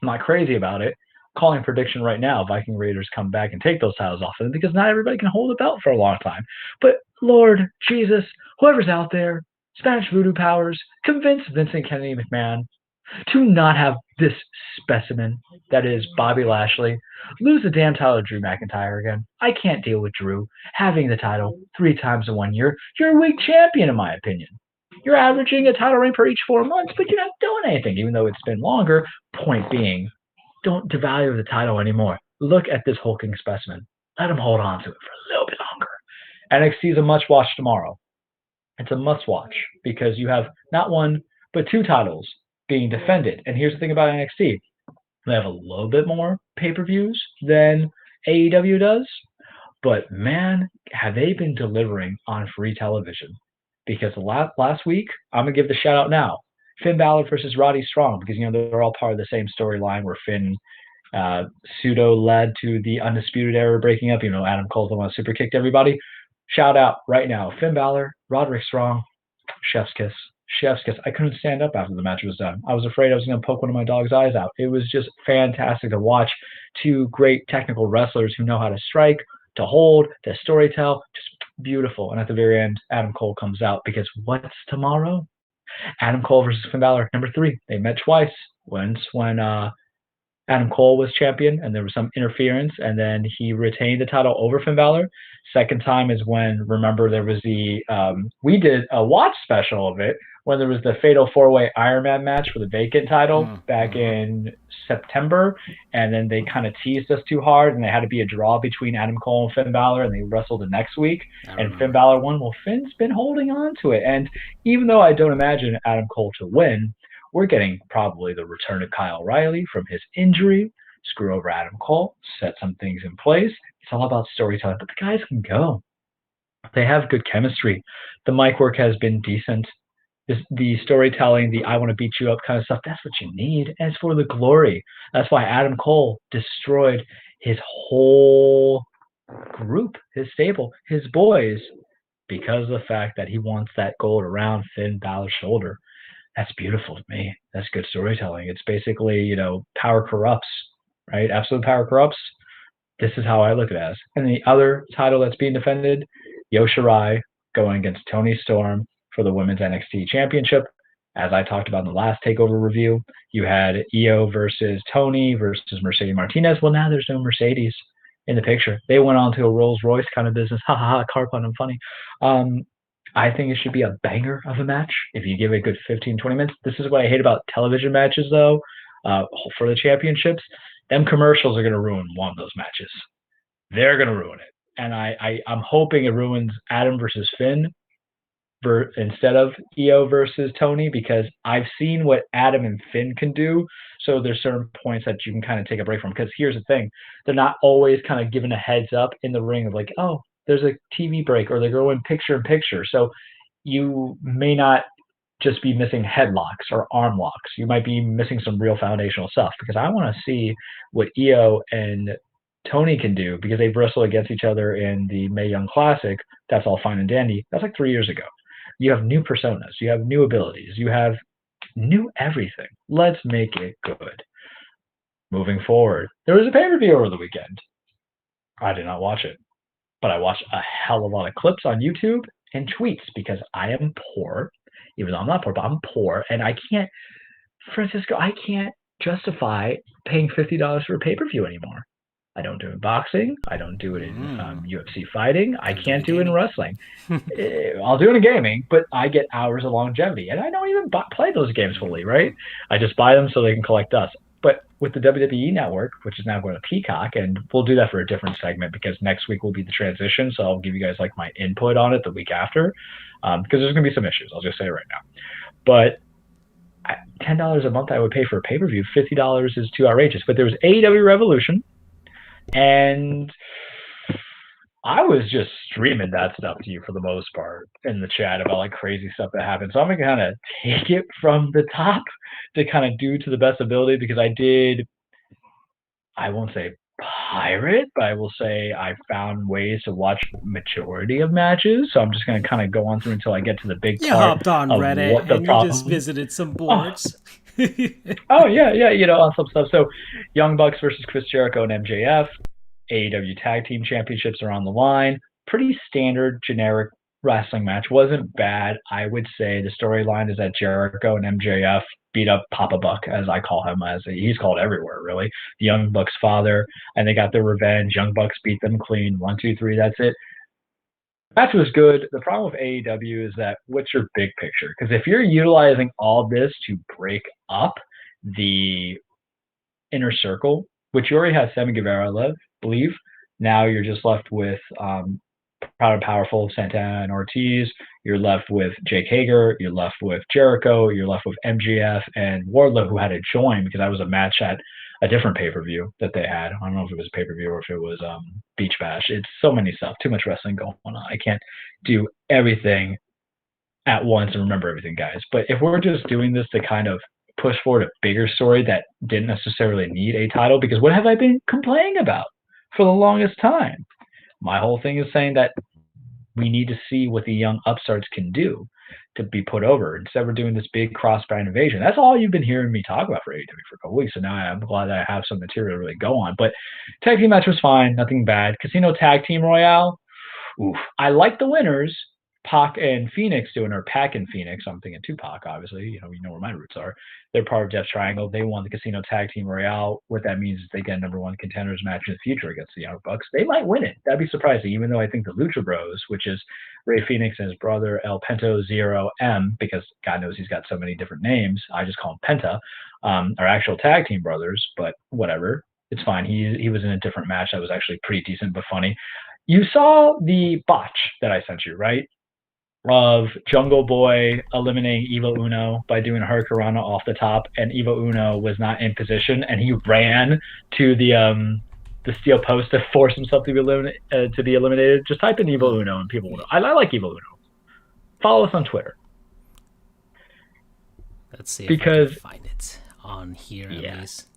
I'm not crazy about it. Calling prediction right now, Viking Raiders come back and take those titles off of them because not everybody can hold a belt for a long time. But Lord Jesus, whoever's out there, Spanish voodoo powers, convince Vincent Kennedy McMahon to not have this specimen that is Bobby Lashley lose the damn title to Drew McIntyre again. I can't deal with Drew having the title 3 times in 1 year. You're a weak champion, in my opinion. You're averaging a title reign per each 4 months, but you're not doing anything, even though it's been longer. Point being, don't devalue the title anymore. Look at this hulking specimen. Let him hold on to it for a little bit longer. NXT is a must watch tomorrow. It's a must watch because you have not 1, but 2 titles being defended. And here's the thing about NXT. They have a little bit more pay-per-views than AEW does, but man, have they been delivering on free television. Because last week, I'm going to give the shout out now. Finn Balor versus Roddy Strong, because, they're all part of the same storyline where Finn pseudo led to the Undisputed Era breaking up. Adam Cole's the one who super kicked everybody. Shout out right now. Finn Balor, Roderick Strong, chef's kiss. Chef's kiss. I couldn't stand up after the match was done. I was afraid I was going to poke one of my dog's eyes out. It was just fantastic to watch two great technical wrestlers who know how to strike, to hold, to storytell. Just beautiful. And at the very end, Adam Cole comes out because what's tomorrow? Adam Cole versus Finn Balor, number 3. They met twice. Once when Adam Cole was champion and there was some interference and then he retained the title over Finn Balor. Second time is when, remember, there was we did a watch special of it when there was the Fatal 4-Way Iron Man match for the vacant title back in September. And then they kind of teased us too hard and they had to be a draw between Adam Cole and Finn Balor and they wrestled the next week. And Finn Balor won. Well, Finn's been holding on to it. And even though I don't imagine Adam Cole to win, we're getting probably the return of Kyle O'Reilly from his injury, screw over Adam Cole, set some things in place. It's all about storytelling, but the guys can go. They have good chemistry. The mic work has been decent. The storytelling, the I want to beat you up kind of stuff, that's what you need. And it's for the glory. That's why Adam Cole destroyed his whole group, his stable, his boys, because of the fact that he wants that gold around Finn Balor's shoulder. That's beautiful to me. That's good storytelling. It's basically, power corrupts, right? Absolute power corrupts. This is how I look at it as. And the other title that's being defended, Io Shirai going against Toni Storm for the Women's NXT Championship. As I talked about in the last TakeOver review, you had Io versus Toni versus Mercedes Martinez. Well, now there's no Mercedes in the picture. They went on to a Rolls Royce kind of business. Ha ha ha, car pun, I'm funny. I think it should be a banger of a match if you give it a good 15, 20 minutes. This is what I hate about television matches, though, for the championships. Them commercials are going to ruin one of those matches. They're going to ruin it. And I'm hoping it ruins Adam versus Finn instead of Io versus Toni, because I've seen what Adam and Finn can do. So there's certain points that you can kind of take a break from. Because here's the thing. They're not always kind of given a heads up in the ring of like, oh, there's a TV break or they're going picture in picture. So you may not just be missing headlocks or arm locks. You might be missing some real foundational stuff, because I want to see what Io and Toni can do, because they've wrestled against each other in the Mae Young Classic. That's all fine and dandy. That's like 3 years ago. You have new personas. You have new abilities. You have new everything. Let's make it good. Moving forward, there was a pay-per-view over the weekend. I did not watch it, but I watched a hell of a lot of clips on YouTube and tweets, because I am poor. Even though I'm not poor, but I'm poor. And I can't justify paying $50 for a pay-per-view anymore. I don't do it in boxing. I don't do it in UFC fighting. I can't do it in wrestling. I'll do it in gaming, but I get hours of longevity. And I don't even play those games fully, right? I just buy them so they can collect dust. But with the WWE Network, which is now going to Peacock, and we'll do that for a different segment because next week will be the transition, so I'll give you guys like my input on it the week after, because there's going to be some issues. I'll just say it right now. But $10 a month I would pay for a pay-per-view. $50 is too outrageous. But there was AEW Revolution, and I was just streaming that stuff to you for the most part in the chat about like crazy stuff that happened. So I'm going to kind of take it from the top to kind of do to the best ability, because I won't say pirate, but I will say I found ways to watch majority of matches. So I'm just going to kind of go on through until I get to the big part. You hopped on of Reddit what the and problem. You just visited some boards. Oh yeah, on some stuff. So Young Bucks versus Chris Jericho and MJF. AEW Tag Team Championships are on the line. Pretty standard, generic wrestling match. Wasn't bad. I would say the storyline is that Jericho and MJF beat up Papa Buck, as I call him, as he's called everywhere, really. The Young Bucks' father, and they got their revenge. Young Bucks beat them clean. 1, 2, 3, that's it. Match was good. The problem with AEW is that what's your big picture? Because if you're utilizing all this to break up the inner circle, which you already have Sammy Guevara believe, now you're just left with Proud and Powerful, Santana and Ortiz. You're left with Jake Hager. You're left with Jericho. You're left with MJF and Wardlow, who had to join because that was a match that a different pay-per-view that they had. I don't know if it was pay-per-view or if it was Beach Bash. It's so many stuff, too much wrestling going on. I can't do everything at once and remember everything, guys. But if we're just doing this to kind of push forward a bigger story that didn't necessarily need a title, because what have I been complaining about for the longest time? My whole thing is saying that we need to see what the young upstarts can do to be put over. Instead, we're doing this big cross-brand invasion. That's all you've been hearing me talk about for AEW for a couple weeks. So now I'm glad that I have some material to really go on. But tag team match was fine, nothing bad. Casino Tag Team Royale, oof. I like the winners. Pac and Phoenix doing, or Pac and Phoenix. I'm thinking Tupac, obviously. You know where my roots are. They're part of Death Triangle. They won the Casino Tag Team Royale. What that means is they get a number one contenders match in the future against the Young Bucks. They might win it. That'd be surprising, even though I think the Lucha Bros, which is Rey Fenix and his brother El Pento Zero M, because God knows he's got so many different names. I just call him Penta, are actual tag team brothers, but whatever. It's fine. He was in a different match that was actually pretty decent but funny. You saw the botch that I sent you, right? Of Jungle Boy eliminating Evil Uno by doing a Hurricanrana off the top, and Evil Uno was not in position, and he ran to the steel post to force himself to be eliminated. Just type in Evil Uno and people will know. I like Evil Uno. Follow us on Twitter. Let's see if I can find it on here at least.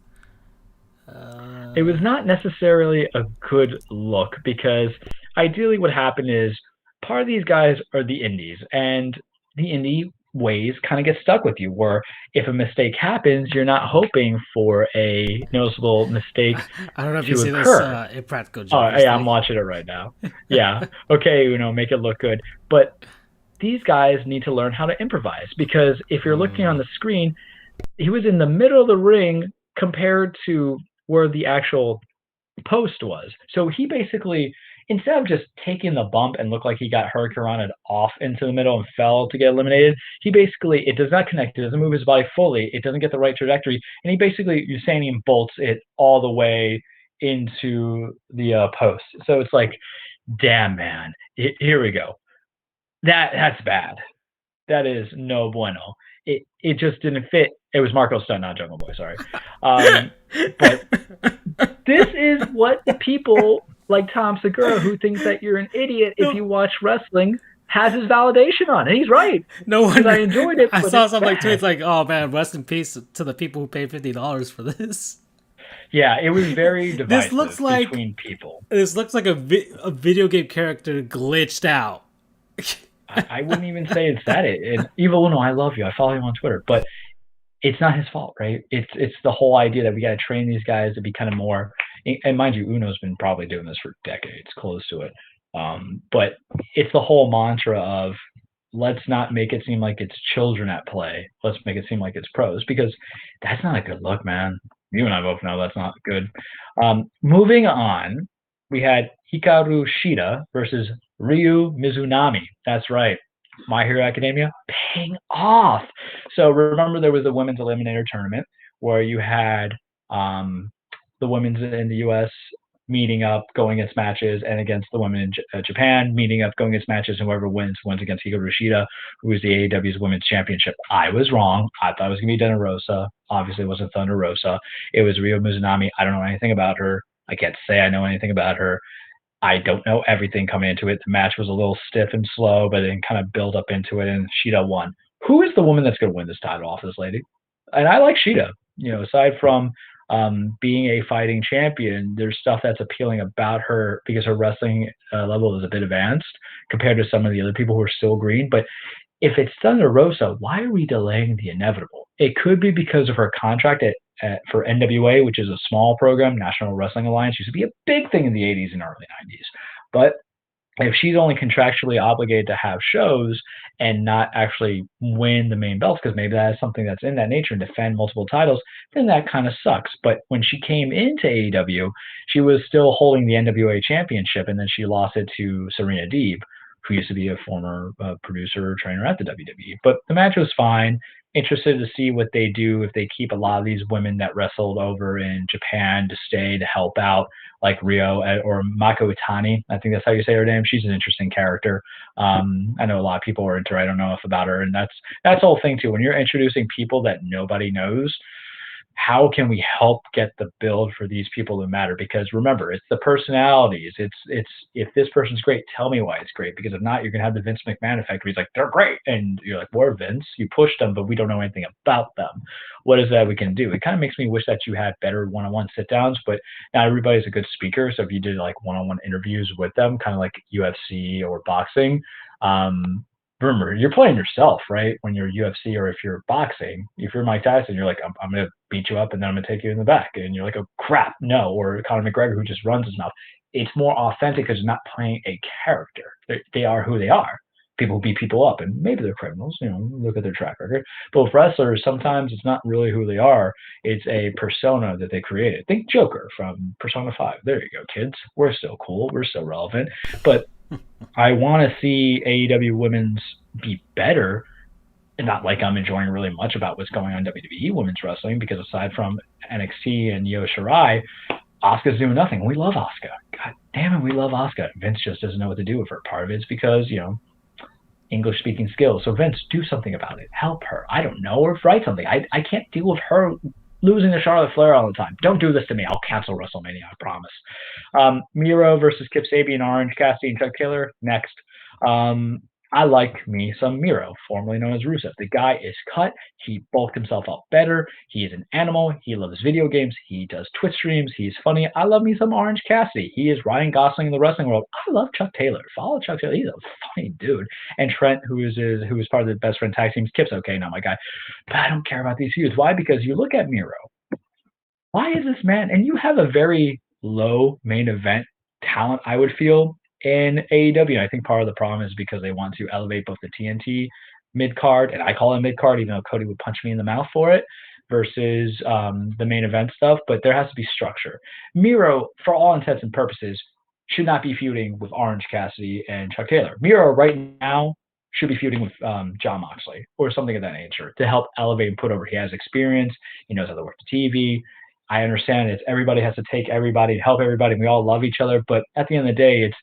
It was not necessarily a good look, because ideally what happened is part of these guys are the indies, and the indie ways kind of get stuck with you, where if a mistake happens, you're not hoping for a noticeable mistake. I don't know if to you see occur. this Impractical Oh, Jokers yeah, I'm thing. watching it right now. Yeah. Okay, make it look good. But these guys need to learn how to improvise, because if you're looking on the screen, he was in the middle of the ring compared to where the actual post was. So he basically, instead of just taking the bump and look like he got hurricanranaed off into the middle and fell to get eliminated, it does not connect. It doesn't move his body fully. It doesn't get the right trajectory. And he basically, Usain bolts it all the way into the post. So it's like, damn, man, here we go. That's bad. That is no bueno. It just didn't fit. It was Marco Stunt, not Jungle Boy, sorry. But this is what the people like Tom Segura, who thinks that you're an idiot if you watch wrestling, has his validation on. And he's right. No one. I enjoyed it. I saw some tweets like, "Oh man, rest in peace to the people who paid $50 for this." Yeah, it was very divisive This looks like between people. This looks like a video game character glitched out. I wouldn't even say it's that. Evil Uno, I love you. I follow him on Twitter, but it's not his fault, right? It's the whole idea that we got to train these guys to be kind of more. And mind you, Uno's been probably doing this for decades, close to it. But it's the whole mantra of, let's not make it seem like it's children at play. Let's make it seem like it's pros, because that's not a good look, man. You and I both know that's not good. Moving on, we had Hikaru Shida versus Ryu Mizunami. That's right. My Hero Academia paying off. So remember, there was a women's eliminator tournament where you had the women's in the U.S. meeting up, going against matches, and against the women in Japan meeting up, going against matches, and whoever wins against Hikaru Shida, who is the AEW's Women's Championship. I was wrong. I thought it was going to be Thunder Rosa. Obviously, it wasn't Thunder Rosa. It was Ryo Mizunami. I don't know anything about her. I can't say I know anything about her. I don't know everything coming into it. The match was a little stiff and slow, but then kind of build up into it, and Shida won. Who is the woman that's going to win this title off this lady? And I like Shida. Aside from being a fighting champion, there's stuff that's appealing about her because her wrestling level is a bit advanced compared to some of the other people who are still green. But if it's Thunder Rosa, why are we delaying the inevitable? It could be because of her contract for NWA, which is a small program, National Wrestling Alliance, used to be a big thing in the 80s and early 90s. But if she's only contractually obligated to have shows and not actually win the main belts, because maybe that is something that's in that nature and defend multiple titles, then that kind of sucks. But when she came into AEW, she was still holding the NWA championship, and then she lost it to Serena Deeb, who used to be a former producer or trainer at the WWE. But the match was fine. Interested to see what they do if they keep a lot of these women that wrestled over in Japan to stay to help out, like Rio or Mako Itani. I think that's how you say her name. She's an interesting character. I know a lot of people are into her. I don't know enough about her. And that's the whole thing too. When you're introducing people that nobody knows, how can we help get the build for these people to matter? Because remember, it's the personalities. It's if this person's great, tell me why it's great. Because if not, you're gonna have the Vince McMahon effect where he's like, they're great, and you're like, we're Vince. You pushed them, but we don't know anything about them. What is that we can do? It kind of makes me wish that you had better one-on-one sit downs, but not everybody's a good speaker. So if you did like one-on-one interviews with them, kind of like UFC or boxing, remember, you're playing yourself, right? When you're UFC or if you're boxing, if you're Mike Tyson, you're like, I'm going to beat you up and then I'm going to take you in the back. And you're like, oh, crap, no. Or Conor McGregor, who just runs his mouth. It's more authentic because you're not playing a character. They are who they are. People who beat people up, and maybe they're criminals, look at their track record. But with wrestlers, sometimes it's not really who they are. It's a persona that they created. Think Joker from Persona 5. There you go, kids. We're still cool. We're still relevant. But I want to see AEW women's be better, and not like I'm enjoying really much about what's going on in WWE women's wrestling, because aside from NXT and Io Shirai, Asuka's doing nothing. We love Asuka. God damn it, we love Asuka. Vince just doesn't know what to do with her. Part of it's because, English speaking skills. So Vince, do something about it. Help her. I don't know, or write something. I can't deal with her losing to Charlotte Flair all the time. Don't do this to me. I'll cancel WrestleMania, I promise. Miro versus Kip Sabian, Orange Cassidy, and Chuck Taylor. Next. I like me some Miro, formerly known as Rusev. The guy is cut. He bulked himself up better. He is an animal. He loves video games. He does Twitch streams. He's funny. I love me some Orange Cassidy. He is Ryan Gosling in the wrestling world. I love Chuck Taylor. Follow Chuck Taylor. He's a funny dude. And Trent, who is part of the best friend tag teams. Kip's okay, not my guy. But I don't care about these feuds. Why? Because you look at Miro. Why is this man? And you have a very low main event talent, I would feel, in AEW. I think part of the problem is because they want to elevate both the TNT mid-card, and I call it mid-card, even though Cody would punch me in the mouth for it, versus the main event stuff, but there has to be structure. Miro, for all intents and purposes, should not be feuding with Orange Cassidy and Chuck Taylor. Miro, right now, should be feuding with Jon Moxley or something of that nature to help elevate and put over. He has experience. He knows how to work the TV. I understand it. Everybody has to take everybody, help everybody. We all love each other. But at the end of the day, it's,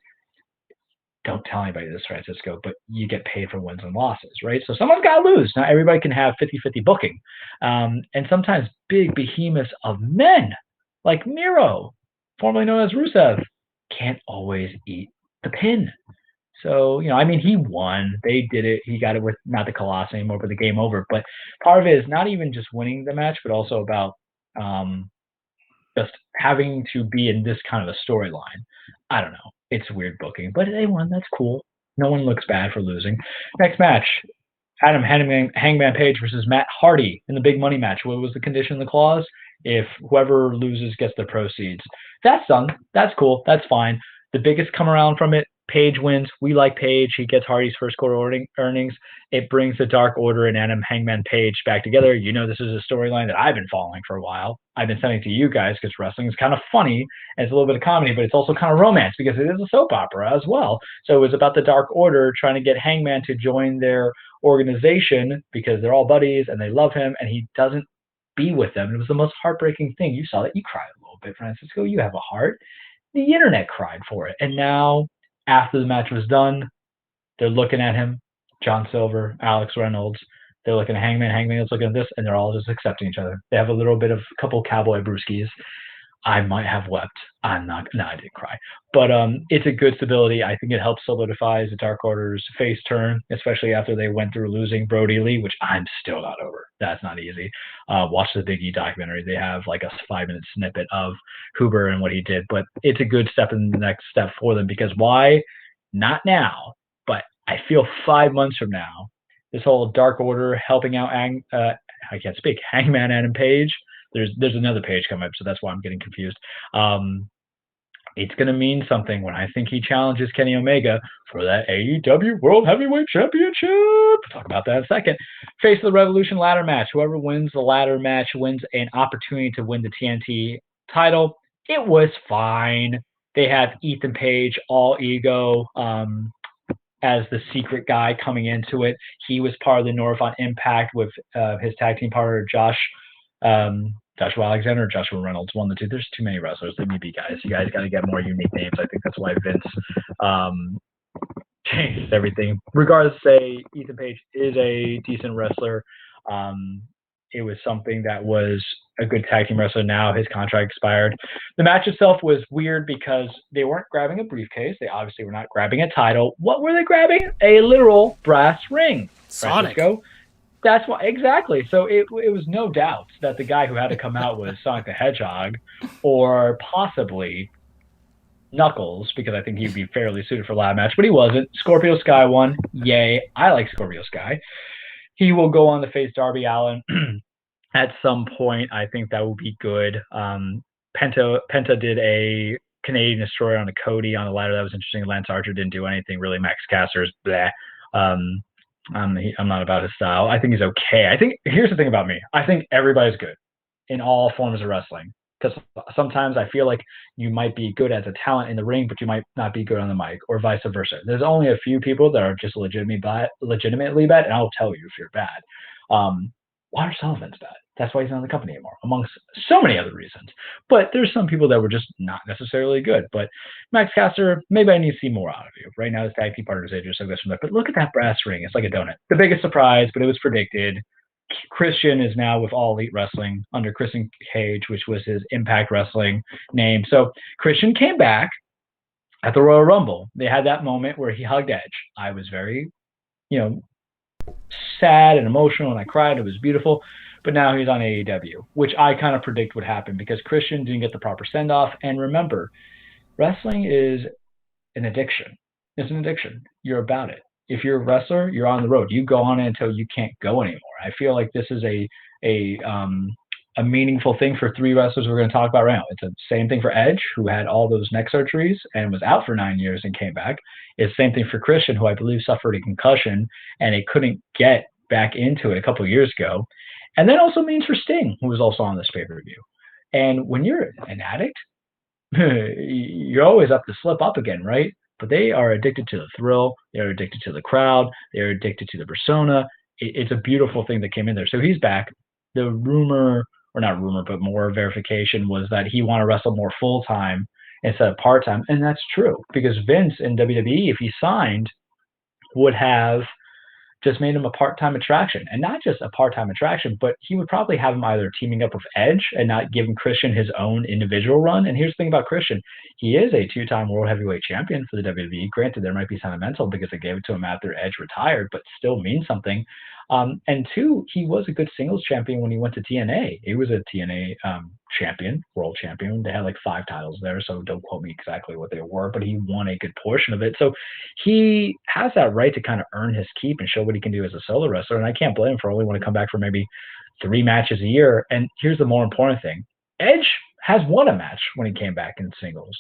don't tell anybody this, Francisco, but you get paid for wins and losses, right? So someone's got to lose. Not everybody can have 50-50 booking. And sometimes big behemoths of men like Miro, formerly known as Rusev, can't always eat the pin. So, he won. They did it. He got it with not the Colosseum anymore, but the game over. But part of it is not even just winning the match, but also about just having to be in this kind of a storyline. I don't know. It's weird booking, but they won. That's cool. No one looks bad for losing. Next match, Adam Hangman Page versus Matt Hardy in the big money match. What was the condition, the clause? If whoever loses gets the proceeds. That's done. That's cool. That's fine. The biggest come around from it, Page wins. We like Page. He gets Hardy's first quarter earnings. It brings the Dark Order and Adam Hangman Page back together. This is a storyline that I've been following for a while. I've been sending to you guys because wrestling is kind of funny and it's a little bit of comedy, but it's also kind of romance because it is a soap opera as well. So it was about the Dark Order trying to get Hangman to join their organization because they're all buddies and they love him, and he doesn't be with them. It was the most heartbreaking thing. You saw that. You cried a little bit, Francisco. You have a heart. The internet cried for it. And now, after the match was done, they're looking at him, John Silver, Alex Reynolds. They're looking at Hangman. Hangman's looking at this, and they're all just accepting each other. They have a little bit of a couple cowboy brewskis. I might have wept. I'm not. No, I didn't cry. But it's a good stability. I think it helps solidify the Dark Order's face turn, especially after they went through losing Brody Lee, which I'm still not over. That's not easy. Watch the Big E documentary. They have like a 5-minute snippet of Huber and what he did. But it's a good step in the next step for them, because why? Not now, but I feel 5 months from now, this whole Dark Order helping out Hangman Adam Page. There's another page coming up, so that's why I'm getting confused. It's going to mean something when I think he challenges Kenny Omega for that AEW World Heavyweight Championship. We'll talk about that in a second. Face of the Revolution ladder match. Whoever wins the ladder match wins an opportunity to win the TNT title. It was fine. They have Ethan Page, all ego, as the secret guy coming into it. He was part of the North on Impact with his tag team partner, Joshua Alexander, Joshua Reynolds, one of the two. There's too many wrestlers. They need to be guys. You guys got to get more unique names. I think that's why Vince changed everything. Regardless, say Ethan Page is a decent wrestler. It was something that was a good tag team wrestler. Now his contract expired. The match itself was weird because they weren't grabbing a briefcase. They obviously were not grabbing a title. What were they grabbing? A literal brass ring. Sonic. Francisco. That's why, exactly. So it was no doubt that the guy who had to come out was Sonic the Hedgehog, or possibly Knuckles, because I think he'd be fairly suited for a ladder match, but he wasn't. Scorpio Sky won. Yay. I like Scorpio Sky. He will go on to face Darby Allin at some point. I think that will be good. Penta did a Canadian Destroyer on a Cody on the ladder. That was interesting. Lance Archer didn't do anything really. Max Caster's bleh. I'm not about his style. I think he's okay. I think here's the thing about me. I think everybody's good in all forms of wrestling. Because sometimes I feel like you might be good as a talent in the ring, but you might not be good on the mic, or vice versa. There's only a few people that are just legitimately bad, and I'll tell you if you're bad. Water Sullivan's bad. That's why he's not in the company anymore, amongst so many other reasons. But there's some people that were just not necessarily good. But Max Caster, maybe I need to see more out of you. Right now, his tag team partners, they just took this from that. But look at that brass ring. It's like a donut. The biggest surprise, but it was predicted. Christian is now with All Elite Wrestling under Christian Cage, which was his Impact Wrestling name. So Christian came back at the Royal Rumble. They had that moment where he hugged Edge. I was very, sad and emotional, and I cried. It was beautiful. But now he's on AEW, which I kind of predict would happen because Christian didn't get the proper send-off. And remember, wrestling is an addiction. It's an addiction. You're about it. If you're a wrestler, you're on the road. You go on it until you can't go anymore. I feel like this is a meaningful thing for three wrestlers we're going to talk about right now. It's the same thing for Edge, who had all those neck surgeries and was out for 9 years and came back. It's the same thing for Christian, who I believe suffered a concussion and it couldn't get back into it a couple of years ago. And that also means for Sting, who was also on this pay-per-view. And when you're an addict, you're always up to slip up again, right? But they are addicted to the thrill. They're addicted to the crowd. They're addicted to the persona. It's a beautiful thing that came in there. So he's back. The rumor, or not rumor, but more verification was that he wanted to wrestle more full-time instead of part-time. And that's true because Vince in WWE, if he signed, would have just made him a part-time attraction. And not just a part-time attraction, but he would probably have him either teaming up with Edge and not giving Christian his own individual run. And here's the thing about Christian. He is a two-time World Heavyweight Champion for the WWE. Granted, there might be sentimental because they gave it to him after Edge retired, but still means something. And two, he was a good singles champion when he went to TNA. He was a TNA champion, world champion. They had like 5 titles there, so don't quote me exactly what they were, but he won a good portion of it. So he has that right to kind of earn his keep and show what he can do as a solo wrestler. And I can't blame him for only want to come back for maybe 3 matches a year. And here's the more important thing. Edge has won a match when he came back in singles.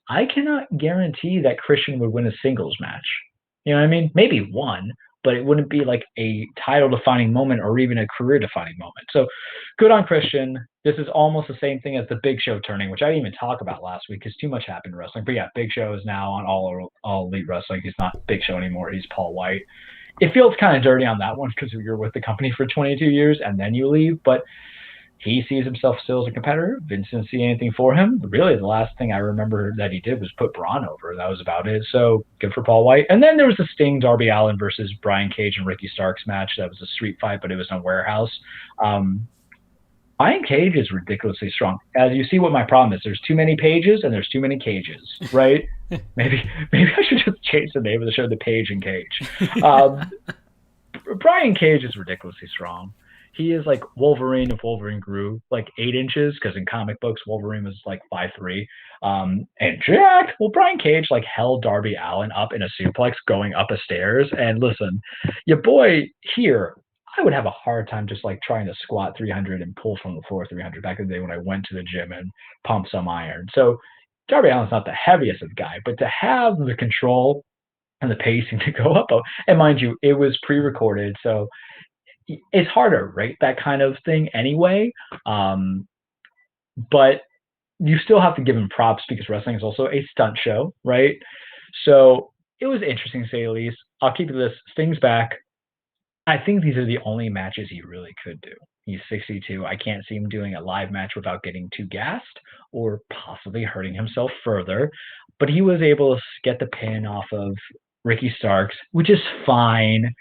I cannot guarantee that Christian would win a singles match. You know what I mean? Maybe one, but it wouldn't be like a title-defining moment or even a career-defining moment. So good on Christian. This is almost the same thing as the Big Show turning, which I didn't even talk about last week because too much happened in wrestling. But yeah, Big Show is now on All Elite Wrestling. He's not Big Show anymore. He's Paul White. It feels kind of dirty on that one because you're with the company for 22 years and then you leave. But he sees himself still as a competitor. Vince didn't see anything for him. Really, the last thing I remember that he did was put Braun over. That was about it. So good for Paul White. And then there was the Sting, Darby Allin versus Brian Cage and Ricky Starks match. That was a street fight, but it was in a warehouse. Brian Cage is ridiculously strong. As you see what my problem is, there's too many pages and there's too many cages, right? maybe I should just change the name of the show to Page and Cage. Brian Cage is ridiculously strong. He is like Wolverine if Wolverine grew like 8 inches, because in comic books, Wolverine was like 5'3". And Jack, well, Brian Cage like held Darby Allin up in a suplex going up a stairs. And listen, your boy here, I would have a hard time just like trying to squat 300 and pull from the floor 300 back in the day when I went to the gym and pumped some iron. So Darby Allin's not the heaviest of the guy, but to have the control and the pacing to go up, and mind you, it was pre-recorded, so it's hard to rate that kind of thing anyway. But you still have to give him props because wrestling is also a stunt show, right? So it was interesting to say the least. I'll keep it this. Sting's back. I think these are the only matches he really could do. He's 62. I can't see him doing a live match without getting too gassed or possibly hurting himself further. But he was able to get the pin off of Ricky Starks, which is fine.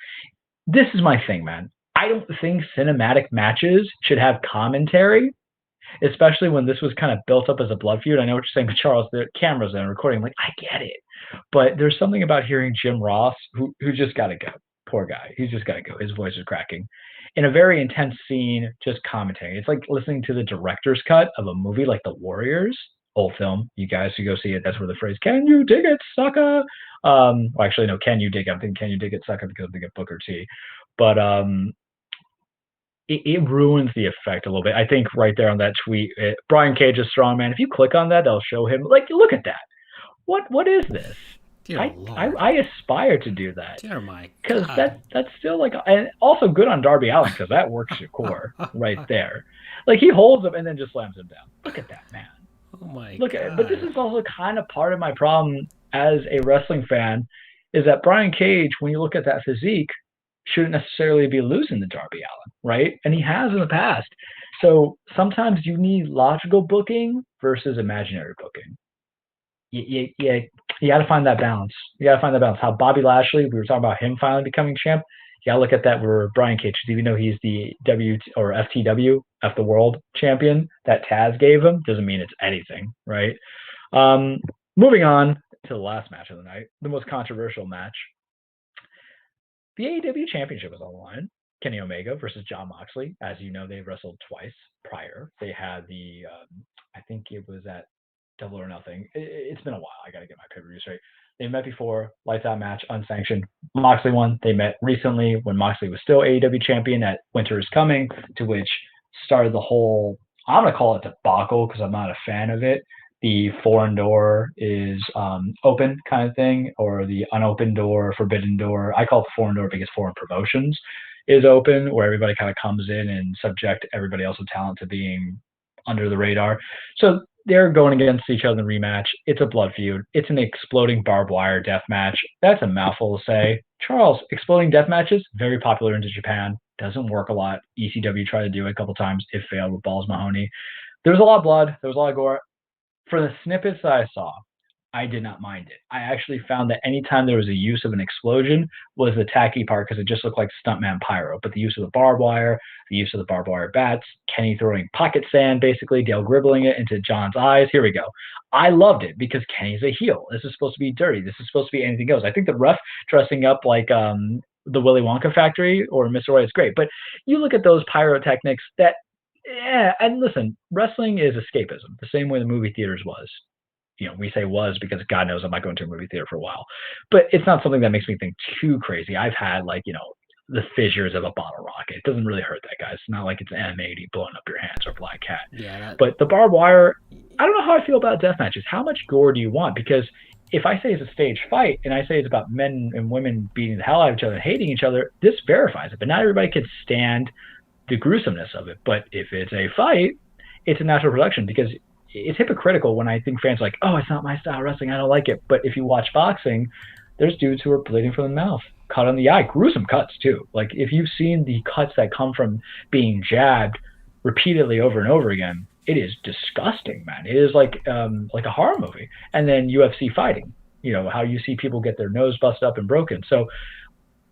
This is my thing, man. I don't think cinematic matches should have commentary, especially when this was kind of built up as a blood feud. I know what you're saying, but Charles, the cameras and recording, like, I get it. But there's something about hearing Jim Ross, who just got to go. Poor guy. He's just got to go. His voice is cracking. In a very intense scene, just commentating. It's like listening to the director's cut of a movie like The Warriors, old film. You guys should go see it. That's where the phrase, can you dig it, sucker? Well, actually, no, can you dig it? I'm thinking, can you dig it, sucker? Because I'm thinking Booker T. But it ruins the effect a little bit. I think right there on that tweet, Brian Cage's strongman, if you click on that, they'll show him, like, look at that. What is this? I aspire to do that. Dear my because that's still like, and also good on Darby Allin because that works your core right there. Like he holds him and then just slams him down. Look at that, man. Oh my Look God. at it. But this is also kind of part of my problem as a wrestling fan is that Brian Cage, when you look at that physique, shouldn't necessarily be losing to Darby Allin, right? And he has in the past. So sometimes you need logical booking versus imaginary booking. You got to find that balance. You got to find that balance. How Bobby Lashley, we were talking about him finally becoming champ. You got to look at that where Brian Cage, even though he's the FTW, F the World champion that Taz gave him, doesn't mean it's anything, right? Moving on to the last match of the night, the most controversial match. The AEW Championship was on the line. Kenny Omega versus Jon Moxley. As you know, they wrestled twice prior. They had the, I think it was at Double or Nothing. It's been a while. I got to get my pay-per-view straight. They met before, lights out match, unsanctioned. Moxley won. They met recently when Moxley was still AEW champion at Winter is Coming, to which started the whole, I'm going to call it debacle because I'm not a fan of it. The foreign door is open kind of thing, or the unopened door, forbidden door. I call it the foreign door because foreign promotions is open, where everybody kind of comes in and subject everybody else's talent to being under the radar. So they're going against each other in the rematch. It's a blood feud. It's an exploding barbed wire death match. That's a mouthful to say. Charles, exploding death matches, very popular into Japan. Doesn't work a lot. ECW tried to do it a couple times. It failed with Balls Mahoney. There was a lot of blood. There was a lot of gore. For the snippets that I saw, I did not mind it. I actually found that anytime there was a use of an explosion was the tacky part because it just looked like stuntman pyro. But the use of the barbed wire, the use of the barbed wire bats, Kenny throwing pocket sand, basically, Dale gribbling it into John's eyes. Here we go. I loved it because Kenny's a heel. This is supposed to be dirty. This is supposed to be anything goes. I think the ref dressing up like the Willy Wonka factory or Mr. White is great. But you look at those pyrotechnics that, yeah, and listen, wrestling is escapism, the same way the movie theaters was. You know, we say was because God knows I'm not going to a movie theater for a while. But it's not something that makes me think too crazy. I've had, like, you know, the fissures of a bottle rocket. It doesn't really hurt that, guys. It's not like it's M80 blowing up your hands or Black Cat. Yeah. But the barbed wire, I don't know how I feel about death matches. How much gore do you want? Because if I say it's a stage fight and I say it's about men and women beating the hell out of each other and hating each other, this verifies it. But not everybody can stand the gruesomeness of it. But if it's a fight, it's a natural production because it's hypocritical when I think fans are like, oh, it's not my style of wrestling, I don't like it. But if you watch boxing, there's dudes who are bleeding from the mouth, cut on the eye, gruesome cuts too. Like if you've seen the cuts that come from being jabbed repeatedly over and over again, it is disgusting, man. It is like a horror movie. And then UFC fighting, you know, how you see people get their nose busted up and broken. So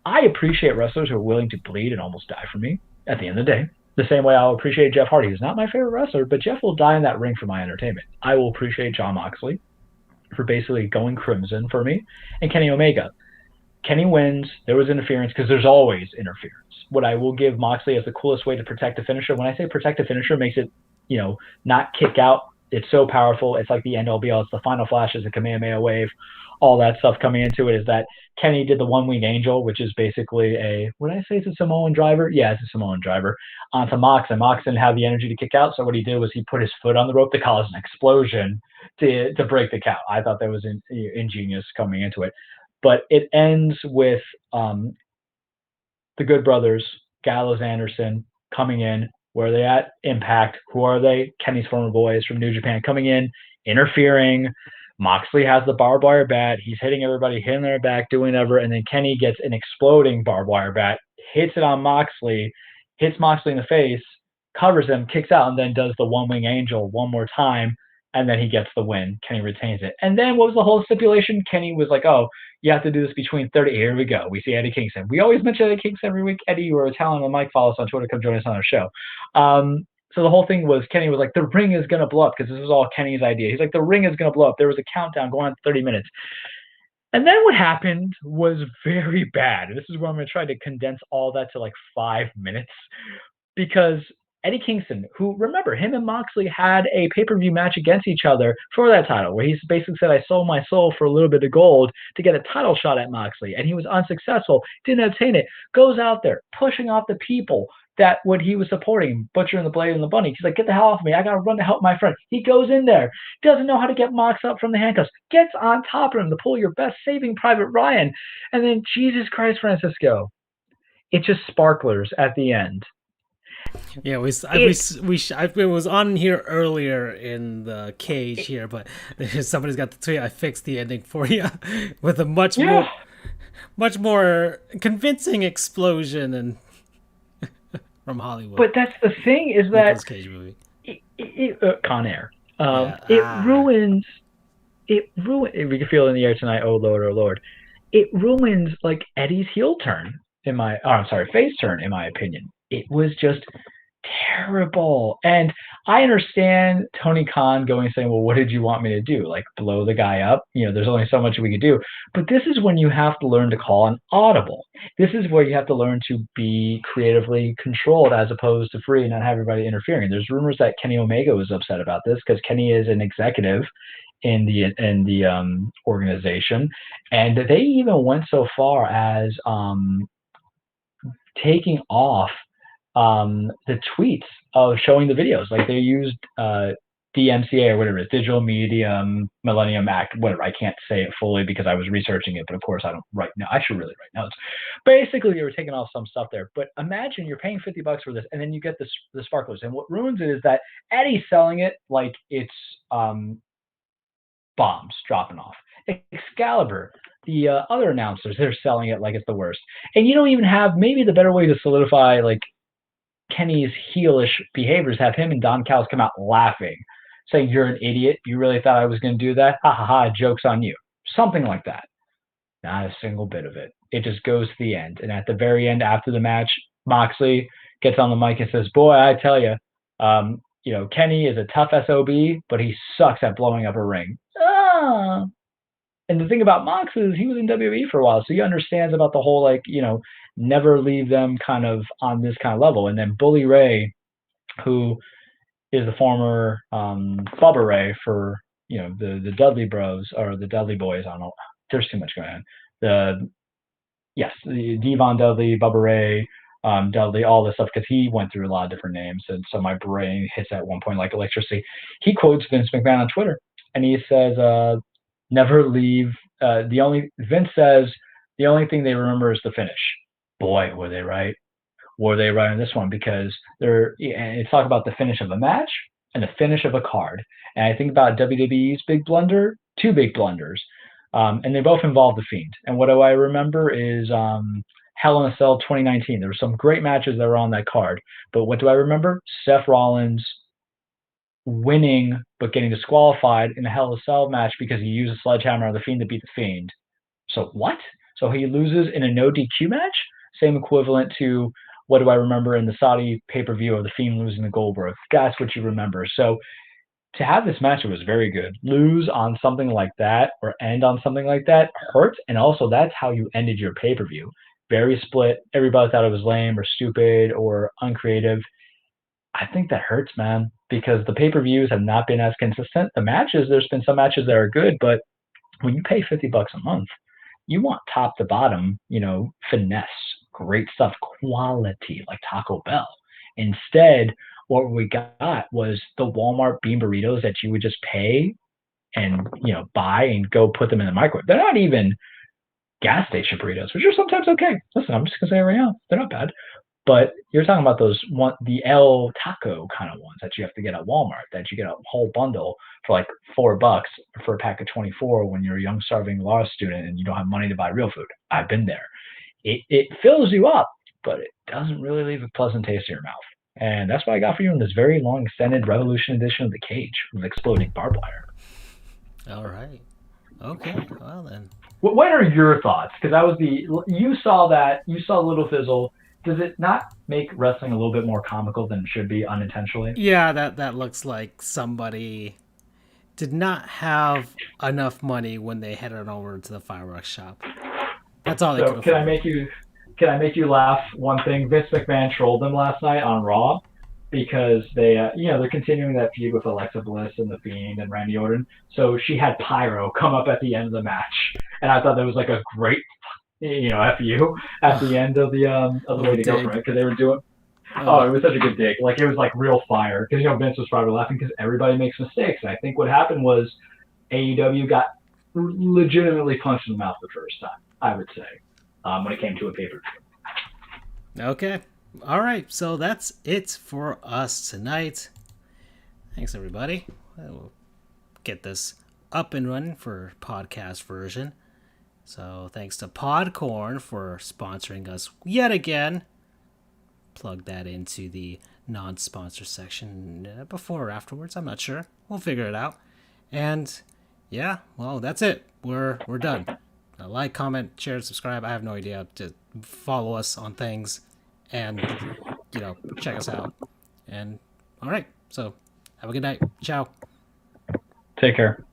I appreciate wrestlers who are willing to bleed and almost die for me at the end of the day. The same way I'll appreciate Jeff Hardy, who's not my favorite wrestler, but Jeff will die in that ring for my entertainment. I will appreciate Jon Moxley for basically going crimson for me, and Kenny Omega. Kenny wins. There was interference because there's always interference. What I will give Moxley as the coolest way to protect the finisher, when I say protect the finisher, makes it, you know, not kick out. It's so powerful. It's like the end all be all. It's the final flash, is a Kamehameha wave. All that stuff coming into it is that Kenny did the one-wing angel, which is basically would I say it's a Samoan driver? Yeah, it's a Samoan driver, onto Mox, and Mox didn't have the energy to kick out, so what he did was he put his foot on the rope to cause an explosion to break the count. I thought that was ingenious coming into it. But it ends with the Good Brothers, Gallows, Anderson, coming in. Where are they at? Impact. Who are they? Kenny's former boys from New Japan coming in, interfering. Moxley has the barbed wire bat. He's hitting everybody, hitting their back, doing whatever. And then Kenny gets an exploding barbed wire bat, hits it on Moxley, hits Moxley in the face, covers him, kicks out, and then does the one-wing angel one more time. and then he gets the win. Kenny retains it. And then what was the whole stipulation? Kenny was like, oh, you have to do this between 30. Here we go. We see Eddie Kingston. We always mention Eddie Kingston every week. Eddie, you are a talent on the mic. Follow us on Twitter. Come join us on our show. So the whole thing was Kenny was like, the ring is going to blow up, because this was all Kenny's idea. He's like, the ring is going to blow up. There was a countdown going on 30 minutes. And then what happened was very bad. This is where I'm going to try to condense all that to like 5 minutes, because Eddie Kingston, who, remember, him and Moxley had a pay-per-view match against each other for that title, where he basically said, I sold my soul for a little bit of gold to get a title shot at Moxley, and he was unsuccessful, didn't obtain it, goes out there, pushing off the people that what he was supporting, Butcher and the Blade and the Bunny. He's like, get the hell off of me. I got to run to help my friend. He goes in there, doesn't know how to get Mox up from the handcuffs, gets on top of him to pull your best Saving Private Ryan, and then, Jesus Christ, Francisco, it's just sparklers at the end. Yeah, it was on here earlier in the cage here, but somebody's got the tweet. I fixed the ending for you with a much more convincing explosion and from Hollywood. But that's the thing, is that Nicolas Cage movie. Con Air. It ruins. We can feel it in the air tonight. Oh Lord, oh Lord. It ruins like Eddie's face turn, in my opinion. It was just terrible. And I understand Tony Khan saying, well, what did you want me to do? Like, blow the guy up? There's only so much we could do. But this is when you have to learn to call an audible. This is where you have to learn to be creatively controlled as opposed to free and not have everybody interfering. There's rumors that Kenny Omega was upset about this, because Kenny is an executive in the organization. And they even went so far as taking off the tweets of showing the videos. Like, they used DMCA or whatever it is, Digital Media Millennium Act, whatever. I can't say it fully because I was researching it, but of course I don't write now. I should really write notes. Basically, they were taking off some stuff there. But imagine you're paying $50 for this, and then you get the sparklers. And what ruins it is that Eddie's selling it like it's bombs dropping off. Excalibur, the other announcers, they're selling it like it's the worst. And you don't even have, maybe the better way to solidify like Kenny's heelish behaviors, have him and Don Callis come out laughing, saying, you're an idiot. You really thought I was going to do that? Ha ha ha, joke's on you. Something like that. Not a single bit of it. It just goes to the end. And at the very end, after the match, Moxley gets on the mic and says, boy, I tell you, Kenny is a tough SOB, but he sucks at blowing up a ring. And the thing about Mox is he was in WWE for a while, so he understands about the whole, never leave them kind of on this kind of level. And then Bully Ray, who is the former Bubba Ray for, the Dudley Bros, or the Dudley Boys. I don't know. There's too much going on. The Devon Dudley, Bubba Ray, Dudley, all this stuff, because he went through a lot of different names. And so my brain hits at one point like electricity. He quotes Vince McMahon on Twitter, and he says, never leave. Vince says the only thing they remember is the finish. Boy, were they right. Were they right on this one? Because it's talk about the finish of a match and the finish of a card. And I think about WWE's big blunder, two big blunders. And they both involve The Fiend. And what do I remember is Hell in a Cell 2019. There were some great matches that were on that card. But what do I remember? Seth Rollins winning but getting disqualified in the Hell in a Cell match because he used a sledgehammer on The Fiend to beat The Fiend. So what? So he loses in a no DQ match? Same equivalent to what do I remember in the Saudi pay-per-view of The Fiend losing to Goldberg. That's what you remember. So to have this match, it was very good. Lose on something like that or end on something like that hurts. And also that's how you ended your pay-per-view. Very split. Everybody thought it was lame or stupid or uncreative. I think that hurts, man, because the pay-per-views have not been as consistent. The matches, there's been some matches that are good, but when you pay $50 a month, you want top to bottom, finesse, great stuff, quality, like Taco Bell. Instead, what we got was the Walmart bean burritos that you would just pay and, buy and go put them in the microwave. They're not even gas station burritos, which are sometimes okay. Listen, I'm just going to say it right now. They're not bad. But you're talking about the El Taco kind of ones that you have to get at Walmart, that you get a whole bundle for like $4 for a pack of 24 when you're a young starving law student and you don't have money to buy real food. I've been there. It fills you up, but it doesn't really leave a pleasant taste in your mouth. And that's what I got for you in this very long extended Revolution edition of the Cage with exploding barbed wire. All right. Okay. Well then. What are your thoughts? Because that was you saw Little Fizzle. Does it not make wrestling a little bit more comical than it should be unintentionally? Yeah, that looks like somebody did not have enough money when they headed over to the fireworks shop. That's all they could afford. Can I make you laugh? One thing, Vince McMahon trolled them last night on Raw because they're continuing that feud with Alexa Bliss and the Fiend and Randy Orton. So she had Pyro come up at the end of the match, and I thought that was like a great, fu at the end of the way to go for it because they were doing. Oh, it was such a good dig. Like, it was like real fire because Vince was probably laughing because everybody makes mistakes. And I think what happened was AEW got legitimately punched in the mouth the first time, I would say, when it came to a pay-per-view. Okay. All right. So that's it for us tonight. Thanks, everybody. We'll get this up and running for podcast version. So thanks to Podcorn for sponsoring us yet again. Plug that into the non-sponsor section before or afterwards. I'm not sure. We'll figure it out. And yeah, well, that's it. We're done. Like, comment, share, subscribe. I have no idea. Just follow us on things and, check us out. And all right. So have a good night. Ciao. Take care.